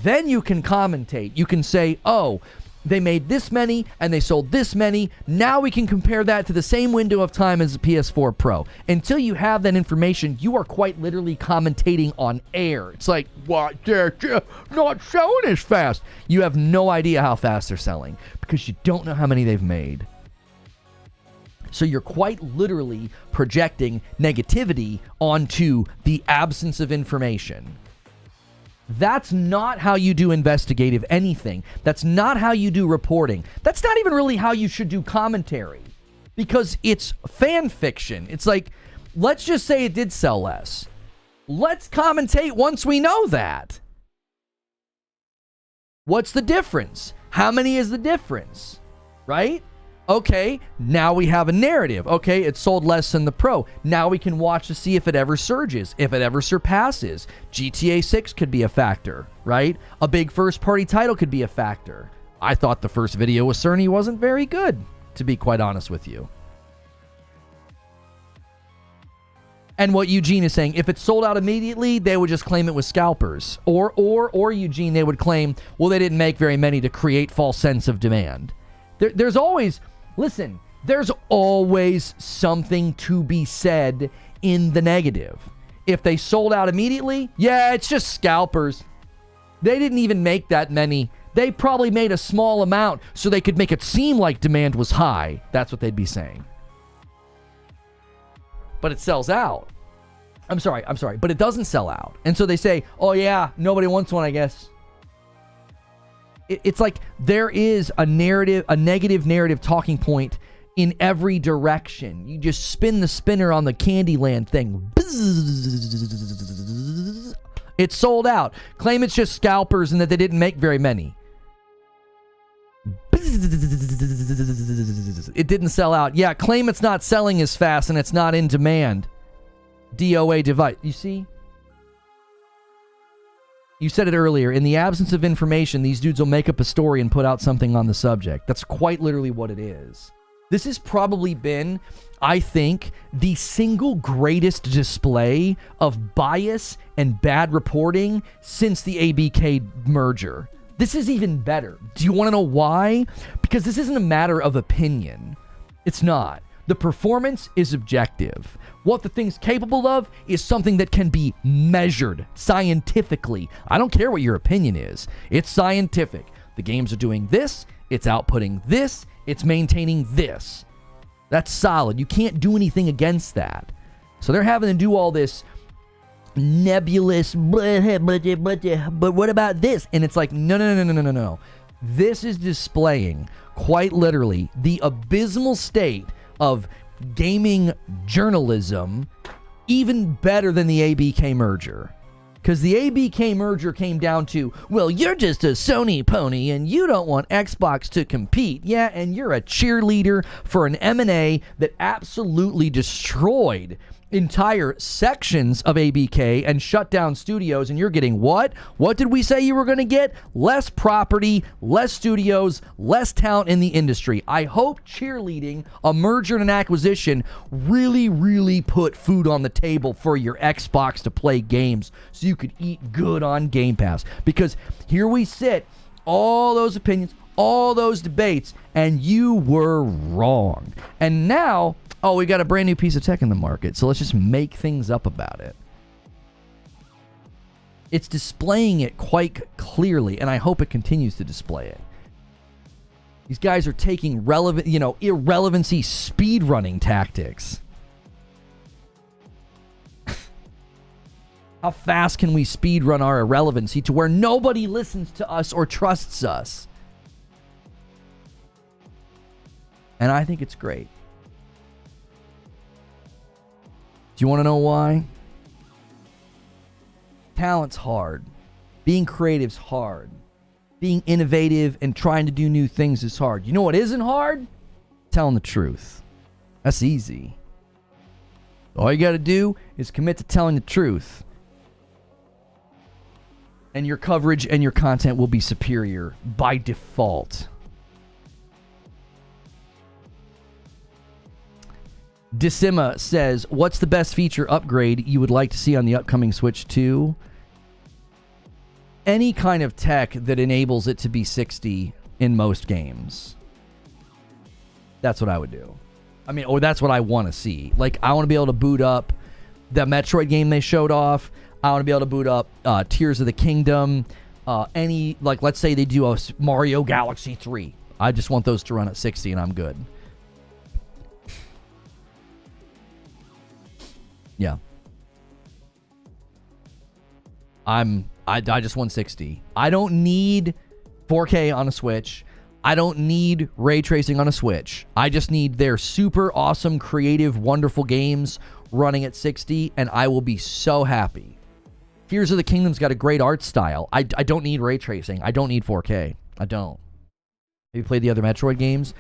then you can commentate. You can say, oh, they made this many and they sold this many. Now we can compare that to the same window of time as the PS4 Pro. Until you have that information, you are quite literally commentating on air. It's like, what? They're not selling as fast. You have no idea how fast they're selling because you don't know how many they've made. So you're quite literally projecting negativity onto the absence of information. That's not how you do investigative anything. That's not how you do reporting. That's not even really how you should do commentary. Because it's fan fiction. It's like, let's just say it did sell less. Let's commentate once we know that. What's the difference? How many is the difference? Right? Okay, now we have a narrative. Okay, it sold less than the Pro. Now we can watch to see if it ever surges, if it ever surpasses. GTA 6 could be a factor, right? A big first-party title could be a factor. I thought the first video with Cerny wasn't very good, to be quite honest with you. And what Eugene is saying, if it sold out immediately, they would just claim it was scalpers. Or Eugene, they would claim, well, they didn't make very many to create false sense of demand. There's always... Listen, there's always something to be said in the negative. If they sold out immediately, yeah, it's just scalpers. They didn't even make that many. They probably made a small amount so they could make it seem like demand was high. That's what they'd be saying. but it sells out. I'm sorry, but it doesn't sell out. And so they say, oh yeah, nobody wants one, I guess. It's like there is a negative narrative talking point in every direction. You just spin the spinner on the Candyland thing. It's sold out. Claim it's just scalpers and that they didn't make very many. It didn't sell out. Yeah, claim it's not selling as fast and it's not in demand. DOA device. You see? You said it earlier. In the absence of information, these dudes will make up a story and put out something on the subject. That's quite literally what it is. This has probably been, I think, the single greatest display of bias and bad reporting since the ABK merger. This is even better. Do you want to know why? Because this isn't a matter of opinion. It's not. The performance is objective. What the thing's capable of is something that can be measured scientifically. I don't care what your opinion is. It's scientific. The games are doing this. It's outputting this. It's maintaining this. That's solid. You can't do anything against that. So they're having to do all this nebulous, but what about this? And it's like, no. This is displaying, quite literally, the abysmal state of gaming journalism, even better than the ABK merger. Because the ABK merger came down to, well, you're just a Sony pony and you don't want Xbox to compete. Yeah, and you're a cheerleader for an M&A that absolutely destroyed entire sections of ABK and shut down studios, and you're getting what? What did we say you were going to get? Less property, less studios, less talent in the industry. I hope cheerleading a merger and an acquisition really put food on the table for your Xbox to play games so you could eat good on Game Pass. Because here we sit, all those opinions, all those debates, and you were wrong. And now, oh, we got a brand new piece of tech in the market, so let's just make things up about it. It's displaying it quite clearly, and I hope it continues to display it. These guys are taking irrelevancy speedrunning tactics. How fast can we speedrun our irrelevancy to where nobody listens to us or trusts us? And I think it's great. Do you want to know why? Talent's hard. Being creative's hard. Being innovative and trying to do new things is hard. You know what isn't hard? Telling the truth. That's easy. All you got to do is commit to telling the truth. And your coverage and your content will be superior by default. Decima says, what's the best feature upgrade you would like to see on the upcoming Switch 2? Any kind of tech that enables it to be 60 in most games. That's what I would do. I mean, or that's what I want to see. Like, I want to be able to boot up the Metroid game they showed off. I want to be able to boot up Tears of the Kingdom. Let's say they do a Mario Galaxy 3. I just want those to run at 60 and I'm good. Yeah. I just want 60. I don't need 4K on a Switch. I don't need ray tracing on a Switch. I just need their super awesome, creative, wonderful games running at 60, and I will be so happy. Tears of the Kingdom's got a great art style. I don't need ray tracing. I don't need 4K. I don't. Have you played the other Metroid games?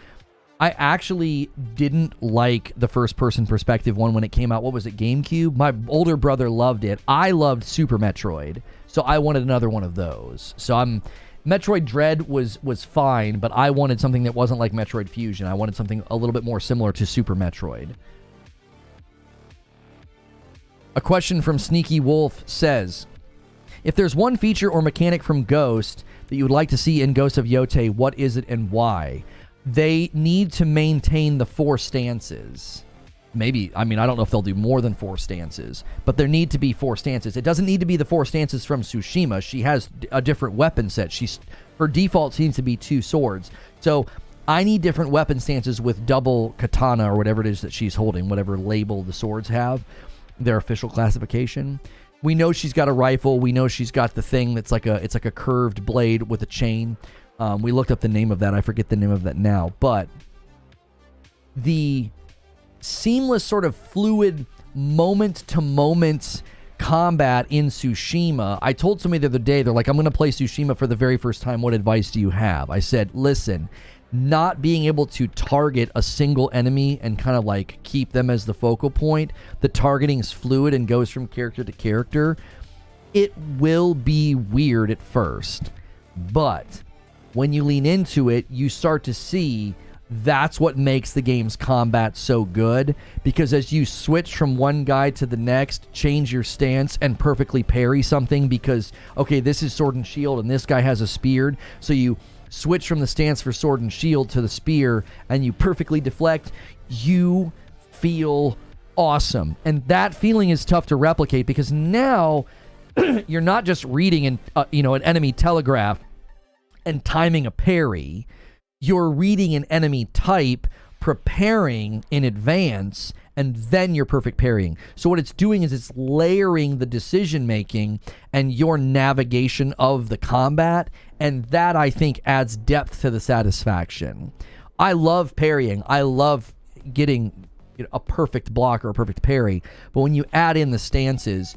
I actually didn't like the first-person perspective one when it came out. What was it, GameCube? My older brother loved it. I loved Super Metroid, so I wanted another one of those. So Metroid Dread was fine, but I wanted something that wasn't like Metroid Fusion. I wanted something a little bit more similar to Super Metroid. A question from Sneaky Wolf says, if there's one feature or mechanic from Ghost that you would like to see in Ghost of Yote, what is it and why? They need to maintain the 4 stances. Maybe, I mean, I don't know if they'll do more than 4 stances, but there need to be 4 stances. It doesn't need to be the 4 stances from Tsushima. She has a different weapon set. Her default seems to be 2 swords. So I need different weapon stances with double katana or whatever it is that she's holding, whatever label the swords have, their official classification. We know she's got a rifle. We know she's got the thing that's like a curved blade with a chain. We looked up the name of that. I forget the name of that now. But the seamless sort of fluid moment-to-moment combat in Tsushima. I told somebody the other day, they're like, I'm going to play Tsushima for the very first time. What advice do you have? I said, listen, not being able to target a single enemy and kind of like keep them as the focal point, the targeting is fluid and goes from character to character. It will be weird at first, but when you lean into it, you start to see that's what makes the game's combat so good, because as you switch from one guy to the next, change your stance and perfectly parry something because, okay, this is sword and shield and this guy has a spear, so you switch from the stance for sword and shield to the spear and you perfectly deflect, you feel awesome. And that feeling is tough to replicate because now you're not just reading an enemy telegraph and timing a parry. You're reading an enemy type, preparing in advance, and then you're perfect parrying. So what it's doing is it's layering the decision making and your navigation of the combat, and that I think adds depth to the satisfaction. I love parrying. I love getting a perfect block or a perfect parry, but when you add in the stances,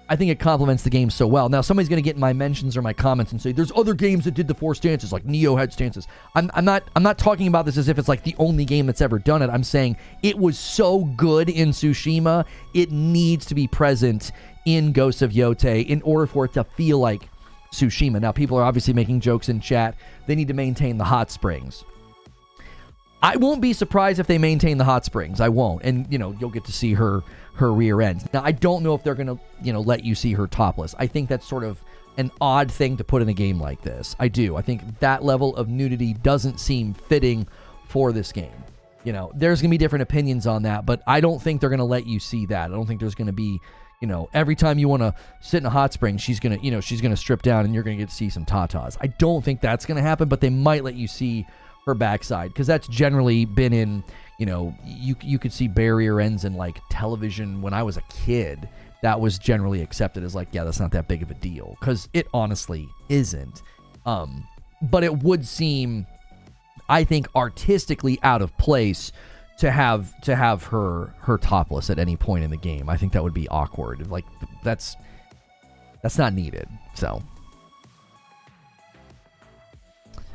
I think it complements the game so well. Now, somebody's going to get in my mentions or my comments and say, there's other games that did the 4 stances, like Neo had stances. I'm not talking about this as if it's like the only game that's ever done it. I'm saying it was so good in Tsushima, it needs to be present in Ghosts of Yote in order for it to feel like Tsushima. Now, people are obviously making jokes in chat. They need to maintain the hot springs. I won't be surprised if they maintain the hot springs. I won't. And, you'll get to see her rear end. Now, I don't know if they're going to, let you see her topless. I think that's sort of an odd thing to put in a game like this. I do. I think that level of nudity doesn't seem fitting for this game. There's going to be different opinions on that, but I don't think they're going to let you see that. I don't think there's going to be, every time you want to sit in a hot spring, she's going to strip down and you're going to get to see some tatas. I don't think that's going to happen, but they might let you see her backside, because that's generally been in, you could see barrier ends in like television when I was a kid. That was generally accepted as like, yeah, that's not that big of a deal, because it honestly isn't. But it would seem, I think, artistically out of place to have her topless at any point in the game. I think that would be awkward. Like that's not needed. So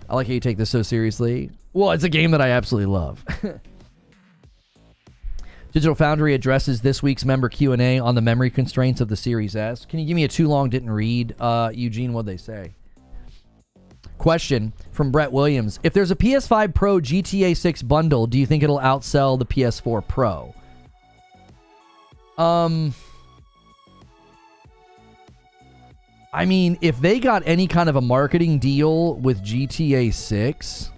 I like how you take this so seriously. Well, it's a game that I absolutely love. Digital Foundry addresses this week's member Q&A on the memory constraints of the Series S. Can you give me a too long didn't read? Eugene, what'd they say? Question from Brett Williams. If there's a PS5 Pro GTA 6 bundle, do you think it'll outsell the PS4 Pro? I mean, if they got any kind of a marketing deal with GTA 6,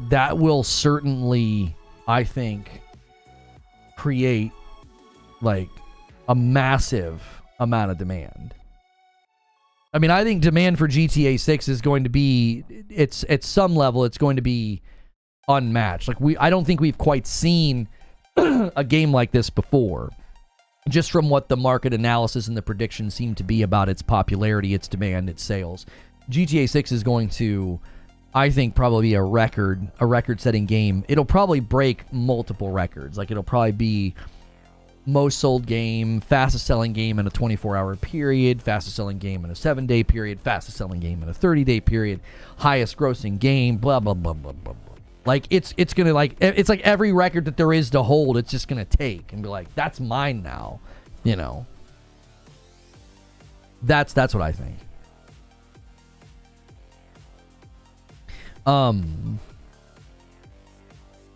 that will certainly, I think, create like a massive amount of demand. I mean, I think demand for GTA 6 is going to be, it's at some level, it's going to be unmatched. Like I don't think we've quite seen a game like this before. Just from what the market analysis and the predictions seem to be about its popularity, its demand, its sales. GTA 6 is going to, I think, probably be a record-setting game. It'll probably break multiple records. Like, it'll probably be most sold game, fastest selling game in a 24-hour period, fastest selling game in a 7-day period, fastest selling game in a 30-day period, highest grossing game, blah, blah, blah, blah, blah, blah. Like, it's going to, like, it's like every record that there is to hold, it's just going to take and be like, that's mine now, That's what I think. I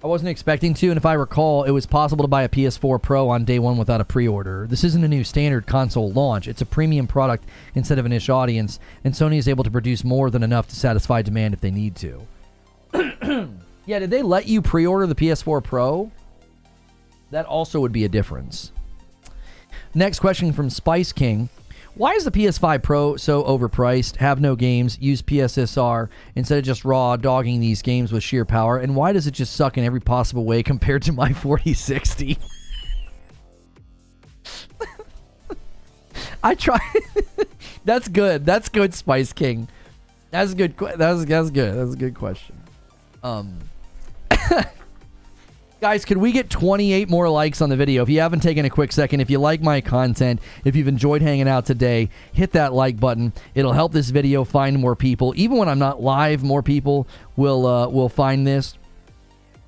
wasn't expecting to, and if I recall, it was possible to buy a PS4 Pro on day one without a pre-order. This isn't a new standard console launch. It's a premium product instead of a niche audience, and Sony is able to produce more than enough to satisfy demand if they need to. Yeah, did they let you pre-order the PS4 Pro? That also would be a difference. Next question from Spice King. Why is the PS5 Pro so overpriced? Have no games, use PSSR instead of just raw dogging these games with sheer power. And why does it just suck in every possible way compared to my 4060? I try. That's good. That's good, Spice King. That's good. That's good. That's a good question. Guys, could we get 28 more likes on the video? If you haven't taken a quick second, if you like my content, if you've enjoyed hanging out today, hit that like button. It'll help this video find more people. Even when I'm not live, more people will find this.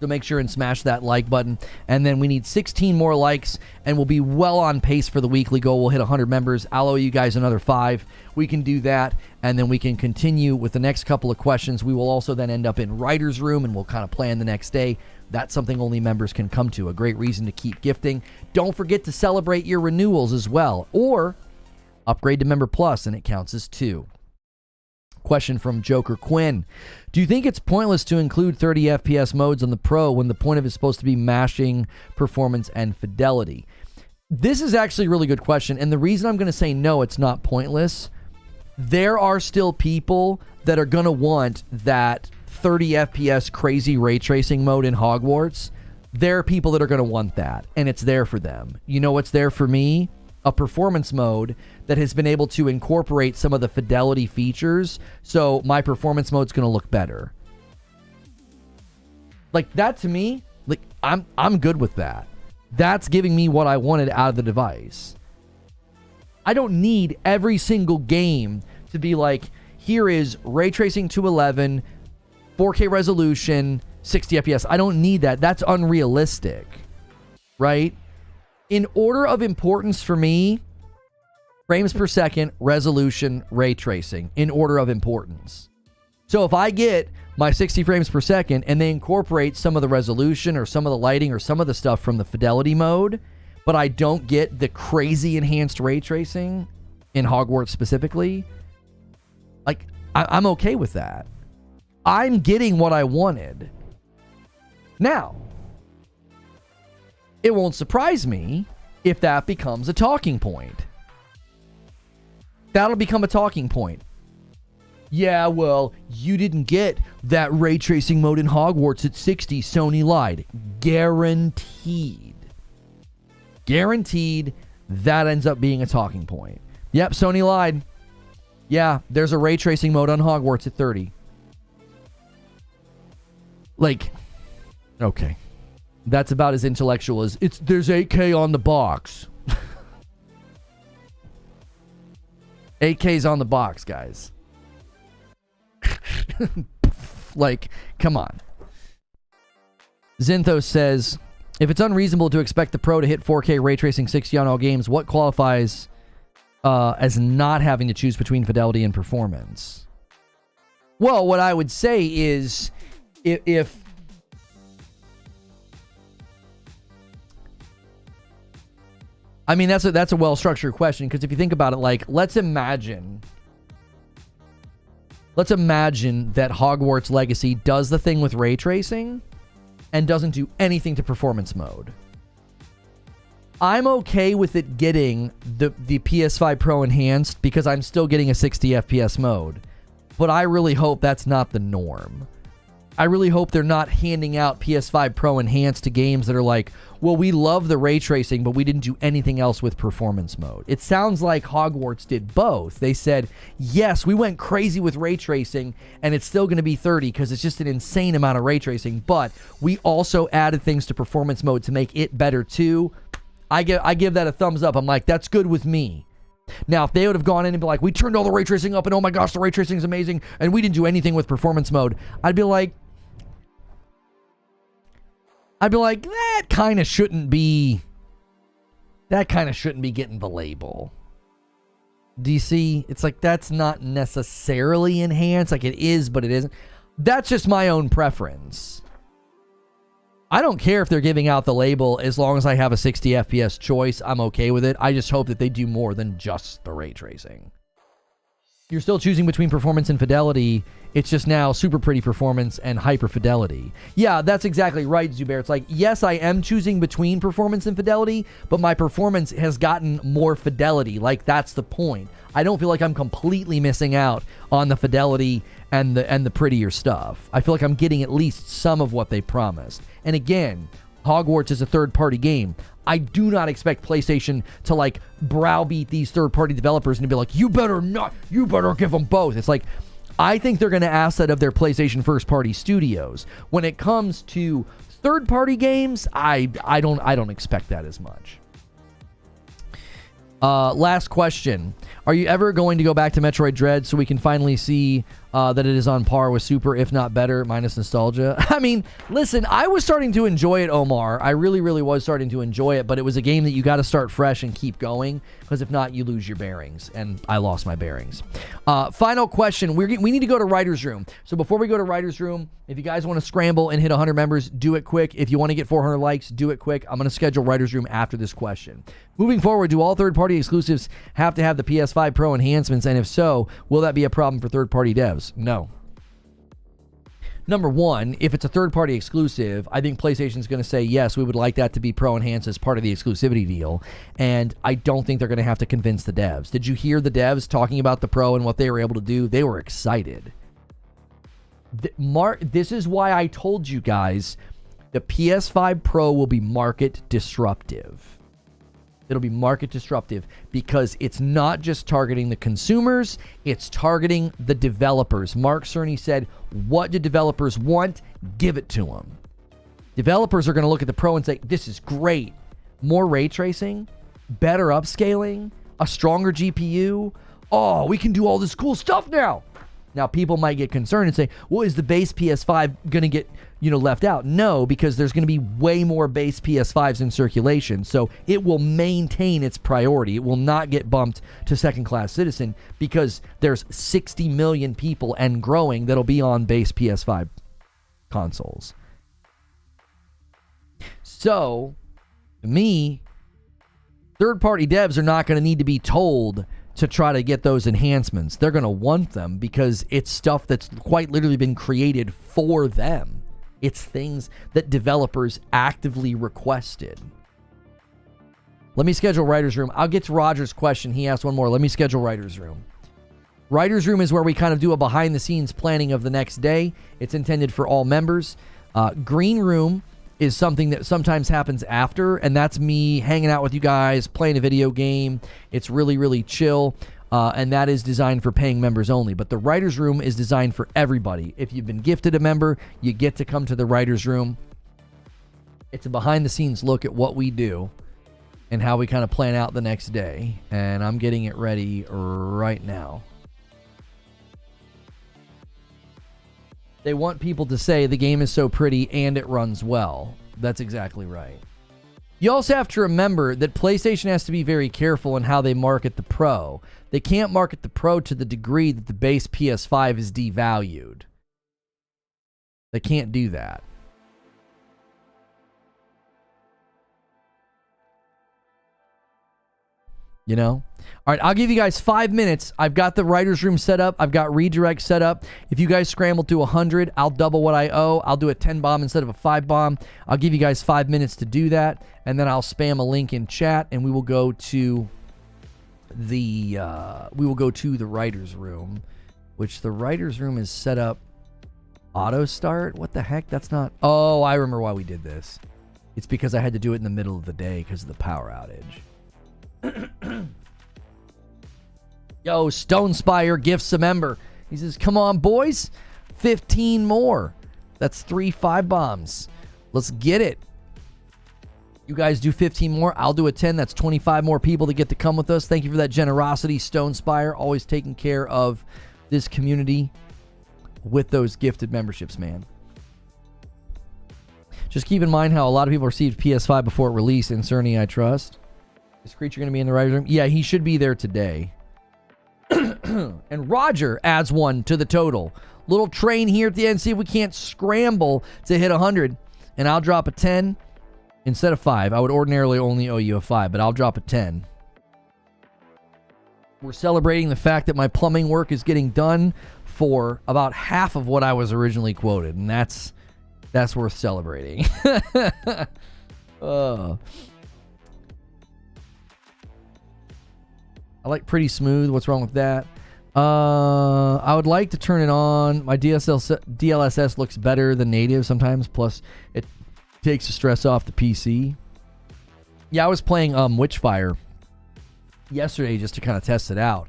So make sure and smash that like button. And then we need 16 more likes, and we'll be well on pace for the weekly goal. We'll hit 100 members. I'll owe you guys another 5. We can do that, and then we can continue with the next couple of questions. We will also then end up in writer's room, and we'll kind of plan the next day. That's something only members can come to. A great reason to keep gifting. Don't forget to celebrate your renewals as well, or upgrade to Member Plus, and it counts as 2. Question from Joker Quinn. Do you think it's pointless to include 30 FPS modes on the Pro when the point of it is supposed to be mashing performance and fidelity? This is actually a really good question, and the reason I'm going to say no, it's not pointless. There are still people that are going to want that 30 FPS crazy ray tracing mode in Hogwarts. There are people that are going to want that, and it's there for them. You know what's there for me? A performance mode that has been able to incorporate some of the fidelity features, so my performance mode's going to look better. Like that to me, like I'm good with that. That's giving me what I wanted out of the device. I don't need every single game to be like, here is ray tracing to 11, 4K resolution, 60 FPS. I don't need that. That's unrealistic, right? In order of importance for me, frames per second, resolution, ray tracing, in order of importance. So if I get my 60 frames per second and they incorporate some of the resolution or some of the lighting or some of the stuff from the fidelity mode, but I don't get the crazy enhanced ray tracing in Hogwarts specifically, like, I'm okay with that. I'm getting what I wanted. Now, it won't surprise me if that becomes a talking point. That'll become a talking point. Yeah, well, you didn't get that ray tracing mode in Hogwarts at 60. Sony lied. Guaranteed. Guaranteed that ends up being a talking point. Yep, Sony lied. Yeah, there's a ray tracing mode on Hogwarts at 30. Like, okay. That's about as intellectual as there's 8K on the box. 8K's on the box, guys. Like, come on. Zinthos says, if it's unreasonable to expect the Pro to hit 4K ray tracing 60 on all games, what qualifies as not having to choose between fidelity and performance? Well, what I would say is if I mean, that's a well-structured question, because if you think about it, like, let's imagine that Hogwarts Legacy does the thing with ray tracing and doesn't do anything to performance mode. I'm okay with it getting the PS5 Pro enhanced because I'm still getting a 60 FPS mode, but I really hope that's not the norm. I really hope they're not handing out PS5 Pro enhanced to games that are like, well, we love the ray tracing, but we didn't do anything else with performance mode. It sounds like Hogwarts did both. They said, yes, we went crazy with ray tracing, and it's still going to be 30 because it's just an insane amount of ray tracing, but we also added things to performance mode to make it better too. I give that a thumbs up. I'm like, that's good with me. Now, if they would have gone in and be like, we turned all the ray tracing up, and oh my gosh, the ray tracing is amazing, and we didn't do anything with performance mode, I'd be like, that kind of shouldn't be getting the label. Do you see? It's like, that's not necessarily enhanced. Like, it is, but it isn't. That's just my own preference. I don't care if they're giving out the label as long as I have a 60 FPS choice. I'm okay with it. I just hope that they do more than just the ray tracing. You're still choosing between performance and fidelity. It's just now super pretty performance and hyper fidelity. Yeah, that's exactly right, Zubair. It's like, yes, I am choosing between performance and fidelity, but my performance has gotten more fidelity. Like, that's the point. I don't feel like I'm completely missing out on the fidelity and the prettier stuff. I feel like I'm getting at least some of what they promised. And again, Hogwarts is a third-party game. I do not expect PlayStation to like browbeat these third-party developers and to be like, you better give them both. It's like, I think they're going to ask that of their PlayStation first-party studios. When it comes to third-party games, I don't expect that as much. Last question. Are you ever going to go back to Metroid Dread so we can finally see that it is on par with Super, if not better, minus nostalgia? I mean, listen, I was starting to enjoy it, Omar. I really, really was starting to enjoy it, but it was a game that you got to start fresh and keep going, because if not, you lose your bearings, and I lost my bearings. Final question. We need to go to Writer's Room. So before we go to Writer's Room, if you guys want to scramble and hit 100 members, do it quick. If you want to get 400 likes, do it quick. I'm going to schedule Writer's Room after this question. Moving forward, do all third-party exclusives have to have the PS5 Pro enhancements? And if so, will that be a problem for third-party devs? No. Number one, if it's a third-party exclusive, I think PlayStation's going to say, yes, we would like that to be Pro enhanced as part of the exclusivity deal. And I don't think they're going to have to convince the devs. Did you hear the devs talking about the Pro and what they were able to do? They were excited. This is why I told you guys the PS5 Pro will be market disruptive. It'll be market disruptive because it's not just targeting the consumers, it's targeting the developers. Mark Cerny said, what do developers want? Give it to them. Developers are going to look at the Pro and say, this is great. More ray tracing, better upscaling, a stronger GPU. Oh, we can do all this cool stuff now. Now, people might get concerned and say, well, is the base PS5 going to get, left out? No, because there's going to be way more base PS5s in circulation. So it will maintain its priority. It will not get bumped to second-class citizen because there's 60 million people and growing that'll be on base PS5 consoles. So, to me, third-party devs are not going to need to be told to try to get those enhancements. They're going to want them because it's stuff that's quite literally been created for them. It's things that developers actively requested. Let me schedule Writer's Room. I'll get to Roger's question. He asked one more. Let me schedule Writer's Room. Writer's Room is where we kind of do a behind-the-scenes planning of the next day. It's intended for all members. Green Room is something that sometimes happens after, and that's me hanging out with you guys, playing a video game. It's really, really chill, and that is designed for paying members only. But the Writer's Room is designed for everybody. If you've been gifted a member, you get to come to the Writer's Room. It's a behind-the-scenes look at what we do and how we kind of plan out the next day, and I'm getting it ready right now. They want people to say the game is so pretty and it runs well. That's exactly right. You also have to remember that PlayStation has to be very careful in how they market the Pro. They can't market the Pro to the degree that the base PS5 is devalued. They can't do that. All right, I'll give you guys 5 minutes. I've got the Writer's Room set up. I've got redirect set up. If you guys scramble to 100, I'll double what I owe. I'll do a 10 bomb instead of a 5 bomb. I'll give you guys 5 minutes to do that, and then I'll spam a link in chat, and we will go to the Writer's Room, which the Writer's Room is set up auto start. What the heck? That's not. Oh, I remember why we did this. It's because I had to do it in the middle of the day because of the power outage. Yo, Stone Spire gifts a member. He says, come on, boys. 15 more. That's 3 5 bombs. Let's get it. You guys do 15 more. I'll do a 10. That's 25 more people that get to come with us. Thank you for that generosity, Stone Spire. Always taking care of this community with those gifted memberships, man. Just keep in mind how a lot of people received PS5 before it released. And Cerny, I trust. Is Creature going to be in the Writer's Room? Yeah, he should be there today. And Roger adds 1 to the total. Little train here at the end. See if we can't scramble to hit 100. And I'll drop a 10 instead of 5. I would ordinarily only owe you a 5, but I'll drop a 10. We're celebrating the fact that my plumbing work is getting done for about half of what I was originally quoted, and that's worth celebrating. I like pretty smooth. What's wrong with that? I would like to turn it on. My DLSS looks better than native sometimes. Plus, it takes the stress off the PC. Yeah, I was playing Witchfire yesterday just to kind of test it out.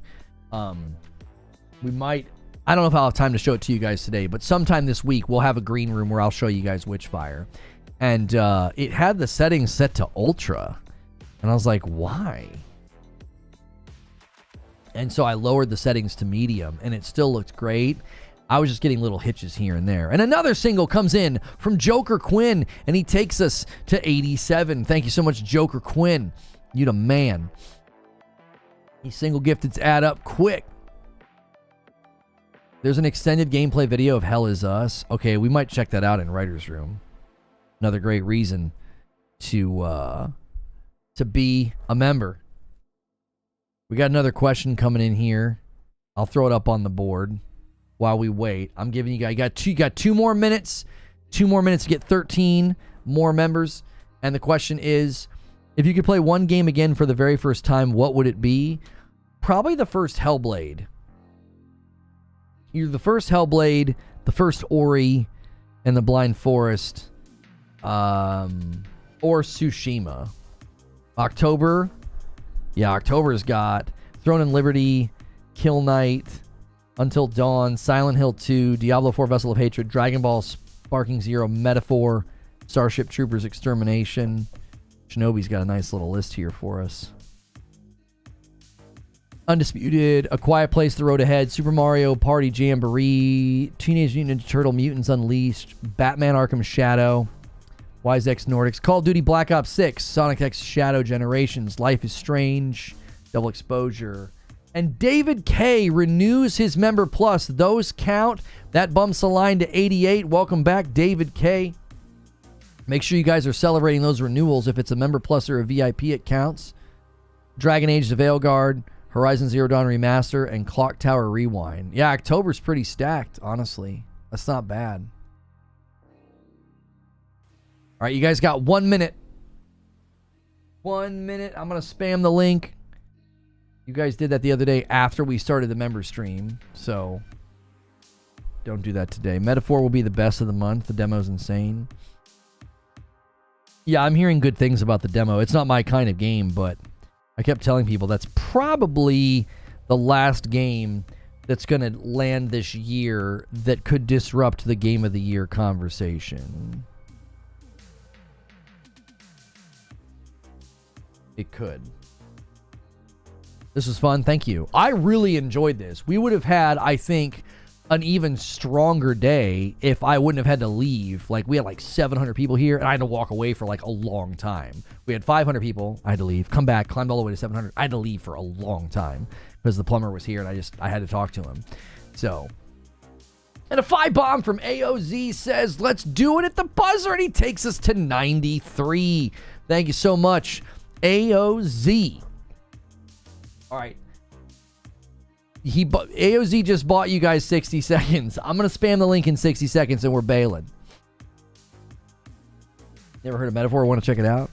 We might... I don't know if I'll have time to show it to you guys today, but sometime this week we'll have a green room where I'll show you guys Witchfire. And it had the settings set to ultra. And I was like, why? And so I lowered the settings to medium, and it still looked great. I was just getting little hitches here and there. And another single comes in from Joker Quinn, and he takes us to 87. Thank you so much, Joker Quinn. You the man. These single gifteds add up quick. There's an extended gameplay video of Hell Is Us. Okay, we might check that out in Writer's Room. Another great reason to be a member. We got another question coming in here. I'll throw it up on the board while we wait. I'm giving you guys, you got 2 more minutes. 2 more minutes to get 13 more members. And the question is, if you could play one game again for the very first time, what would it be? Probably the first Hellblade. Either the first Hellblade, the first Ori, and the Blind Forest, or Tsushima. October. Yeah, October's got Throne and Liberty, Kill Knight, Until Dawn, Silent Hill 2, Diablo 4 Vessel of Hatred, Dragon Ball Sparking Zero, Metaphor, Starship Troopers Extermination. Shinobi's got a nice little list here for us. Undisputed, A Quiet Place, The Road Ahead, Super Mario Party Jamboree, Teenage Mutant Ninja Turtle Mutants Unleashed, Batman Arkham Shadow, Wise X Nordics, Call of Duty Black Ops 6, Sonic X Shadow Generations, Life is Strange, Double Exposure, and David K renews his Member Plus. Those count. That bumps the line to 88. Welcome back, David K. Make sure you guys are celebrating those renewals. If it's a Member Plus or a VIP, it counts. Dragon Age The Veilguard, Horizon Zero Dawn Remaster, and Clock Tower Rewind. Yeah, October's pretty stacked, honestly. That's not bad. All right, you guys got 1 minute. 1 minute. I'm going to spam the link. You guys did that the other day after we started the member stream, so don't do that today. Metaphor will be the best of the month. The demo's insane. Yeah, I'm hearing good things about the demo. It's not my kind of game, but I kept telling people that's probably the last game that's going to land this year that could disrupt the Game of the Year conversation. It could. This was fun. Thank you. I really enjoyed this. We would have had, I think, an even stronger day if I wouldn't have had to leave. Like, we had like 700 people here, and I had to walk away for like a long time. We had 500 people. I had to leave, come back, climbed all the way to 700. I had to leave for a long time because the plumber was here, and I had to talk to him. So, and a 5-bomb from AOZ says, let's do it at the buzzer, and he takes us to 93. Thank you so much, AOZ. All right. AOZ just bought you guys 60 seconds. I'm going to spam the link in 60 seconds and we're bailing. Never heard of Metaphor? Want to check it out?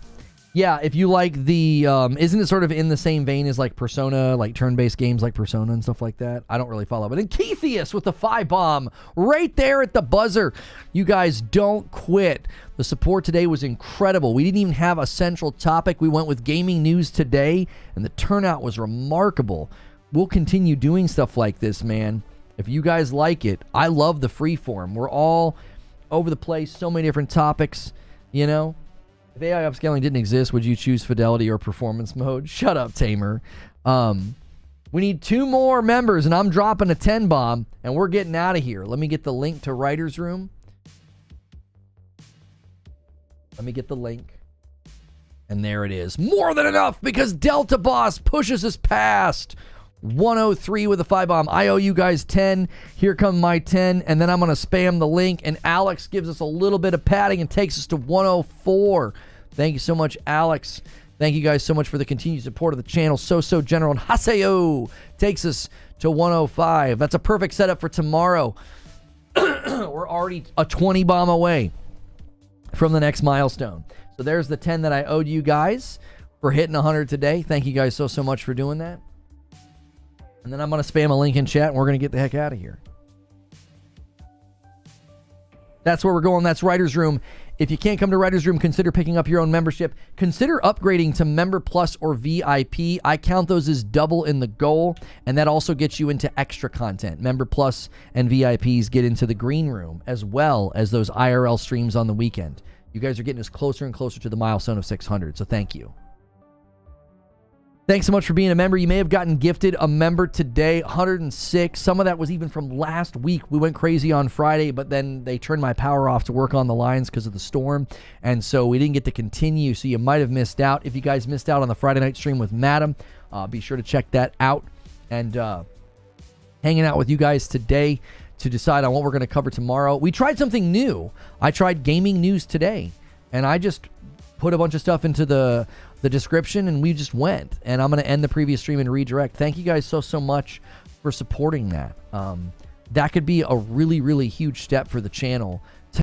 Yeah, if you like the... isn't it sort of in the same vein as like Persona, like turn-based games like Persona and stuff like that? I don't really follow. But then Keithius with the 5-bomb right there at the buzzer. You guys don't quit. The support today was incredible. We didn't even have a central topic. We went with gaming news today, and the turnout was remarkable. We'll continue doing stuff like this, man. If you guys like it, I love the freeform. We're all over the place, so many different topics, you know? If AI upscaling didn't exist, would you choose fidelity or performance mode? Shut up, Tamer. We need 2 more members, and I'm dropping a 10-bomb, and we're getting out of here. Let me get the link to Writer's Room. Let me get the link. And there it is. More than enough, because Delta Boss pushes us past 103 with a 5-bomb. I owe you guys 10. Here come my 10. And then I'm going to spam the link. And Alex gives us a little bit of padding and takes us to 104. Thank you so much, Alex. Thank you guys so much for the continued support of the channel. So general and Haseo takes us to 105. That's a perfect setup for tomorrow. We're already a 20 bomb away from the next milestone. So there's the 10 that I owed you guys for hitting 100 today. Thank you guys so much for doing that. And then I'm going to spam a link in chat and we're going to get the heck out of here. That's where we're going. That's Writer's Room. If you can't come to Writer's Room, consider picking up your own membership. Consider upgrading to Member Plus or VIP. I count those as double in the goal, and that also gets you into extra content. Member Plus and VIPs get into the green room, as well as those IRL streams on the weekend. You guys are getting us closer and closer to the milestone of 600, so thank you. Thanks so much for being a member. You may have gotten gifted a member today, 106. Some of that was even from last week. We went crazy on Friday, but then they turned my power off to work on the lines because of the storm, and so we didn't get to continue, so you might have missed out. If you guys missed out on the Friday night stream with Madam, be sure to check that out. And hanging out with you guys today to decide on what we're going to cover tomorrow. We tried something new. I tried gaming news today, and I just put a bunch of stuff into the description, and we just went. And I'm going to end the previous stream and redirect. Thank you guys so much for supporting that. That could be a really huge step for the channel